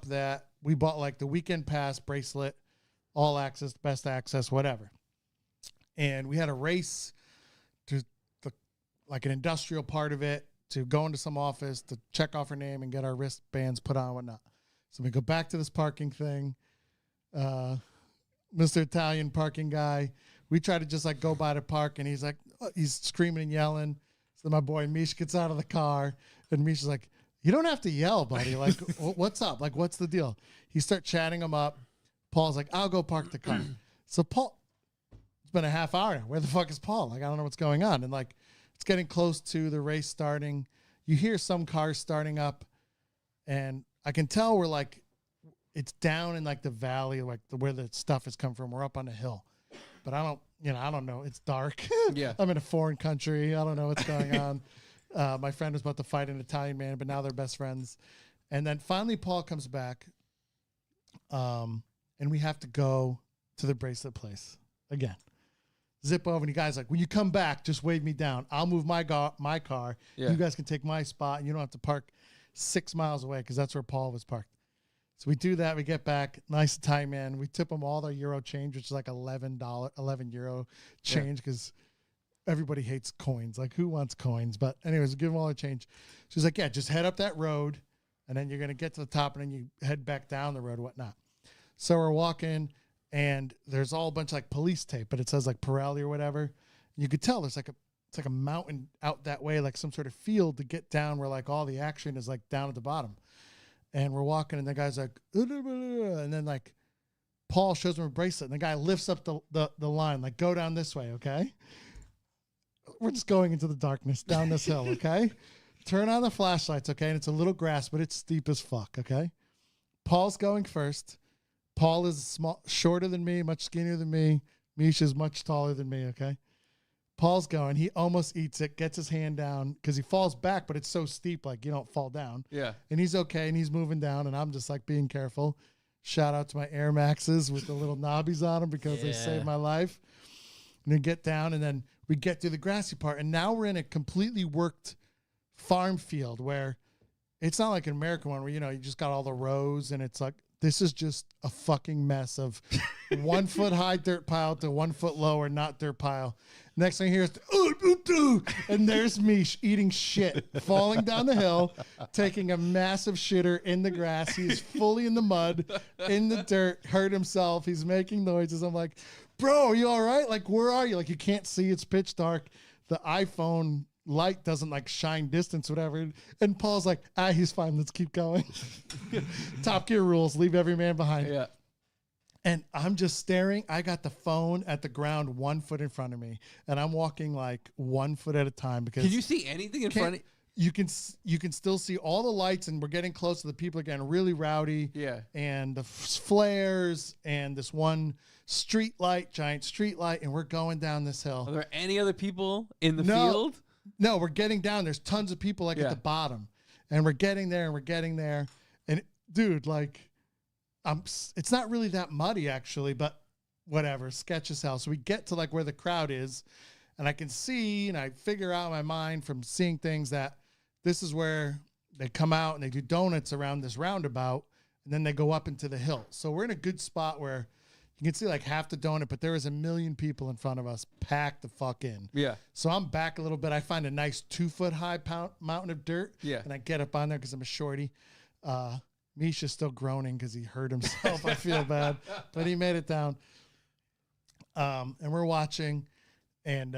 That we bought like the weekend pass bracelet, all access, best access, whatever. And we had a race to like an industrial part of it, to go into some office to check off her name and get our wristbands put on and whatnot. So we go back to this parking thing. Mr. Italian parking guy. We try to just like go by the park, and he's like, he's screaming and yelling. So my boy Mish gets out of the car, and Mish is like, you don't have to yell, buddy. Like, what's up? Like, what's the deal? He starts chatting him up. Paul's like, I'll go park the car. So Paul, it's been a half hour now. Where the fuck is Paul? Like, I don't know what's going on. And like, it's getting close to the race starting. You hear some cars starting up, and I can tell we're like, it's down in like the valley, like where the stuff has come from. We're up on a hill, but I don't know. It's dark. Yeah. I'm in a foreign country. I don't know what's going on. My friend was about to fight an Italian man, but now they're best friends. And then finally Paul comes back. And we have to go to the bracelet place again. Zip over, and you guys like, when you come back, just wave me down. I'll move my car. Yeah. You guys can take my spot, and you don't have to park 6 miles away, because that's where Paul was parked. So we do that. We get back. Nice Italian man. We tip them all their euro change, which is like $11 euro change, because everybody hates coins. Like, who wants coins? But anyways, we give them all their change. She's like, yeah, just head up that road, and then you're going to get to the top, and then you head back down the road, whatnot. So we're walking, and there's all a bunch of like police tape, but it says like Pirelli or whatever. You could tell there's it's like a mountain out that way, like some sort of field to get down where like all the action is like down at the bottom. And we're walking, and the guy's like, and then like Paul shows him a bracelet, and the guy lifts up the line, like, go down this way, okay? We're just going into the darkness down this hill, okay? Turn on the flashlights, okay? And it's a little grass, but it's steep as fuck, okay? Paul's going first. Paul is shorter than me, much skinnier than me. Misha's much taller than me, okay? Paul's going. He almost eats it, gets his hand down, because he falls back, but it's so steep, like, you don't fall down. Yeah. And he's okay, and he's moving down, and I'm just, like, being careful. Shout out to my Air Maxes with the little knobbies on them, because they saved my life. And then get down, and then we get through the grassy part, and now we're in a completely worked farm field where it's not like an American one where, you know, you just got all the rows, and it's like, this is just a fucking mess of 1 foot high dirt pile to 1 foot lower not dirt pile. Next thing you hear is, and there's me eating shit, falling down the hill, taking a massive shitter in the grass. He's fully in the mud, in the dirt, hurt himself. He's making noises. I'm like, bro, are you all right? Like, where are you? Like, you can't see. It's pitch dark. The iPhone light doesn't like shine distance, whatever. And Paul's like, he's fine. Let's keep going. Top Gear rules. Leave every man behind. Yeah. And I'm just staring. I got the phone at the ground 1 foot in front of me, and I'm walking like 1 foot at a time because Can you see anything in front of you can still see all the lights, and we're getting close to the people are getting really rowdy. Yeah. And the flares and this one street light, giant street light, and we're going down this hill. Are there any other people in the No. field? No, we're getting down. There's tons of people like Yeah. at the bottom, and we're getting there and we're getting there. And dude, like, it's not really that muddy actually, but whatever, sketch as hell. So we get to like where the crowd is, and I can see, and I figure out in my mind from seeing things that this is where they come out and they do donuts around this roundabout, and then they go up into the hill. So we're in a good spot where you can see like half the donut, but there is 1 million people in front of us, packed the fuck in. Yeah. So I'm back a little bit. I find a nice 2 foot high mountain of dirt. Yeah. And I get up on there because I'm a shorty. Misha's still groaning because he hurt himself. I feel bad, but he made it down. And we're watching. And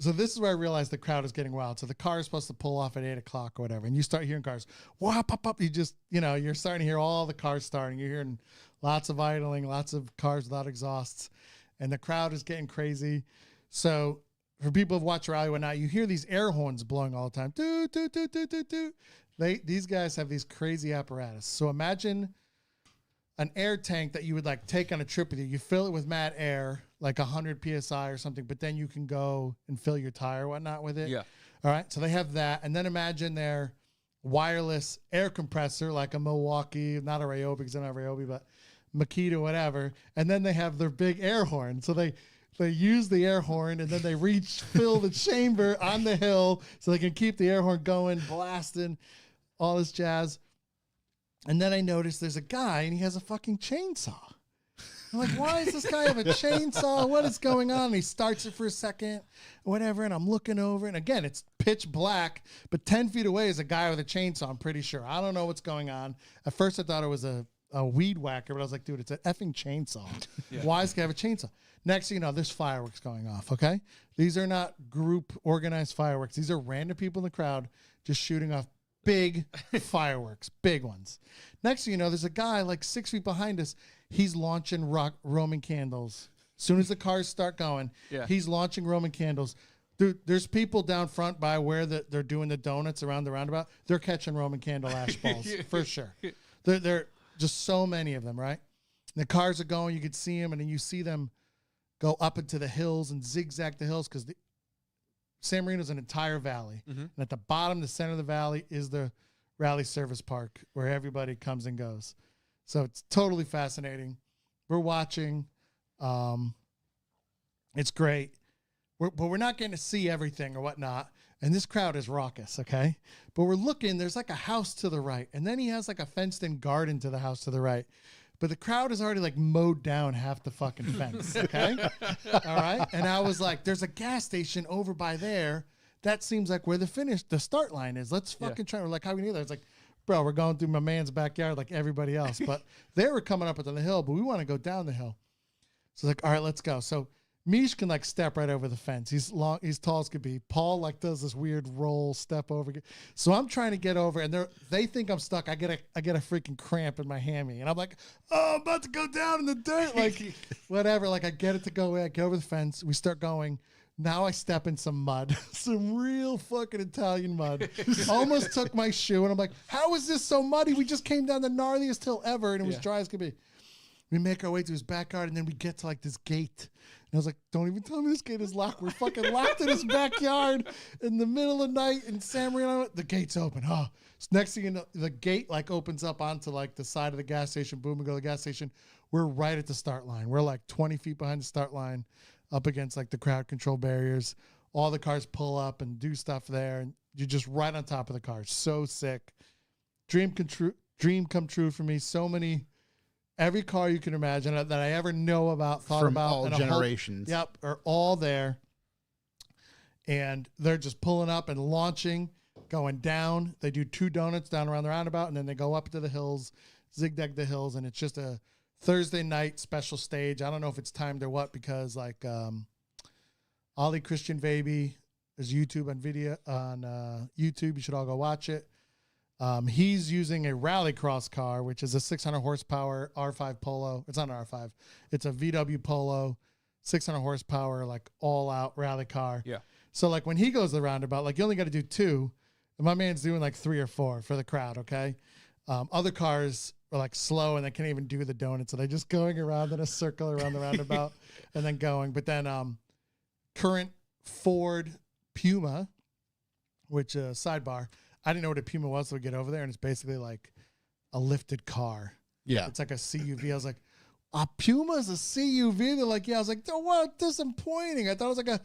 so this is where I realized the crowd is getting wild. So the car is supposed to pull off at 8 o'clock or whatever. And you start hearing cars, wow, pop, pop. You just, you're starting to hear all the cars starting. You're hearing lots of idling, lots of cars without exhausts. And the crowd is getting crazy. So for people who've watched rally whatnot, you hear these air horns blowing all the time. Doo, doo, doo, doo, doo, doo. These guys have these crazy apparatus. So imagine an air tank that you would like take on a trip with you. You fill it with mad air, like 100 PSI or something, but then you can go and fill your tire or whatnot with it. Yeah. All right. So they have that. And then imagine their wireless air compressor, like a Milwaukee, not a Ryobi because they're not Ryobi, but Makita, whatever. And then they have their big air horn. So they use the air horn and then they fill the chamber on the hill so they can keep the air horn going, blasting, all this jazz. And then I noticed there's a guy and he has a fucking chainsaw. I'm like, why does this guy have a chainsaw? What is going on? And he starts it for a second, whatever. And I'm looking over. And again, it's pitch black, but 10 feet away is a guy with a chainsaw, I'm pretty sure. I don't know what's going on. At first I thought it was a weed whacker, but I was like, dude, it's an effing chainsaw. Yeah. Why does this guy have a chainsaw? Next thing you know, there's fireworks going off, okay? These are not group organized fireworks. These are random people in the crowd just shooting off big fireworks, big ones. Next thing you know, there's a guy like 6 feet behind us. He's launching Roman candles. As soon as the cars start going, he's launching Roman candles. Dude, there's people down front by where they're doing the donuts around the roundabout. They're catching Roman candle ash balls for sure. They're just so many of them, right? And the cars are going. You could see them, and then you see them go up into the hills and zigzag the hills because San Marino's an entire valley. Mm-hmm. And at the bottom, the center of the valley is the Rally Service Park where everybody comes and goes. So it's totally fascinating. We're watching. It's great. But we're not getting to see everything or whatnot. And this crowd is raucous, okay? But we're looking, there's like a house to the right. And then he has like a fenced-in garden to the house to the right. But the crowd has already like mowed down half the fucking fence, okay? All right? And I was like, there's a gas station over by there. That seems like where the start line is. Let's fucking try. We're like, how we need that? It's like, bro, we're going through my man's backyard like everybody else. But they were coming up onto the hill, but we want to go down the hill. So it's like, all right, let's go. So Mish can like step right over the fence. He's tall as could be. Paul like does this weird roll step over. So I'm trying to get over, and they think I'm stuck. I get a freaking cramp in my hammy, and I'm like, oh, I'm about to go down in the dirt, like whatever. Like I get it to go away. I get over the fence. We start going. Now I step in some mud, some real fucking Italian mud. Almost took my shoe, and I'm like, how is this so muddy? We just came down the gnarliest hill ever, and it was dry as could be. We make our way to his backyard, and then we get to like this gate. And I was like, don't even tell me this gate is locked. We're fucking locked in his backyard in the middle of the night in San Marino. The gate's open. So next thing you know, the gate like opens up onto like the side of the gas station. Boom, we go to the gas station. We're right at the start line. We're like 20 feet behind the start line up against like the crowd control barriers. All the cars pull up and do stuff there. And you're just right on top of the cars. So sick. Dream come true for me. So many. Every car you can imagine that I ever know about, thought From about. all generations. Are all there. And they're just pulling up and launching, going down. They do 2 donuts down around the roundabout, and then they go up to the hills, zigzag the hills, and it's just a Thursday night special stage. I don't know if it's timed or what, because like Ollie Christian Baby, There's YouTube on video on YouTube. You should all go watch it. He's using a rallycross car, which is a 600 horsepower R5 Polo. It's not an R5. It's a VW Polo, 600 horsepower, like all out rally car. Yeah. So like when he goes the roundabout, like you only got to do 2, and my man's doing like 3 or 4 for the crowd. Okay. Other cars are like slow and they can't even do the donuts. So they're just going around in a circle around the roundabout and then going. But then current Ford Puma, which sidebar, I didn't know what a Puma was, so we get over there, and it's basically like a lifted car. Yeah. It's like a CUV. I was like, a Puma's a CUV? They're like, yeah. I was like, oh, what? Disappointing. I thought it was like a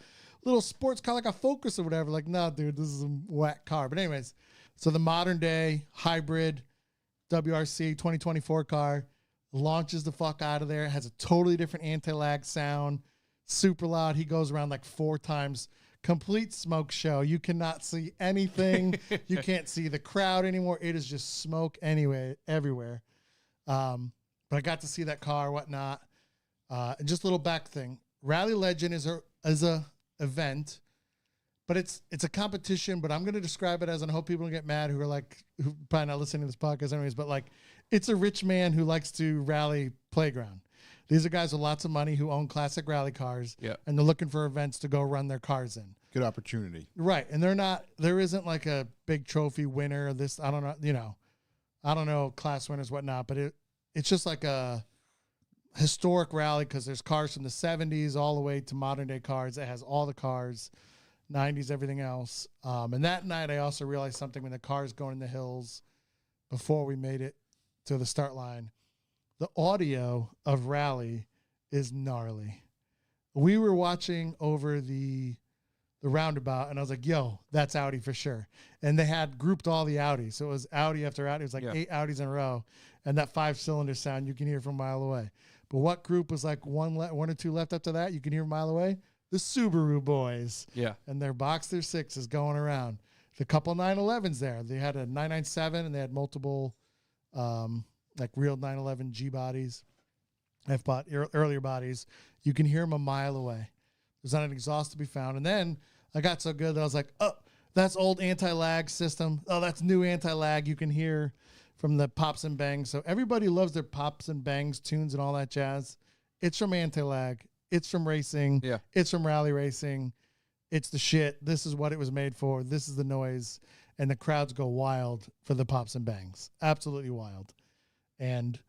little sports car, like a Focus or whatever. Like, no, dude, this is a whack car. But anyways, so the modern day hybrid WRC 2024 car launches the fuck out of there. It has a totally different anti-lag sound, super loud. He goes around like 4 times. Complete smoke show. You cannot see anything. You can't see the crowd anymore. It is just smoke anyway, everywhere. But I got to see that car, whatnot. And just a little back thing. Rally Legend is a event, but it's a competition. But I'm going to describe it as, and I hope people don't get mad who are like who probably not listening to this podcast anyways. But like, it's a rich man who likes to rally playground. These are guys with lots of money who own classic rally cars, and they're looking for events to go run their cars in. Good opportunity. Right. And there isn't like a big trophy winner or this, I don't know, I don't know class winners, whatnot, but it's just like a historic rally because there's cars from the 70s all the way to modern day cars. It has all the cars, 90s, everything else. And that night I also realized something when the car's going in the hills before we made it to the start line. The audio of Rally is gnarly. We were watching over the roundabout, and I was like, yo, that's Audi for sure. And they had grouped all the Audis. So it was Audi after Audi. It was like 8 Audis in a row. And that 5-cylinder sound you can hear from a mile away. But what group was like one or 2 left after that? You can hear a mile away? The Subaru boys. Yeah. And their Boxster 6 going around. The couple 911s there. They had a 997, and they had multiple like real 911 G bodies, earlier bodies. You can hear them a mile away. There's not an exhaust to be found. And then I got so good that I was like, oh, that's old anti-lag system. Oh, that's new anti-lag. You can hear from the pops and bangs. So everybody loves their pops and bangs tunes and all that jazz. It's from anti-lag. It's from racing. Yeah. It's from rally racing. It's the shit. This is what it was made for. This is the noise. And the crowds go wild for the pops and bangs. Absolutely wild. And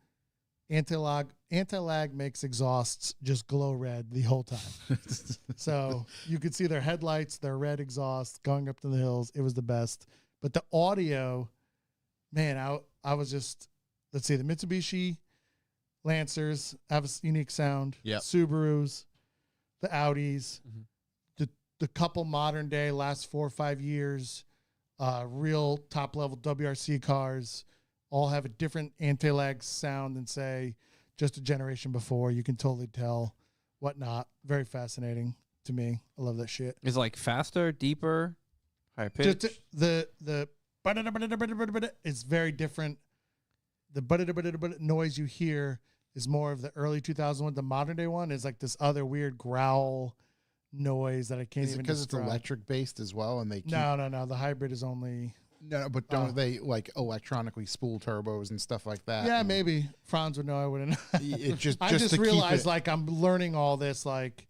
anti-lag makes exhausts just glow red the whole time. So you could see their headlights, their red exhausts going up to the hills. It was the best. But the audio, man, I was just, let's see, the Mitsubishi Lancers have a unique sound. Yep. Subarus, the Audis, the couple modern day last 4 or 5 years, real top level WRC cars all have a different anti-lag sound than, say, just a generation before. You can totally tell, whatnot. Very fascinating to me. I love that shit. Is it like faster, deeper, higher pitch? Just the it's very different. The noise you hear is more of the early 2001. The modern day one is like this other weird growl noise that I can't Is it even because it's describe. electric based as well, and they keep, No. The hybrid is only. no, but don't they like electronically spool turbos and stuff like that? Yeah, And maybe Franz would know. I wouldn't. It just I just just to keep realized it- like I'm learning all this, like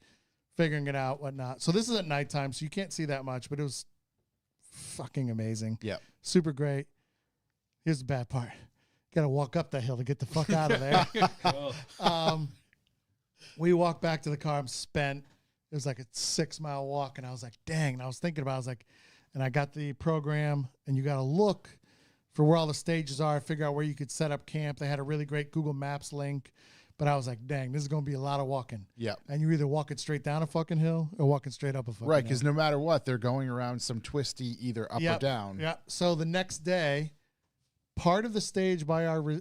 figuring it out, whatnot. So this is at nighttime, so you can't see that much, but it was fucking amazing. Yeah. Super great. Here's the bad part. Got to walk up that hill to get the fuck out of there. We walked back to the car. I'm spent. It was like a 6-mile walk, and I was like, dang. And I was thinking about it. I was like, and I got the program, and you got to look for where all the stages are, figure out where you could set up camp. They had a really great Google Maps link, but I was like, dang, this is going to be a lot of walking. Yeah. And you're either walking straight down a fucking hill or walking straight up a fucking Right, hill. because no matter what, they're going around some twisty either up or down. Yeah. So the next day, part of the stage by our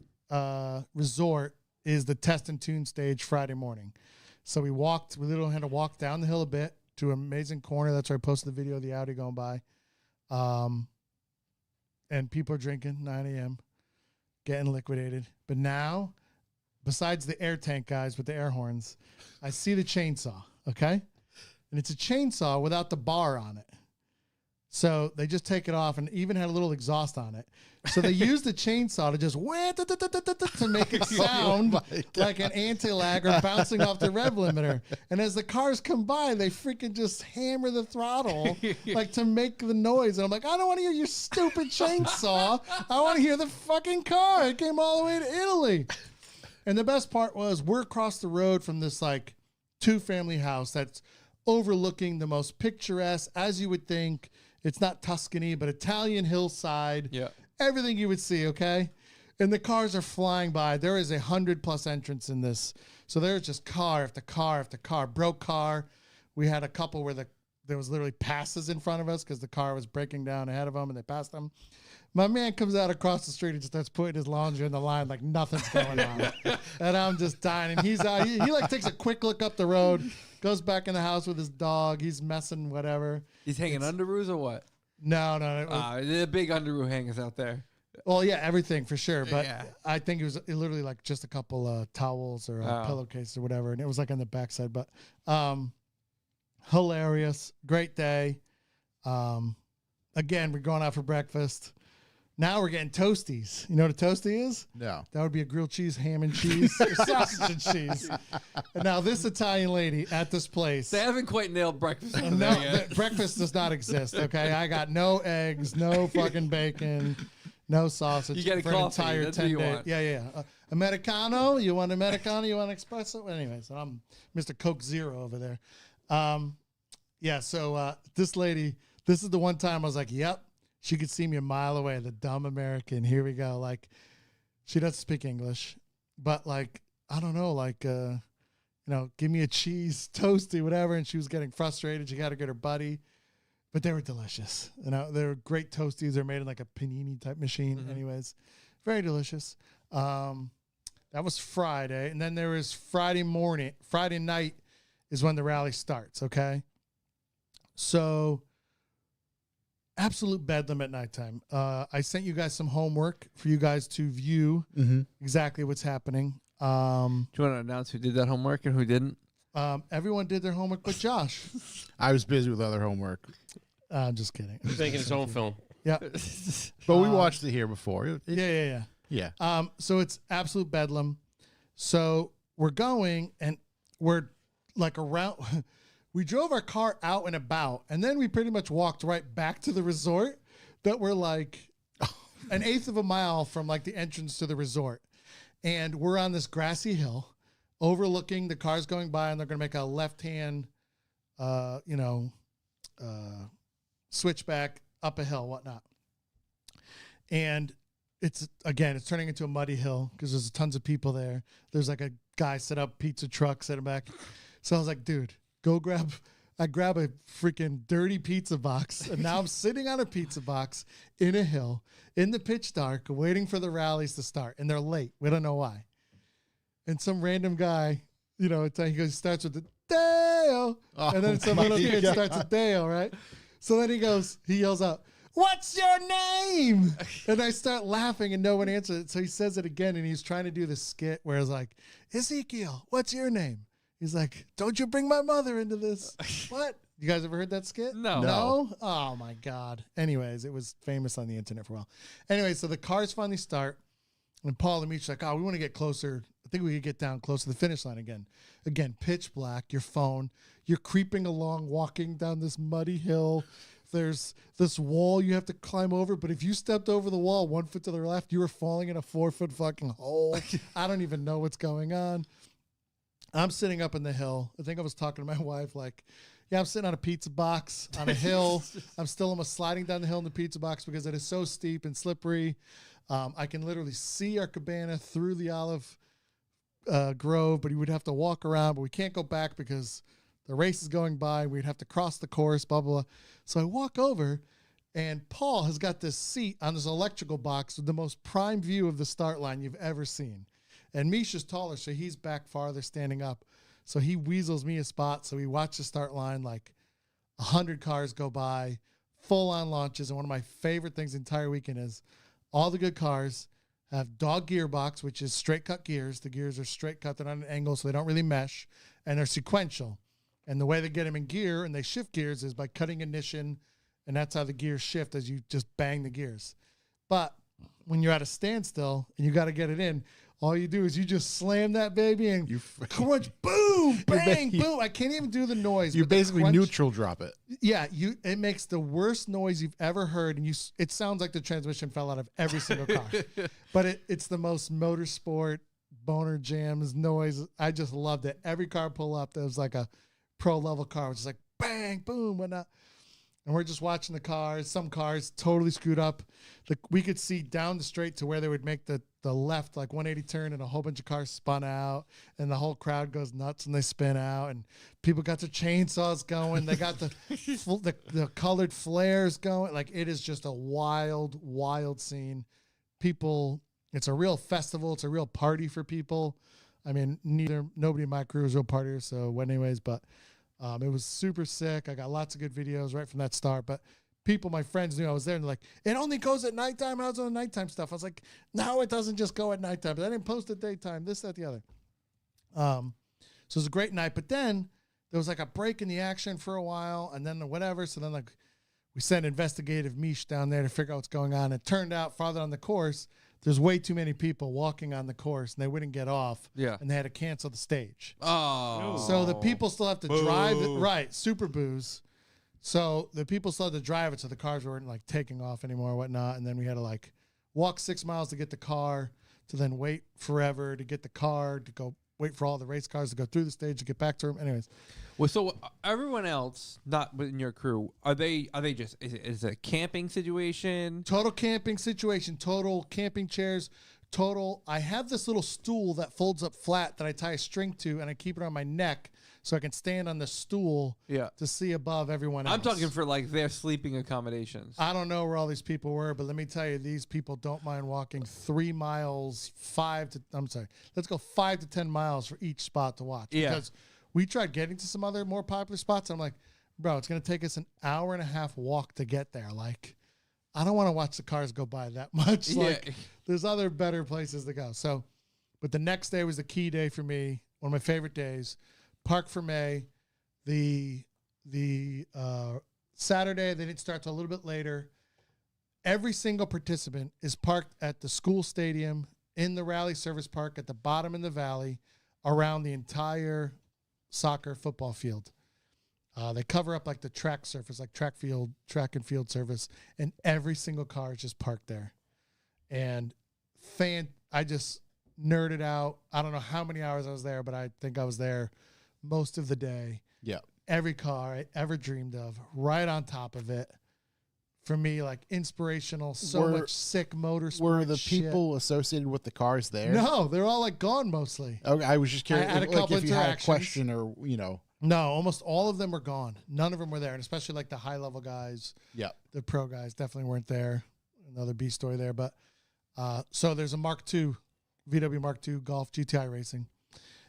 resort is the test and tune stage Friday morning. So we literally had to walk down the hill a bit to an amazing corner. That's where I posted the video of the Audi going by. And people are drinking 9 a.m., getting liquidated. But now, besides the air tank guys with the air horns, I see the chainsaw, okay? And it's a chainsaw without the bar on it. So they just take it off and even had a little exhaust on it. So they used the chainsaw to just to make it sound like an anti-lag or bouncing off the rev limiter. And as the cars come by, they freaking just hammer the throttle like to make the noise. And I'm like, I don't want to hear your stupid chainsaw. I want to hear the fucking car. It came all the way to Italy. And the best part was we're across the road from this like 2-family house that's overlooking the most picturesque, as you would think. It's not Tuscany, but Italian hillside. Yeah. Everything you would see, okay? And the cars are flying by. There is 100+ entrants in this. So there's just car after car after car. Broke car. We had a couple where there was literally passes in front of us because the car was breaking down ahead of them and they passed them. My man comes out across the street and just starts putting his laundry in the line like nothing's going on. And I'm just dying. And he's out. He like takes a quick look up the road, goes back in the house with his dog. He's messing whatever. He's hanging underoos or what? No. The big underoo hangers out there. Well, yeah, everything for sure. But Yeah. I think it was literally like just a couple towels or pillowcase or whatever. And it was like on the backside. But hilarious. Great day. Again, we're going out for breakfast. Now we're getting toasties. You know what a toasty is? No. That would be a grilled cheese, ham and cheese, or sausage and cheese. And now this Italian lady at this place. They haven't quite nailed breakfast. over No, there yet. breakfast does not exist. Okay, I got no eggs, no fucking bacon, no sausage. You get a for coffee, an entire that's what 10 you day. want. Yeah. Americano. You want Americano? You want espresso? Anyways, I'm Mr. Coke Zero over there. Yeah. So this lady, this is the one time I was like, yep. She could see me a mile away. The dumb American. Here we go. Like, she doesn't speak English, but like, I don't know, like, give me a cheese toasty, whatever. And she was getting frustrated. She got to get her buddy, but they were delicious. They were great toasties. They're made in like a panini type machine. Mm-hmm. Anyways, very delicious. That was Friday. And then there was Friday night is when the rally starts. Okay. So absolute bedlam at nighttime. I sent you guys some homework for you guys to view exactly what's happening. Do you want to announce who did that homework and who didn't? Everyone did their homework but Josh. I was busy with other homework, I'm just kidding. He's making his own film. Yeah. but we watched it here before. Yeah. So it's absolute bedlam. So we're going and we're like around. We drove our car out and about, and then we pretty much walked right back to the resort that we're like an eighth of a mile from like the entrance to the resort. And we're on this grassy hill overlooking the cars going by, and they're going to make a left-hand, switchback up a hill, whatnot. And it's turning into a muddy hill because there's tons of people there. There's like a guy set up pizza trucks at the back. So I was like, dude, I grab a freaking dirty pizza box, and now I'm sitting on a pizza box in a hill in the pitch dark waiting for the rallies to start, and they're late. We don't know why. And some random guy, he starts with the Dale, and then some little kid starts with Dale, right? So then he yells out, "What's your name?" And I start laughing and no one answers it. So he says it again, and he's trying to do the skit where it's like, "Ezekiel, what's your name?" He's like, "Don't you bring my mother into this." What? You guys ever heard that skit? No. No? Oh, my God. Anyways, it was famous on the internet for a while. Anyway, so the cars finally start, and Paul and Meech are like, we want to get closer. I think we could get down close to the finish line again. Again, pitch black, your phone. You're creeping along, walking down this muddy hill. There's this wall you have to climb over, but if you stepped over the wall 1 foot to the left, you were falling in a 4-foot fucking hole. I don't even know what's going on. I'm sitting up in the hill. I think I was talking to my wife like, I'm sitting on a pizza box on a hill. I'm still almost sliding down the hill in the pizza box because it is so steep and slippery. I can literally see our cabana through the olive grove, but you would have to walk around, but we can't go back because the race is going by. We'd have to cross the course, blah, blah, blah. So I walk over, and Paul has got this seat on this electrical box with the most prime view of the start line you've ever seen. And Misha's taller, so he's back farther standing up. So he weasels me a spot. So we watch the start line, like 100 cars go by, full-on launches. And one of my favorite things the entire weekend is all the good cars have dog gearbox, which is straight-cut gears. The gears are straight cut. They're not at an angle, so they don't really mesh. And they're sequential. And the way they get them in gear and they shift gears is by cutting ignition and that's how the gears shift as you just bang the gears. But when you're at a standstill and you got to get it in, all you do is you just slam that baby and crunch, boom, bang, boom. I can't even do the noise. You but the basically crunch- neutral drop it. Yeah, it makes the worst noise you've ever heard, and it sounds like the transmission fell out of every single car. But it's the most motorsport boner jams noise. I just loved it. Every car pull up, there was like a pro level car, which is like bang, boom, whatnot. And we're just watching the cars. Some cars totally screwed up. We could see down the straight to where they would make the left, like 180 turn, and a whole bunch of cars spun out, and the whole crowd goes nuts and they spin out, and people got their chainsaws going. They got the colored flares going. Like, it is just a wild, wild scene. People, it's a real festival. It's a real party for people. I mean, nobody in my crew is real partiers, so anyways, but it was super sick. I got lots of good videos right from that start. But people, my friends, knew I was there, and they're like, it only goes at nighttime. I was on the nighttime stuff. I was like, no, it doesn't just go at nighttime. But I didn't post at daytime, this, that, the other. So it was a great night. But then there was like a break in the action for a while, and then whatever. So then like we sent investigative Mish down there to figure out what's going on. It turned out farther on the course, there's way too many people walking on the course, and they wouldn't get off. Yeah. And they had to cancel the stage. Oh. So the people still have to drive it. Right. Super booze. So the people still had to drive it, so the cars weren't like taking off anymore or whatnot. And then we had to like walk 6 miles to get the car, to then wait forever to get the car, to go wait for all the race cars to go through the stage to get back to them. Anyways. Well, so everyone else, not in your crew, are they just, is it a camping situation? Total camping situation, total camping chairs, total. I have this little stool that folds up flat that I tie a string to, and I keep it on my neck so I can stand on the stool to see above everyone else. I'm talking for like their sleeping accommodations. I don't know where all these people were, but let me tell you, these people don't mind walking 3 miles, let's go 5 to 10 miles for each spot to watch. Yeah. Because we tried getting to some other more popular spots. And I'm like, bro, it's going to take us an hour and a half walk to get there. Like, I don't want to watch the cars go by that much. Yeah. Like, there's other better places to go. So, but the next day was the key day for me. One of my favorite days. Park for May. The Saturday, they didn't start till a little bit later. Every single participant is parked at the school stadium, in the rally service park, at the bottom in the valley, around the entire soccer football field. They cover up like the track surface, like track and field surface, and every single car is just parked there. And I just nerded out. I don't know how many hours I was there, but I think I was there most of the day. Yeah. Every car I ever dreamed of, right on top of it. For me, like inspirational, much sick motorsport. Were the shit. people associated with the cars there? No, they're all like gone mostly. Okay, I was just curious I had a couple if you had a interactions. question or, you know. No, almost all of them were gone. None of them were there, and especially like the high level guys. Yeah. The pro guys definitely weren't there. Another B story there, but so there's a Mark II, VW Mark II Golf GTI racing,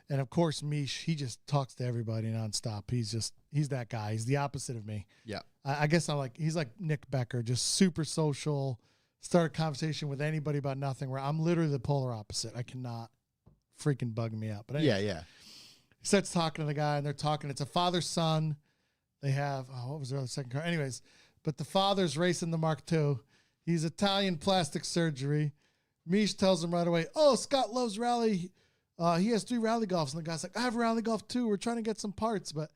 and of course Mish, he just talks to everybody nonstop. He's that guy. He's the opposite of me. Yeah. I guess he's like Nick Becker, just super social. Start a conversation with anybody about nothing. Where I'm literally the polar opposite. I cannot freaking bug me out. But anyways, Yeah. he starts talking to the guy, and they're talking. It's a father-son. They have, what was their other second car? Anyways, but the father's racing the Mark II. He's Italian plastic surgery. Mish tells him right away, oh, Scott loves rally. He has 3 rally golfs. And the guy's like, I have a rally golf too. We're trying to get some parts. But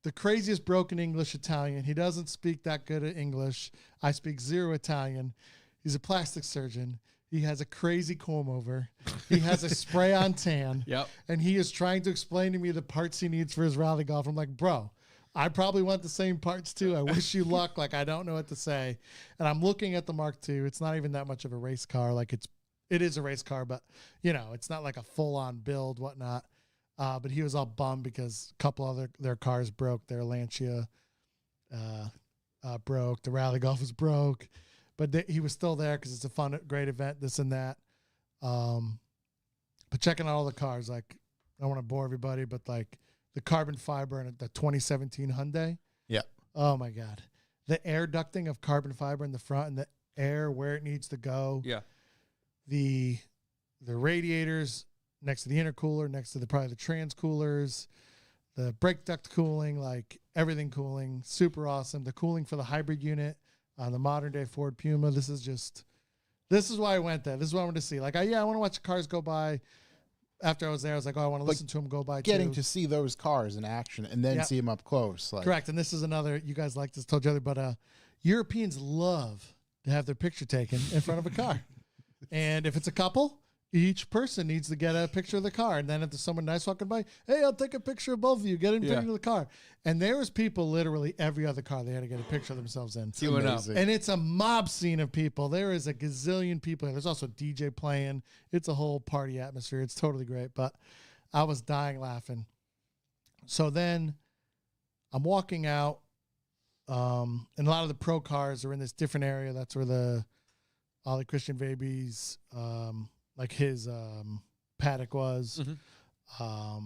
the craziest broken English Italian. He doesn't speak that good at English. I speak 0 Italian. He's a plastic surgeon. He has a crazy comb over. He has a spray-on tan. Yep. And he is trying to explain to me the parts he needs for his rally golf. I'm like, bro, I probably want the same parts too. I wish you luck. Like, I don't know what to say. And I'm looking at the Mark II. It's not even that much of a race car. Like, it is a race car, but, you know, it's not like a full-on build, whatnot. But he was all bummed because a couple other their cars broke. Their Lancia broke. The rally golf was broke. But he was still there because it's a fun, great event, this and that. But checking out all the cars, like, I don't want to bore everybody, but like the carbon fiber in the 2017 Hyundai. Yeah. Oh my God. The air ducting of carbon fiber in the front and the air where it needs to go. Yeah. The radiators next to the intercooler, next to probably the trans coolers, the brake duct cooling, like everything cooling, super awesome. The cooling for the hybrid unit on the modern day Ford Puma. This is why I went there. This is what I wanted to see. Like, I want to watch the cars go by. After I was there, I was like, oh, I want to listen to them go by Getting too. to see those cars in action and then see them up close. Like, Correct. And this is another, you guys like this, told you other, but Europeans love to have their picture taken in front of a car. And if it's a couple, each person needs to get a picture of the car. And then if there's someone nice walking by, hey, I'll take a picture of both of you. Get into the car. And there was people literally every other car they had to get a picture of themselves in. And it's a mob scene of people. There is a gazillion people. There's also a DJ playing. It's a whole party atmosphere. It's totally great. But I was dying laughing. So then I'm walking out. And a lot of the pro cars are in this different area. That's where the Ollie Christian Babies, like his paddock was. Oh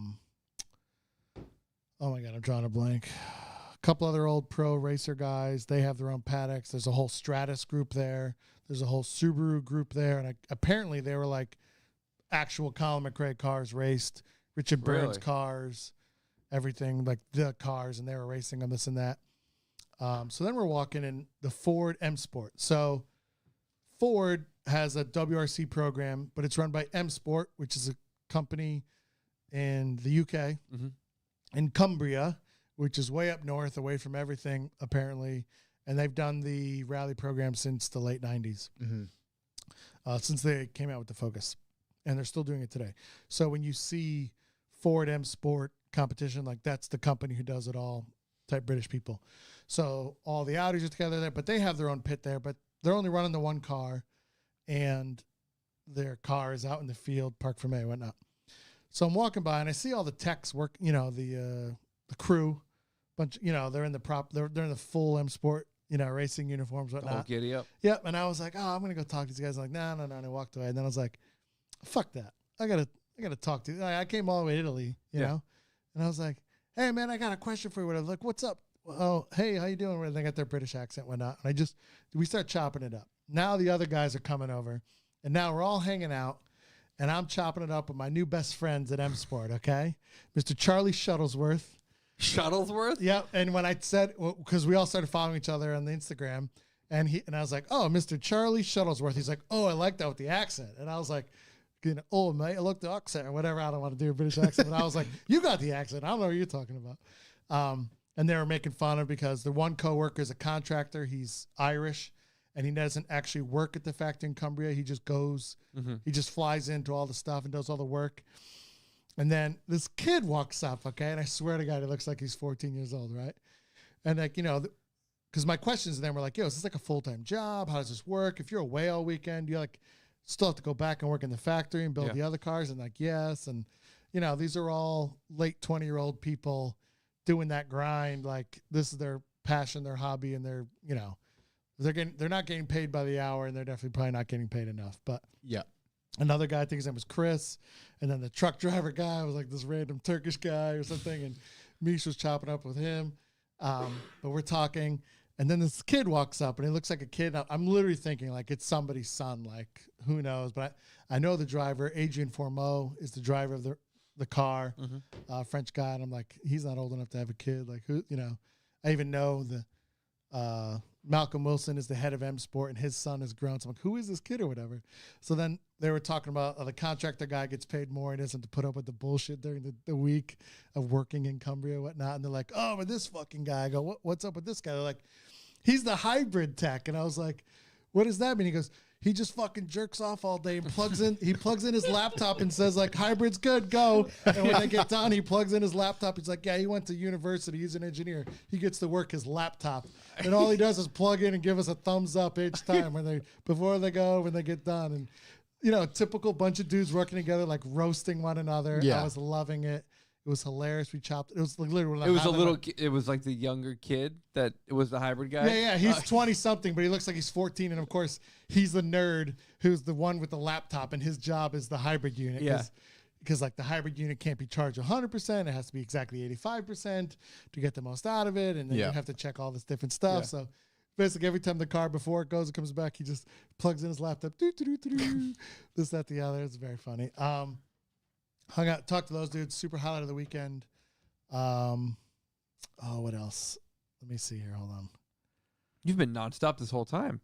my God, I'm drawing a blank. A couple other old pro racer guys, they have their own paddocks. There's a whole Stratus group there. There's a whole Subaru group there. And apparently they were like actual Colin McRae cars raced, Richard Burns cars, everything, like the cars, and they were racing them, this and that. So then we're walking in the Ford M Sport. So Ford has a WRC program, but it's run by M Sport, which is a company in the UK, in Cumbria, which is way up north, away from everything, apparently. And they've done the rally program since the late 90s, since they came out with the Focus. And they're still doing it today. So when you see Ford M Sport competition, like that's the company who does it all, type British people. So all the Audis are together there, but they have their own pit there, but they're only running the one car, and their car is out in the field, parked for May, whatnot. So I'm walking by and I see all the techs work, the crew, bunch, they're in they're in the full M Sport, racing uniforms, whatnot. Oh, giddy up. Yep. And I was like, oh, I'm gonna go talk to these guys. I'm like, no. And I walked away. And then I was like, fuck that. I gotta talk to you. I came all the way to Italy, you know, and I was like, hey man, I got a question for you. Whatever. Like, what's up? Oh, hey, how you doing? And they got their British accent, whatnot. And we start chopping it up. Now the other guys are coming over, and now we're all hanging out, and I'm chopping it up with my new best friends at M Sport, okay? Mr. Charlie Shuttlesworth. Shuttlesworth? Yep. And when I said, because we all started following each other on the Instagram, and I was like, oh, Mr. Charlie Shuttlesworth. He's like, oh, I like that with the accent. And I was like, oh, mate, I look the accent or whatever. I don't want to do a British accent. But I was like, you got the accent. I don't know what you're talking about. And they were making fun of because the one coworker is a contractor. He's Irish, and he doesn't actually work at the factory in Cumbria. He just goes, he just flies into all the stuff and does all the work. And then this kid walks up, okay? And I swear to God, he looks like he's 14 years old, right? And like, because my questions to them were like, yo, is this like a full-time job? How does this work? If you're away all weekend, you like still have to go back and work in the factory and build the other cars? And like, yes. And, these are all late 20-year-old people doing that grind. Like, this is their passion, their hobby, and they're not getting paid by the hour, and they're definitely probably not getting paid enough. But yeah. Another guy, I think his name was Chris, and then the truck driver guy was like this random Turkish guy or something, and Mish was chopping up with him. But we're talking, and then this kid walks up, and he looks like a kid. I'm literally thinking like it's somebody's son, like who knows? But I know the driver, Adrian Formeau, is the driver of the car, French guy, and I'm like, he's not old enough to have a kid. Like who, I even know the Malcolm Wilson is the head of M Sport, and his son is grown. So I'm like, who is this kid or whatever? So then they were talking about the contractor guy gets paid more and doesn't have to put up with the bullshit during the week of working in Cumbria and whatnot. And they're like, oh, but this fucking guy. I go, what's up with this guy? They're like, he's the hybrid tech. And I was like, what does that mean? He goes, he just fucking jerks off all day and plugs in his laptop and says like, hybrid's good, go. And when they get done, he plugs in his laptop. He's like, yeah, he went to university. He's an engineer. He gets to work his laptop. And all he does is plug in and give us a thumbs up each time before they go, when they get done. And, typical bunch of dudes working together, like roasting one another. Yeah. I was loving it. It was hilarious. We chopped. It was like literally. It was like the younger kid that it was the hybrid guy. Yeah. He's 20 something, but he looks like he's 14. And of course, he's the nerd who's the one with the laptop, and his job is the hybrid unit. Yeah. Because like the hybrid unit can't be charged 100%. It has to be exactly 85% to get the most out of it. And then you have to check all this different stuff. Yeah. So basically every time the car, before it goes, it comes back, he just plugs in his laptop. This, that, the other. It's very funny. Hung out, talked to those dudes. Super highlight of the weekend. Oh, what else? Let me see here. Hold on. You've been nonstop this whole time.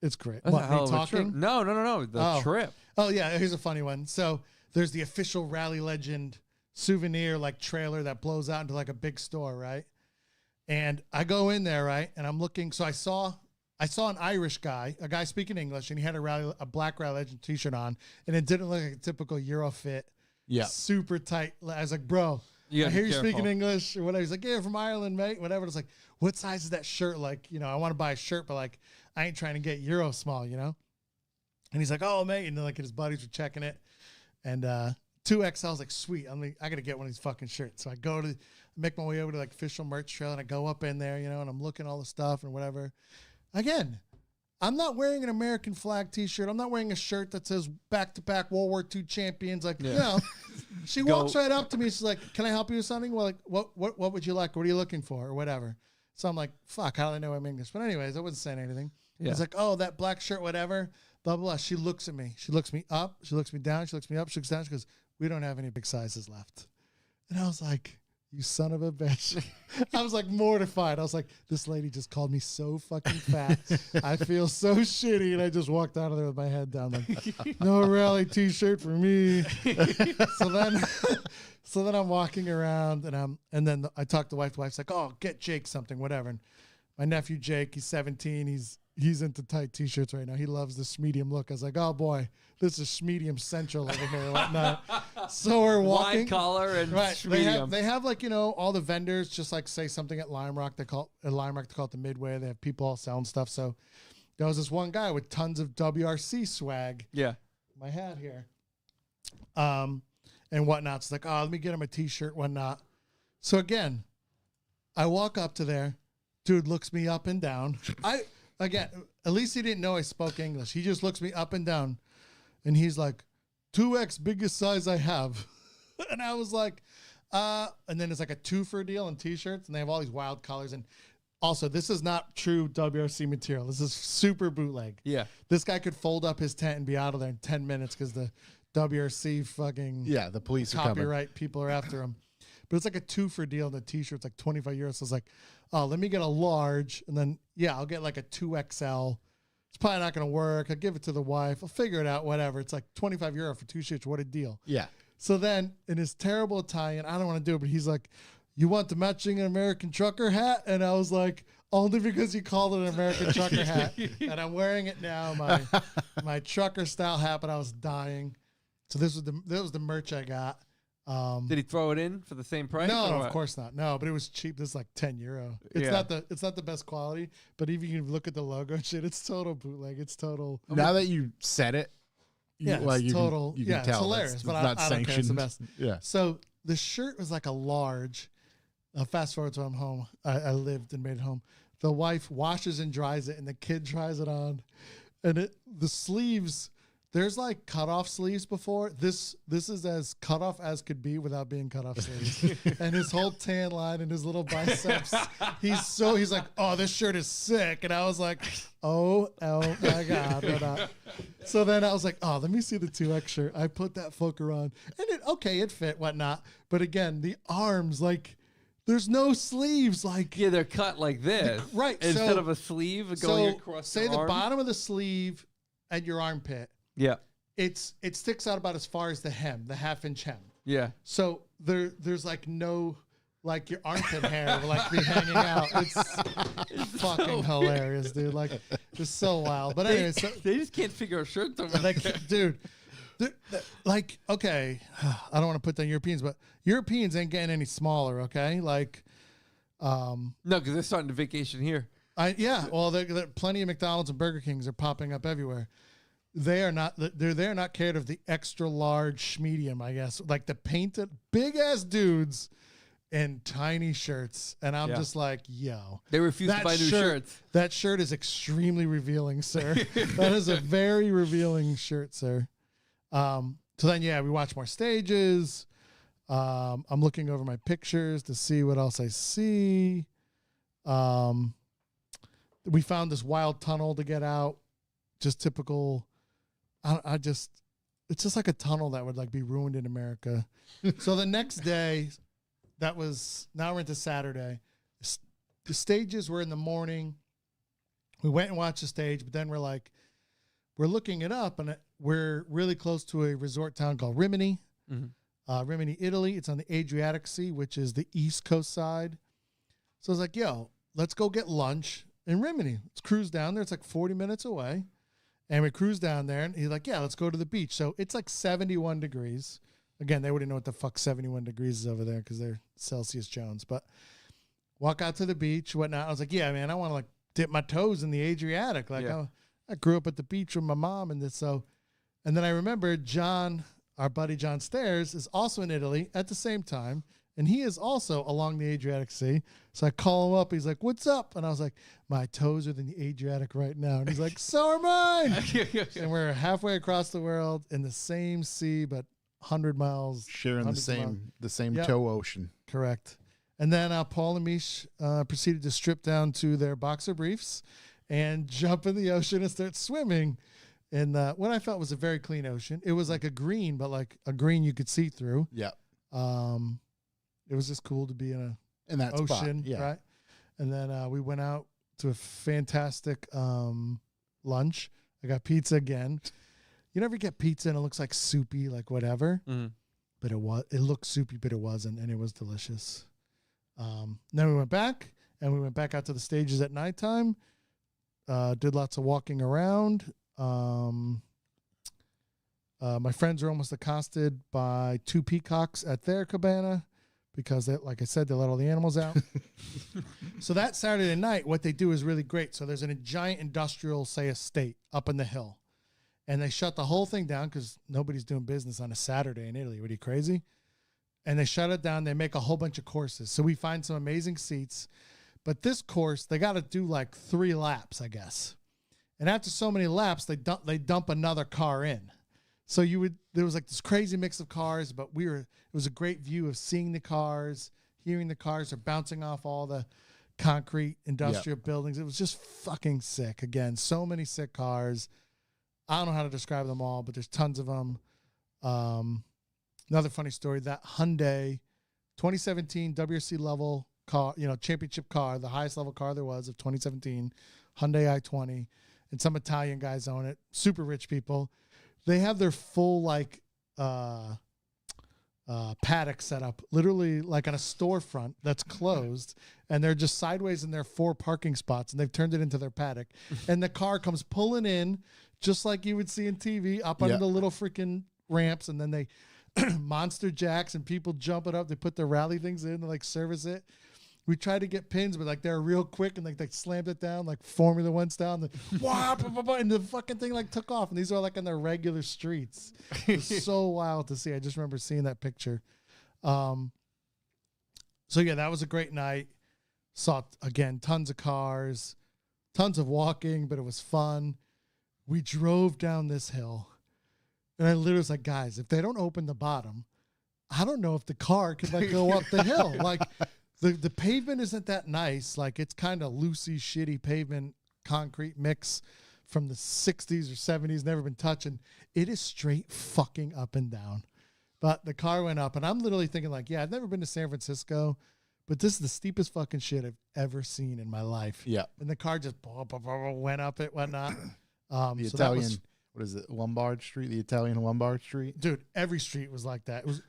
It's great. That's What, a me hell of a trip. talking? No. The Oh. trip. Oh, yeah. Here's a funny one. So there's the official Rally Legend souvenir like trailer that blows out into like a big store, right? And I go in there, right? And I'm looking. So I saw an Irish guy, a guy speaking English, and he had a black Rally Legend t-shirt on, and it didn't look like a typical Euro fit. Yeah. Super tight. I was like, bro, You I gotta hear be you speaking careful. English or whatever. He's like, yeah, from Ireland, mate. Whatever. It's like, what size is that shirt? Like, I want to buy a shirt, but like, I ain't trying to get Euro small, And he's like, oh, mate. And then like his buddies were checking it. And 2XL, I was like, sweet. I got to get one of these fucking shirts. So I make my way over to like official merch trail and I go up in there, and I'm looking at all the stuff and whatever. Again, I'm not wearing an American flag t-shirt. I'm not wearing a shirt that says back-to-back World War II champions. Like, she walks right up to me. She's like, can I help you with something? Well, like, what would you like? What are you looking for? Or whatever. So I'm like, fuck, how do I know I'm English? But anyways, I wasn't saying anything. Yeah. It's like, oh, that black shirt, whatever, blah, blah, blah. She looks at me. She looks me up. She looks me down. She looks me up. She looks down. She goes, we don't have any big sizes left. And I was like, you son of a bitch. I was like mortified. I was like, this lady just called me so fucking fat. I feel so shitty. And I just walked out of there with my head down like, no rally t-shirt for me. So then I'm walking around and then I talk to the wife. The wife's like, oh, get Jake something, whatever. And my nephew Jake, he's 17. He's into tight t-shirts right now. He loves this medium look. I was like, oh boy, this is medium central over here and whatnot. So we're walking. Wide collar and Right. medium. They have like, all the vendors just like say something at Lime Rock. They call it the Midway. They have people all selling stuff. So there was this one guy with tons of WRC swag. Yeah. My hat here. And whatnot. It's like, oh, let me get him a t-shirt, whatnot. So again, I walk up to there. Dude looks me up and down. Again, at least he didn't know I spoke English. He just looks me up and down. And he's like, 2X biggest size I have. And I was like, and then it's like a 2 for a deal on t-shirts. And they have all these wild colors. And also, this is not true WRC material. This is super bootleg. Yeah. This guy could fold up his tent and be out of there in 10 minutes because the WRC fucking The police are coming. copyright people are after him. But it's like a 2 for deal on the t-shirt's like 25 euros. So I was like, oh, let me get a large. And then, I'll get like a 2XL. It's probably not going to work. I'll give it to the wife. I'll figure it out, whatever. It's like 25 euro for 2 shirts. What a deal. Yeah. So then in his terrible Italian, I don't want to do it, but he's like, you want the matching American trucker hat? And I was like, only because you called it an American trucker hat. And I'm wearing it now, my trucker style hat, but I was dying. So that was the merch I got. Did he throw it in for the same price? No, or no, what? of course not. No, but it was cheap. This is like 10 euro. It's not the best quality, but even you look at the logo and shit, it's total bootleg. It's total. Now that you said it, Yeah, you it's total. You can It's tell hilarious, it's but not I don't care. It's the sanctioned. best. Yeah. So the shirt was like a large. Fast forward to I'm home. I lived and made it home. The wife washes and dries it, and the kid tries it on, and the sleeves. There's like cutoff sleeves before. This is as cut off as could be without being cut off sleeves. And his whole tan line and his little biceps. He's like, oh, this shirt is sick. And I was like, oh my God. But, so then I was like, oh, let me see the 2X shirt. I put that fucker on. And it fit, whatnot. But again, the arms, like, there's no sleeves. Like, Yeah, they're cut like this. Right, Instead so- of a sleeve going so across say the the arm. bottom of the sleeve and your armpit. Yeah. It sticks out about as far as the hem, the 1/2-inch hem. Yeah. So there's like no, like your armpit hair will like be hanging out. It's fucking hilarious, dude. Like, it's so wild. But anyway, so, They just can't figure out shirts over there. like, dude, like, okay, I don't want to put down Europeans, but Europeans ain't getting any smaller, okay? Like, No, because they're starting to vacation here. well, there plenty of McDonald's and Burger Kings are popping up everywhere. They're not cared of the extra large medium, I guess. Like the painted big ass dudes in tiny shirts. And I'm just like, yo. They refuse to buy new shirts. That shirt is extremely revealing, sir. That is a very revealing shirt, sir. So then we watch more stages. I'm looking over my pictures to see what else I see. We found this wild tunnel to get out. Just typical. It's just like a tunnel that would like be ruined in America. So the next day now we're into Saturday. The stages were in the morning. We went and watched the stage, but then we're looking it up, and we're really close to a resort town called Rimini. Rimini, Italy. It's on the Adriatic Sea, which is the east coast side. So I was like, yo, let's go get lunch in Rimini. Let's cruise down there. It's like 40 minutes away. And we cruise down there, and he's like, yeah, let's go to the beach. So it's like 71 degrees. Again, they wouldn't know what the fuck 71 degrees is over there because they're Celsius Jones. But walk out to the beach, whatnot. I was like, yeah, man, I want to like dip my toes in the Adriatic. Like I grew up at the beach with my mom and this. So, and then I remember John, our buddy John Stairs, is also in Italy at the same time. And he is also along the Adriatic Sea. So I call him up. He's like, what's up? And I was like, my toes are in the Adriatic right now. And he's like, so are mine. And we're halfway across the world in the same sea, but 100 miles. Sharing the same toe ocean. Correct. And then Paul and Mish proceeded to strip down to their boxer briefs and jump in the ocean and start swimming in what I felt was a very clean ocean. It was like a green, but like a green you could see through. Yeah. It was just cool to be in that ocean, spot. right? And then we went out to a fantastic lunch. I got pizza again. You never get pizza and it looks like soupy, like whatever. But it looked soupy, but it wasn't, and it was delicious. Then we went back, and we went back out to the stages at nighttime. Did lots of walking around. My friends were almost accosted by 2 peacocks at their cabana because, like I said, they let all the animals out. So that Saturday night, what they do is really great. So there's a giant industrial, say, estate up in the hill. And they shut the whole thing down because nobody's doing business on a Saturday in Italy. What are you, crazy? And they shut it down. They make a whole bunch of courses. So we find some amazing seats. But this course, they got to do like 3 laps, I guess. And after so many laps, they dump another car in. So there was like this crazy mix of cars, but it was a great view of seeing the cars, hearing the cars are bouncing off all the concrete industrial buildings. It was just fucking sick. Again, so many sick cars. I don't know how to describe them all, but there's tons of them. Another funny story, that Hyundai 2017 WRC level car, championship car, the highest level car there was of 2017, Hyundai i20, and some Italian guys own it, super rich people. They have their full paddock set up, literally like on a storefront that's closed, and they're just sideways in their 4 parking spots, and they've turned it into their paddock. And the car comes pulling in, just like you would see in TV, up under the little freaking ramps, and then they monster jacks, and people jump it up. They put their rally things in, they service it. We tried to get pins, but they're real quick, and they slammed it down like Formula One style, and and the fucking thing took off. And these are like on their regular streets. It was so wild to see. I just remember seeing that picture. So yeah, that was a great night. Saw again tons of cars, tons of walking, but it was fun. We drove down this hill, and I literally was like, guys, if they don't open the bottom, I don't know if the car could go up the hill. The pavement isn't that nice. It's kind of loosey, shitty pavement, concrete mix from the 60s or 70s, never been touched. And it is straight fucking up and down. But the car went up, and I'm literally thinking I've never been to San Francisco, but this is the steepest fucking shit I've ever seen in my life. Yeah. And the car just went up it, whatnot. The Italian, what is it, Lombard Street? The Italian Lombard Street? Dude, every street was like that. It was...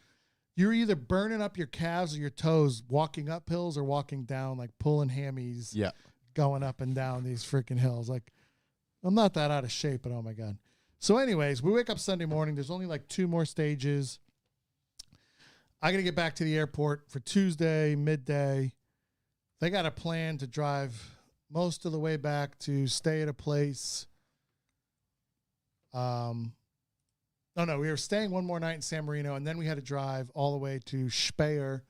You're either burning up your calves or your toes walking up hills or walking down, pulling hammies, going up and down these freaking hills. I'm not that out of shape, but oh my God. So anyways, we wake up Sunday morning. There's only 2 more stages. I got to get back to the airport for Tuesday, midday. They got a plan to drive most of the way back to stay at a place. No, we were staying one more night in San Marino, and then we had to drive all the way to Speyer,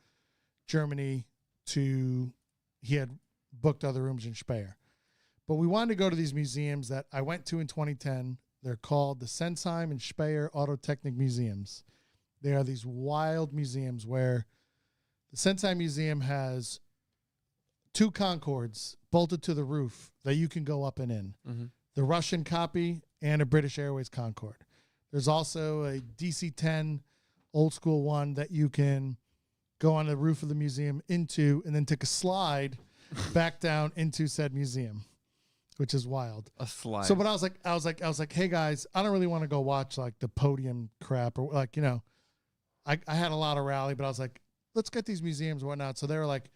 Germany. He had booked other rooms in Speyer. But we wanted to go to these museums that I went to in 2010. They're called the Sensheim and Speyer Autotechnik Museums. They are these wild museums where the Sensheim Museum has 2 Concords bolted to the roof that you can go up and in. Mm-hmm. The Russian copy and a British Airways Concorde. There's also a DC-10 old school one that you can go on the roof of the museum and then take a slide back down into said museum, which is wild. A slide. So, but I was like, hey guys, I don't really want to go watch like the podium crap or like, I had a lot of rally, but I was like, let's get these museums and whatnot. So they were like,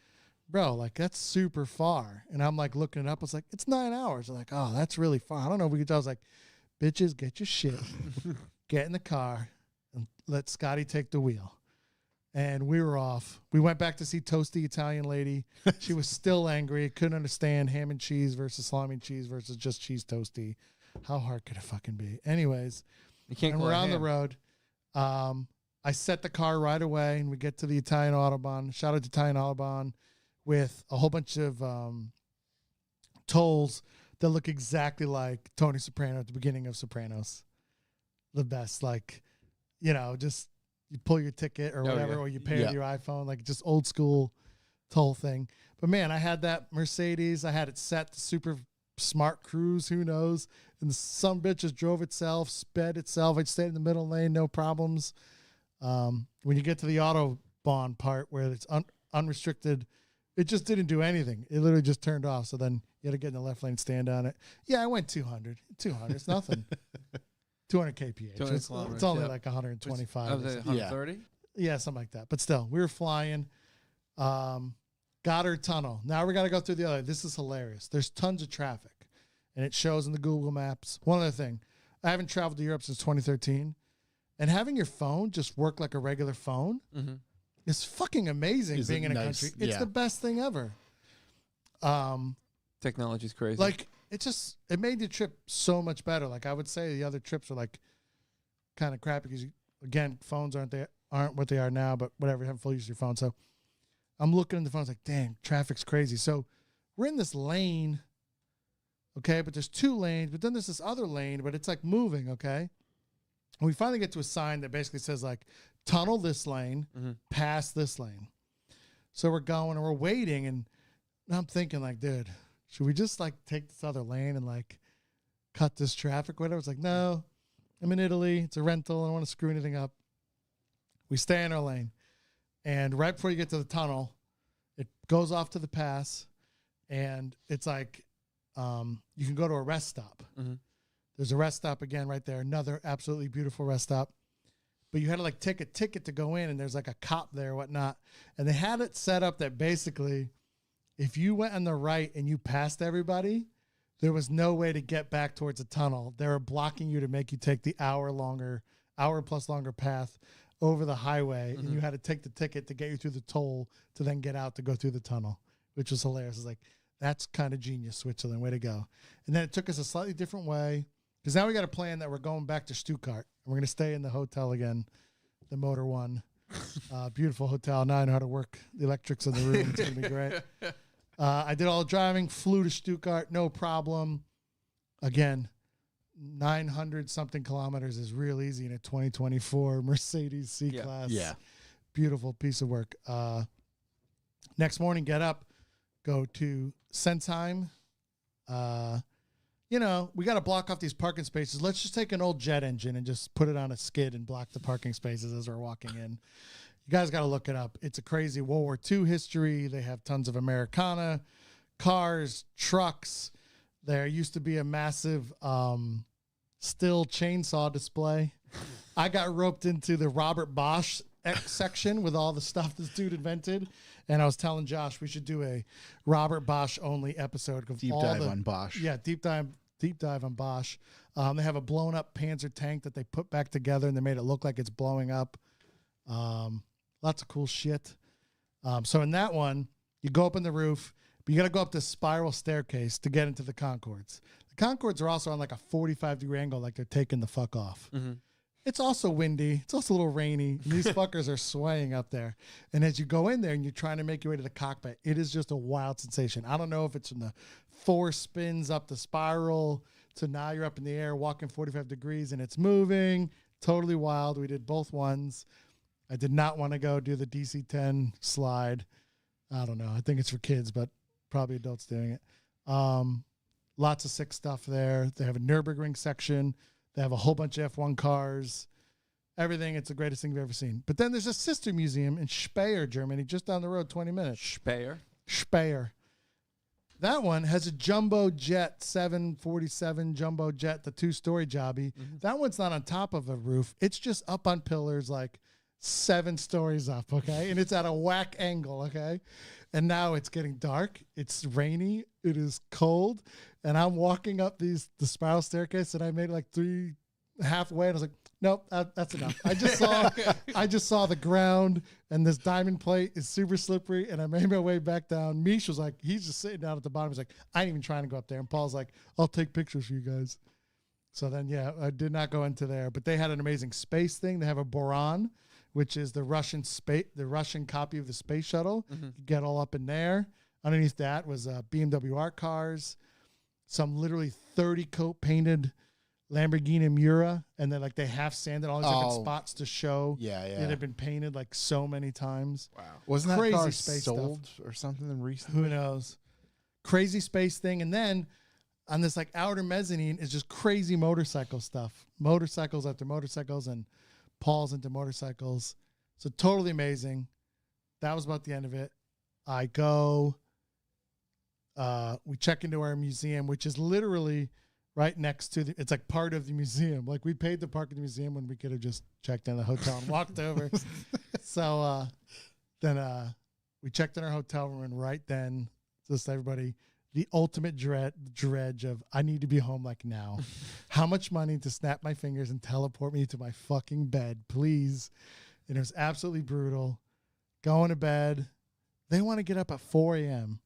bro, like that's super far. And I'm like looking it up. I was like, it's 9 hours. They're like, oh, that's really far. I don't know if we could tell. I was like, bitches, get your shit, get in the car, and let Scotty take the wheel. And we were off. We went back to see Toasty Italian Lady. She was still angry. Couldn't understand ham and cheese versus salami and cheese versus just cheese toasty. How hard could it fucking be? Anyways, You can't and call we're it on the ham. road. I set the car right away, and we get to the Italian Autobahn. Shout out to Italian Autobahn with a whole bunch of tolls that look exactly like Tony Soprano at the beginning of Sopranos. The best, like, just you pull your ticket or whatever, yeah. or you pay with your iPhone, like just old school toll thing. But man, I had that Mercedes. I had it set to super smart cruise, who knows? And some bitch just drove itself, sped itself. I stayed in the middle lane, no problems. When you get to the Autobahn part where it's unrestricted, it just didn't do anything. It literally just turned off. So then you had to get in the left lane, stand on it. Yeah, I went 200. 200, it's nothing. 200 kph. 200 It's kilometers, only yeah. like 125. I or was at something. 130. Yeah, something like that. But still, we were flying. Goddard Tunnel. Now we got to go through the other. This is hilarious. There's tons of traffic, and it shows in the Google Maps. One other thing, I haven't traveled to Europe since 2013, and having your phone just work like a regular phone is fucking amazing. Is Being it in a nice? country, it's Yeah. the best thing ever. Technology's crazy. Like it made the trip so much better. Like I would say the other trips were like kind of crappy because again, phones aren't what they are now, but whatever, you have full use of your phone. So I'm looking at the phone, it's like, damn, traffic's crazy. So we're in this lane, okay, but there's 2 lanes, but then there's this other lane, but it's like moving, okay? And we finally get to a sign that basically says like tunnel this lane, pass this lane. So we're going and we're waiting, and I'm thinking like, dude, should we just like take this other lane and like cut this traffic? Whatever. It's like, no, I'm in Italy. It's a rental. I don't want to screw anything up. We stay in our lane. And right before you get to the tunnel, it goes off to the pass. And it's like, you can go to a rest stop. There's a rest stop again right there. Another absolutely beautiful rest stop. But you had to like take a ticket to go in, and there's like a cop there or whatnot. And they had it set up that basically if you went on the right and you passed everybody, there was no way to get back towards the tunnel. They were blocking you to make you take the hour plus longer path over the highway. And you had to take the ticket to get you through the toll to then get out to go through the tunnel, which was hilarious. It's like, that's kind of genius, Switzerland. Way to go. And then it took us a slightly different way because now we got a plan that we're going back to Stuttgart. And we're going to stay in the hotel again, the Motor One. Beautiful hotel. Now I know how to work the electrics in the room. It's going to be great. I did all the driving, flew to Stuttgart, no problem. Again, 900 something kilometers is real easy in a 2024 Mercedes C-Class. Yeah. Beautiful piece of work. Next morning, get up, go to Sensheim. We got to block off these parking spaces. Let's just take an old jet engine and just put it on a skid and block the parking spaces as we're walking in. You guys got to look it up. It's a crazy World War II history. They have tons of Americana, cars, trucks. There used to be a massive steel chainsaw display. I got roped into the Robert Bosch section with all the stuff this dude invented. And I was telling Josh we should do a Robert Bosch only episode. Deep dive on Bosch. Yeah, deep dive on Bosch. They have a blown up Panzer tank that they put back together and they made it look like it's blowing up. Lots of cool shit. So in that one, you go up in the roof, but you got to go up this spiral staircase to get into the Concords. The Concords are also on like a 45-degree angle, like they're taking the fuck off. It's also windy. It's also a little rainy. And these fuckers are swaying up there. And as you go in there and you're trying to make your way to the cockpit, it is just a wild sensation. I don't know if it's from the 4 spins up the spiral to now you're up in the air walking 45 degrees and it's moving. Totally wild. We did both ones. I did not want to go do the DC-10 slide. I don't know. I think it's for kids, but probably adults doing it. Lots of sick stuff there. They have a Nürburgring section. They have a whole bunch of F1 cars. everything. It's the greatest thing you've ever seen. But then there's a sister museum in Speyer, Germany, just down the road, 20 minutes. Speyer. That one has a jumbo jet, 747 jumbo jet, the 2-story jobby. That one's not on top of a roof. It's just up on pillars, like 7 stories up, okay? And it's at a whack angle, okay? And now it's getting dark. It's rainy. It is cold. And I'm walking up the spiral staircase, and I made like 3 halfway, and I was like, nope, that's enough. I just saw the ground, and this diamond plate is super slippery, and I made my way back down. Mish was like, he's just sitting down at the bottom. He's like, I ain't even trying to go up there. And Paul's like, I'll take pictures for you guys. So then, yeah, I did not go into there, but they had an amazing space thing. They have a Boran, which is the Russian copy of the space shuttle. You get all up in there. Underneath that was BMW art cars, some literally 30 coat painted Lamborghini Miura, and then like they half sanded all these different spots to show that had been painted like so many times. Wow. Wasn't that crazy car space sold or something recently? Who knows? Crazy space thing. And then on this like outer mezzanine is just crazy motorcycle stuff. Motorcycles after motorcycles, and Paul's into motorcycles. So totally amazing. That was about the end of it. I go, we check into our museum, which is literally right next to it's like part of the museum. Like we paid to park in the museum when we could have just checked in the hotel and walked over. So then we checked in our hotel room, and right then, just everybody, the ultimate dredge of I need to be home like now. How much money to snap my fingers and teleport me to my fucking bed, please? And it was absolutely brutal. Going to bed. They want to get up at 4 a.m.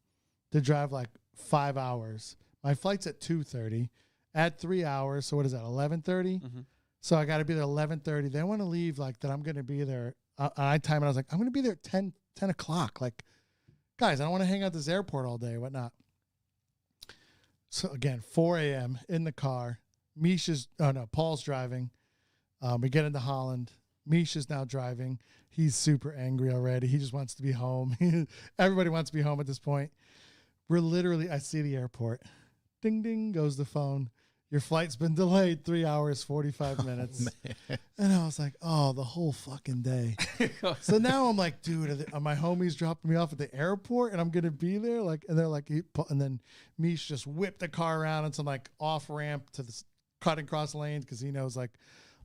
to drive like 5 hours. My flight's at 2:30. Add 3 hours, so what is that, 11:30? So I got to be there 11:30. They want to leave like that. I'm going to be there. I time it. I was like, I'm going to be there at 10 o'clock. Like, guys, I don't want to hang out at this airport all day, whatnot. So again, 4 a.m. in the car. Paul's driving. We get into Holland. Misha's now driving. He's super angry already. He just wants to be home. Everybody wants to be home at this point. I see the airport. Ding, ding, goes the phone. Your flight's been delayed 3 hours, 45 minutes. And I was like, oh, the whole fucking day. So now I'm like, dude, are my homies dropping me off at the airport and I'm going to be there? Like, and they're like, and then Mish just whipped the car around on some like off ramp to the cutting cross lanes because he knows like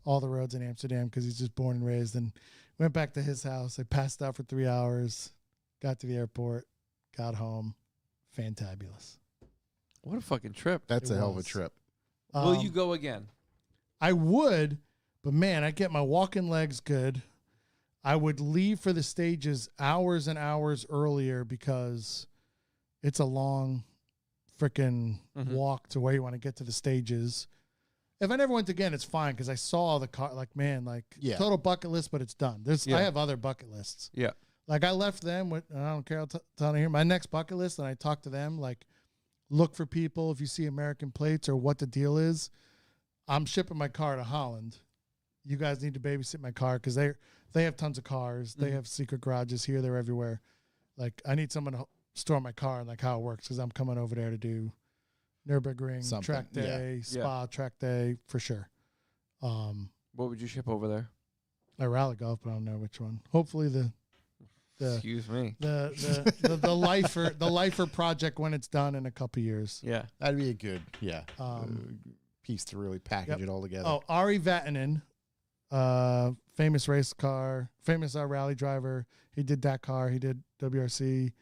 all the roads in Amsterdam because he's just born and raised. And went back to his house. I passed out for 3 hours, got to the airport, got home. Fantabulous. What a fucking trip. That's a hell of a trip. Will you go again? I would, but man, I get my walking legs good. I would leave for the stages hours and hours earlier because it's a long freaking walk to where you want to get to the stages. If I never went again, it's fine because I saw the car. Like, man, total bucket list, but it's done. I have other bucket lists. Yeah. Like I left them with, I don't care, I'll tell you here. My next bucket list, and I talked to them, like, look for people if you see American plates or what the deal is. I'm shipping my car to Holland. You guys need to babysit my car because they have tons of cars. They have secret garages here, there, everywhere. Like, I need someone to store my car and like how it works because I'm coming over there to do Nürburgring, track day, spa, track day for sure. What would you ship over there? A rally golf, but I don't know which one. Hopefully the Excuse me. The lifer project when it's done in a couple years. Yeah, that'd be a good piece to really package it all together. Oh, Ari Vatanen, famous race car, famous rally driver. He did Dakar. He did WRC,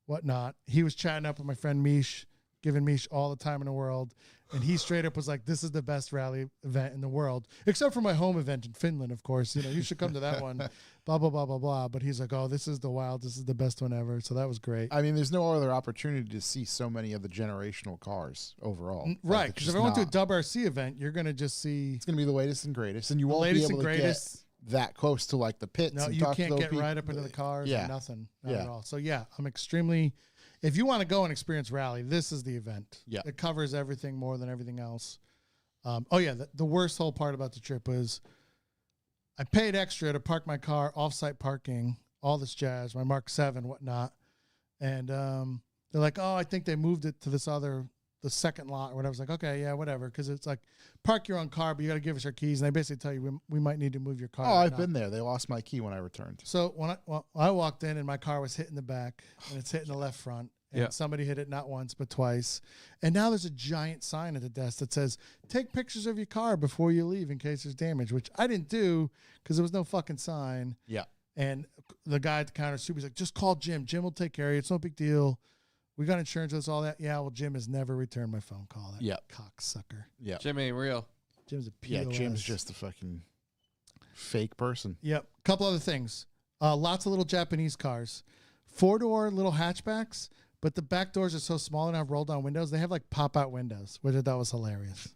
whatnot. He was chatting up with my friend Mish, giving Mish all the time in the world. And he straight up was like, this is the best rally event in the world, except for my home event in Finland, of course. You know, you should come to that one, blah, blah, blah, blah, blah. But he's like, oh, this is the wild. This is the best one ever. So that was great. I mean, there's no other opportunity to see so many of the generational cars overall. Right. Because if I went to a WRC event, you're going to just see. It's going to be the latest and greatest. And you won't be able to get that close to like the pits. No, and you can't get right up into the cars or nothing. Not at all. So, yeah, I'm extremely. If you want to go and experience rally, this is the event. Yeah. It covers everything more than everything else. The worst whole part about the trip was I paid extra to park my car, off-site parking, all this jazz, my Mark 7, whatnot. And they're like, oh, I think they moved it to this other the second lot or whatever. I was like, okay, yeah, whatever. Because it's like, park your own car, but you got to give us our keys. And they basically tell you we might need to move your car. Oh, or I've not. been there. They lost my key when I returned. So when I walked in and my car was hitting the back and it's hitting the left front. And Yeah. somebody hit it not once but twice. And now there's a giant sign at the desk that says, take pictures of your car before you leave in case there's damage, which I didn't do because there was no fucking sign. Yeah. And the guy at the counter, he's like, just call Jim. Jim will take care of you. It's no big deal. We got insurance. That's all that. Yeah, well, Jim has never returned my phone call. That Yep. cocksucker. Yeah. Jim ain't real. Jim's a POS. Yeah, Jim's just a fucking fake person. Yep. Couple other things. Lots of little Japanese cars. 4-door little hatchbacks, but the back doors are so small and have roll down windows. They have like pop out windows, which I thought was hilarious.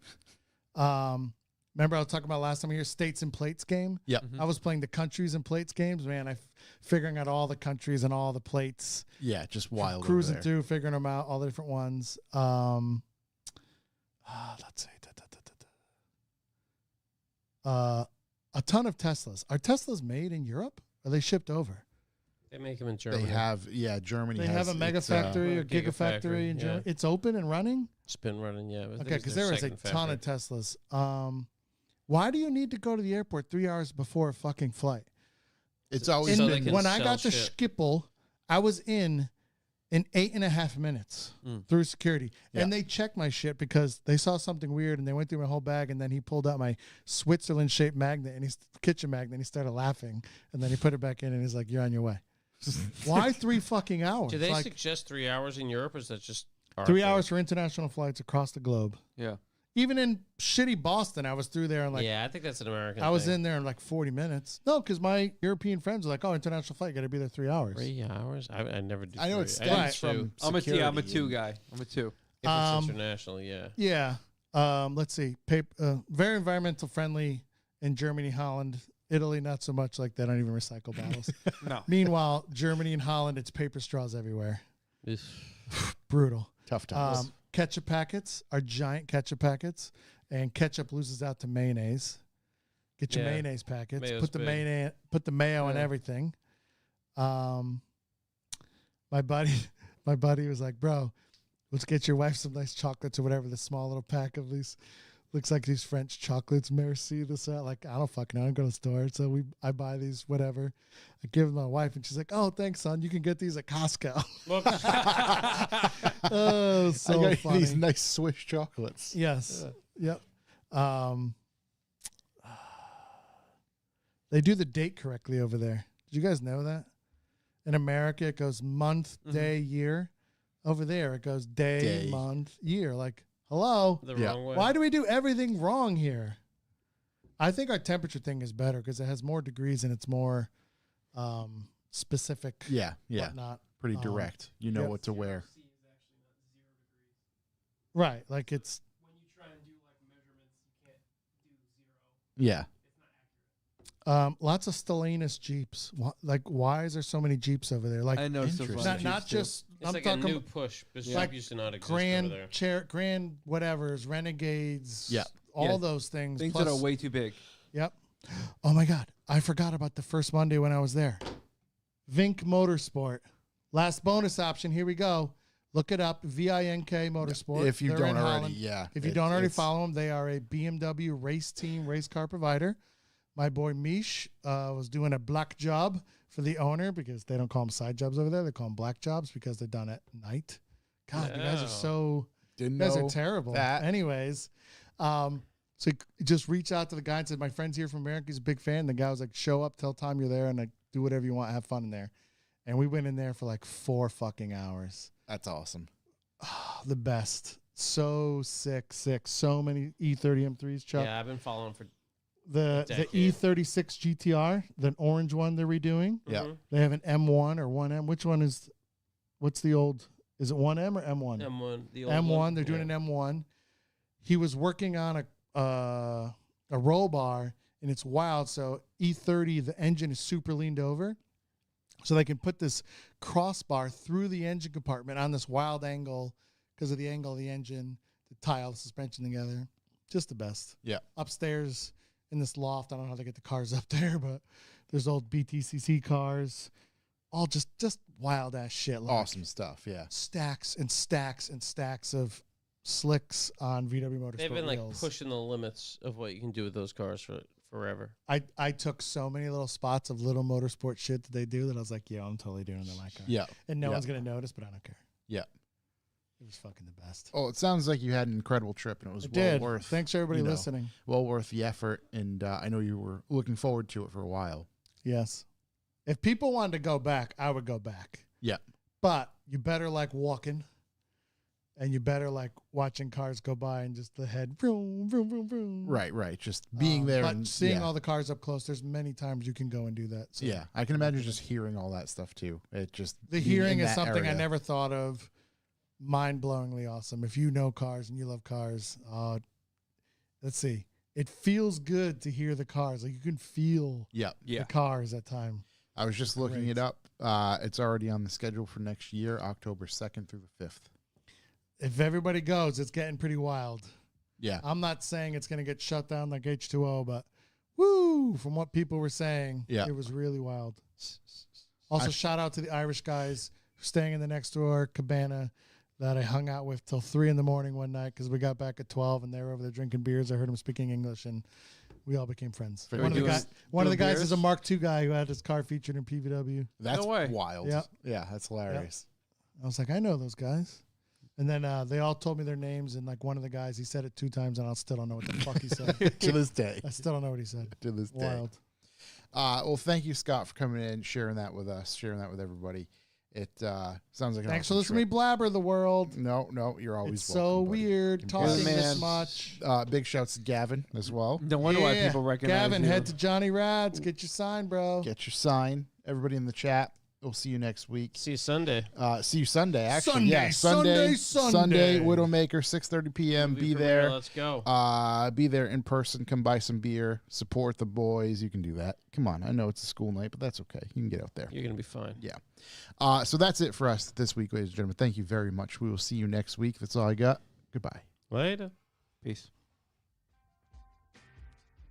Remember I was talking about last time here, States and Plates game? Yeah. I was playing the countries and plates games. Man, figuring out all the countries and all the plates. Yeah, just wild. over Cruising there. through, figuring them out, all the different ones. Let's see. A ton of Teslas. Are Teslas made in Europe? Or are they shipped over? They make them in Germany. They have, Germany They has have a mega its, factory or Gigafactory, gigafactory in yeah. Germany. It's open and running? It's been running, yeah. I think Okay, it's because their there is a second ton of factory. Teslas. Why do you need to go to the airport 3 hours before a fucking flight? It's always So been they can When I sell got to shit. Schiphol, I was in 8.5 minutes through security. Yeah. And they checked my shit because they saw something weird and they went through my whole bag and then he pulled out my Switzerland shaped magnet and kitchen magnet and he started laughing and then he put it back in and he's like, you're on your way. Why 3 fucking hours? Do they Like, suggest 3 hours in Europe, or is that just our 3 thing? hours for international flights across the globe. Yeah. Even in shitty Boston, I was through there in like Yeah, I think that's an American I was thing. in there in like 40 minutes. No, because my European friends were like, "Oh, international flight, got to be there 3 hours." 3 hours? I never do. I know it three. I stems did two. from I'm a security. I'm a 2 and- guy. I'm a 2. If it's international, yeah. Yeah. Let's see. Very environmental friendly in Germany, Holland, Italy. Not so much. Like they don't even recycle bottles. No. Meanwhile, Germany and Holland, it's paper straws everywhere. Oof. Brutal. Tough times. Ketchup packets are giant ketchup packets, and ketchup loses out to mayonnaise. Get your Yeah. mayonnaise packets. Mayo's Put the big. mayonnaise. Put the mayo in Yeah. everything. My buddy was like, "Bro, let's get your wife some nice chocolates or whatever." The small little pack of these looks like these French chocolates. Merci, this that. Like I don't fucking know. I don't go to the store, so I buy these whatever. I give them to my wife, and she's like, "Oh, thanks, son. You can get these at Costco." Oh, so I got funny. these nice Swiss chocolates. Yes. Yep. They do the date correctly over there. Did you guys know that? In America, it goes month, day, year. Over there, it goes day, Day. month, year. Like, hello. The Yeah. wrong way. Why do we do everything wrong here? I think our temperature thing is better because it has more degrees and it's more specific. Yeah, yeah. Whatnot. Pretty direct. You know yep. what to wear. C is actually not 0 degrees. Right. Like it's When you try and do like measurements, you can't do 0. Yeah. It's not accurate. lots of Stellantis Jeeps. Why is there so many Jeeps over there? Like I know. So Interesting. not just It's I'm like a talking new push. This Like used to not exist over there. grand whatevers, Renegades, Yeah. all Yeah. those things. things plus, that are way too big. Yep. Oh my God, I forgot about the first Monday when I was there. Vink Motorsport, last bonus option. Here we go. Look it up. VINK Motorsport. If you They're don't in already, Holland. yeah. If you don't already follow them, they are a BMW race team, race car provider. My boy Mish was doing a black job for the owner because they don't call them side jobs over there. They call them black jobs because they're done at night. God, you guys are No. so, Didn't you guys know are terrible. that. Anyways, so he just reached out to the guy and said, my friend's here from America. He's a big fan. The guy was like, show up, tell Tom you're there, and like, do whatever you want, have fun in there. And we went in there for like 4 fucking hours. That's awesome. The best. So sick. So many E30 M3s, Chuck. Yeah, I've been following for. The decade. E36 GTR, the orange one they're redoing. Yeah. Mhm. They have an M1 or 1M. Which one is, what's the old, is it 1M or M1? M1. The old M1. one. They're doing Yeah. an M1. He was working on a roll bar, and it's wild. So E30, the engine is super leaned over, so they can put this crossbar through the engine compartment on this wild angle because of the angle of the engine to tie all the suspension together. Just the best. Yeah. Upstairs in this loft, I don't know how they get the cars up there, but there's old BTCC cars, all just wild ass shit. Like Awesome stuff. Yeah. stacks and stacks and stacks of slicks on VW Motorsport They've been like wheels. pushing the limits of what you can do with those cars for forever. I took so many little spots of little motorsport shit that they do that I was like, yeah, I'm totally doing it in my car. Yeah. And no Yeah. one's going to notice, but I don't care. Yeah. It was fucking the best. Oh, it sounds like you had an incredible trip, and it was It well did. worth. Thanks for everybody you know, listening. Well worth the effort, and I know you were looking forward to it for a while. Yes. If people wanted to go back, I would go back. Yeah. But you better like walking, and you better like watching cars go by and just the head vroom, vroom, vroom, vroom. Right. Just being there But and seeing yeah. all the cars up close, there's many times you can go and do that. So Yeah, I can imagine just hearing all that stuff too. It just the being hearing in is that something I area. never thought of. Mind-blowingly awesome. If you know cars and you love cars, let's see. It feels good to hear the cars. Like you can feel Yeah, the cars at time. I was just looking Great. it up. It's already on the schedule for next year, October 2nd through the 5th. If everybody goes, it's getting pretty wild. Yeah, I'm not saying it's going to get shut down like H2O, but woo, from what people were saying, Yeah. it was really wild. Also, shout out to the Irish guys staying in the next door cabana that I hung out with till 3 a.m. one night because we got back at 12 and they were over there drinking beers. I heard them speaking English and we all became friends. Very One of the, good. one of the doing guys beers? is a Mark II guy who had his car featured in PVW. that's No way. wild. Yep. Yeah, that's hilarious. I was like, I know those guys. And then they all told me their names, and like one of the guys, he said it 2 times, and I still don't know what the fuck he said. To this day. I still don't know what he said. To this day. Wild. Well, thank you, Scott, for coming in, sharing that with us, sharing that with everybody. It sounds like an Thanks for awesome listening to me trip. blabber the world. No, you're always It's so welcome, buddy. weird talking man. this much. Big shouts to Gavin as well. No wonder why Yeah. people recognize Gavin, you. head to Johnny Rads. Get your sign, bro. Get your sign. Everybody in the chat. We'll see you next week. See you Sunday. See you Sunday, actually. Sunday, Yeah, Sunday. Sunday, Widowmaker, 6:30 p.m. Movie Be premiere, there. Let's go. Be there in person. Come buy some beer. Support the boys. You can do that. Come on. I know it's a school night, but that's okay. You can get out there. You're gonna be fine. Yeah. So that's it for us this week, ladies and gentlemen. Thank you very much. We will see you next week. That's all I got. Goodbye. Later. Peace.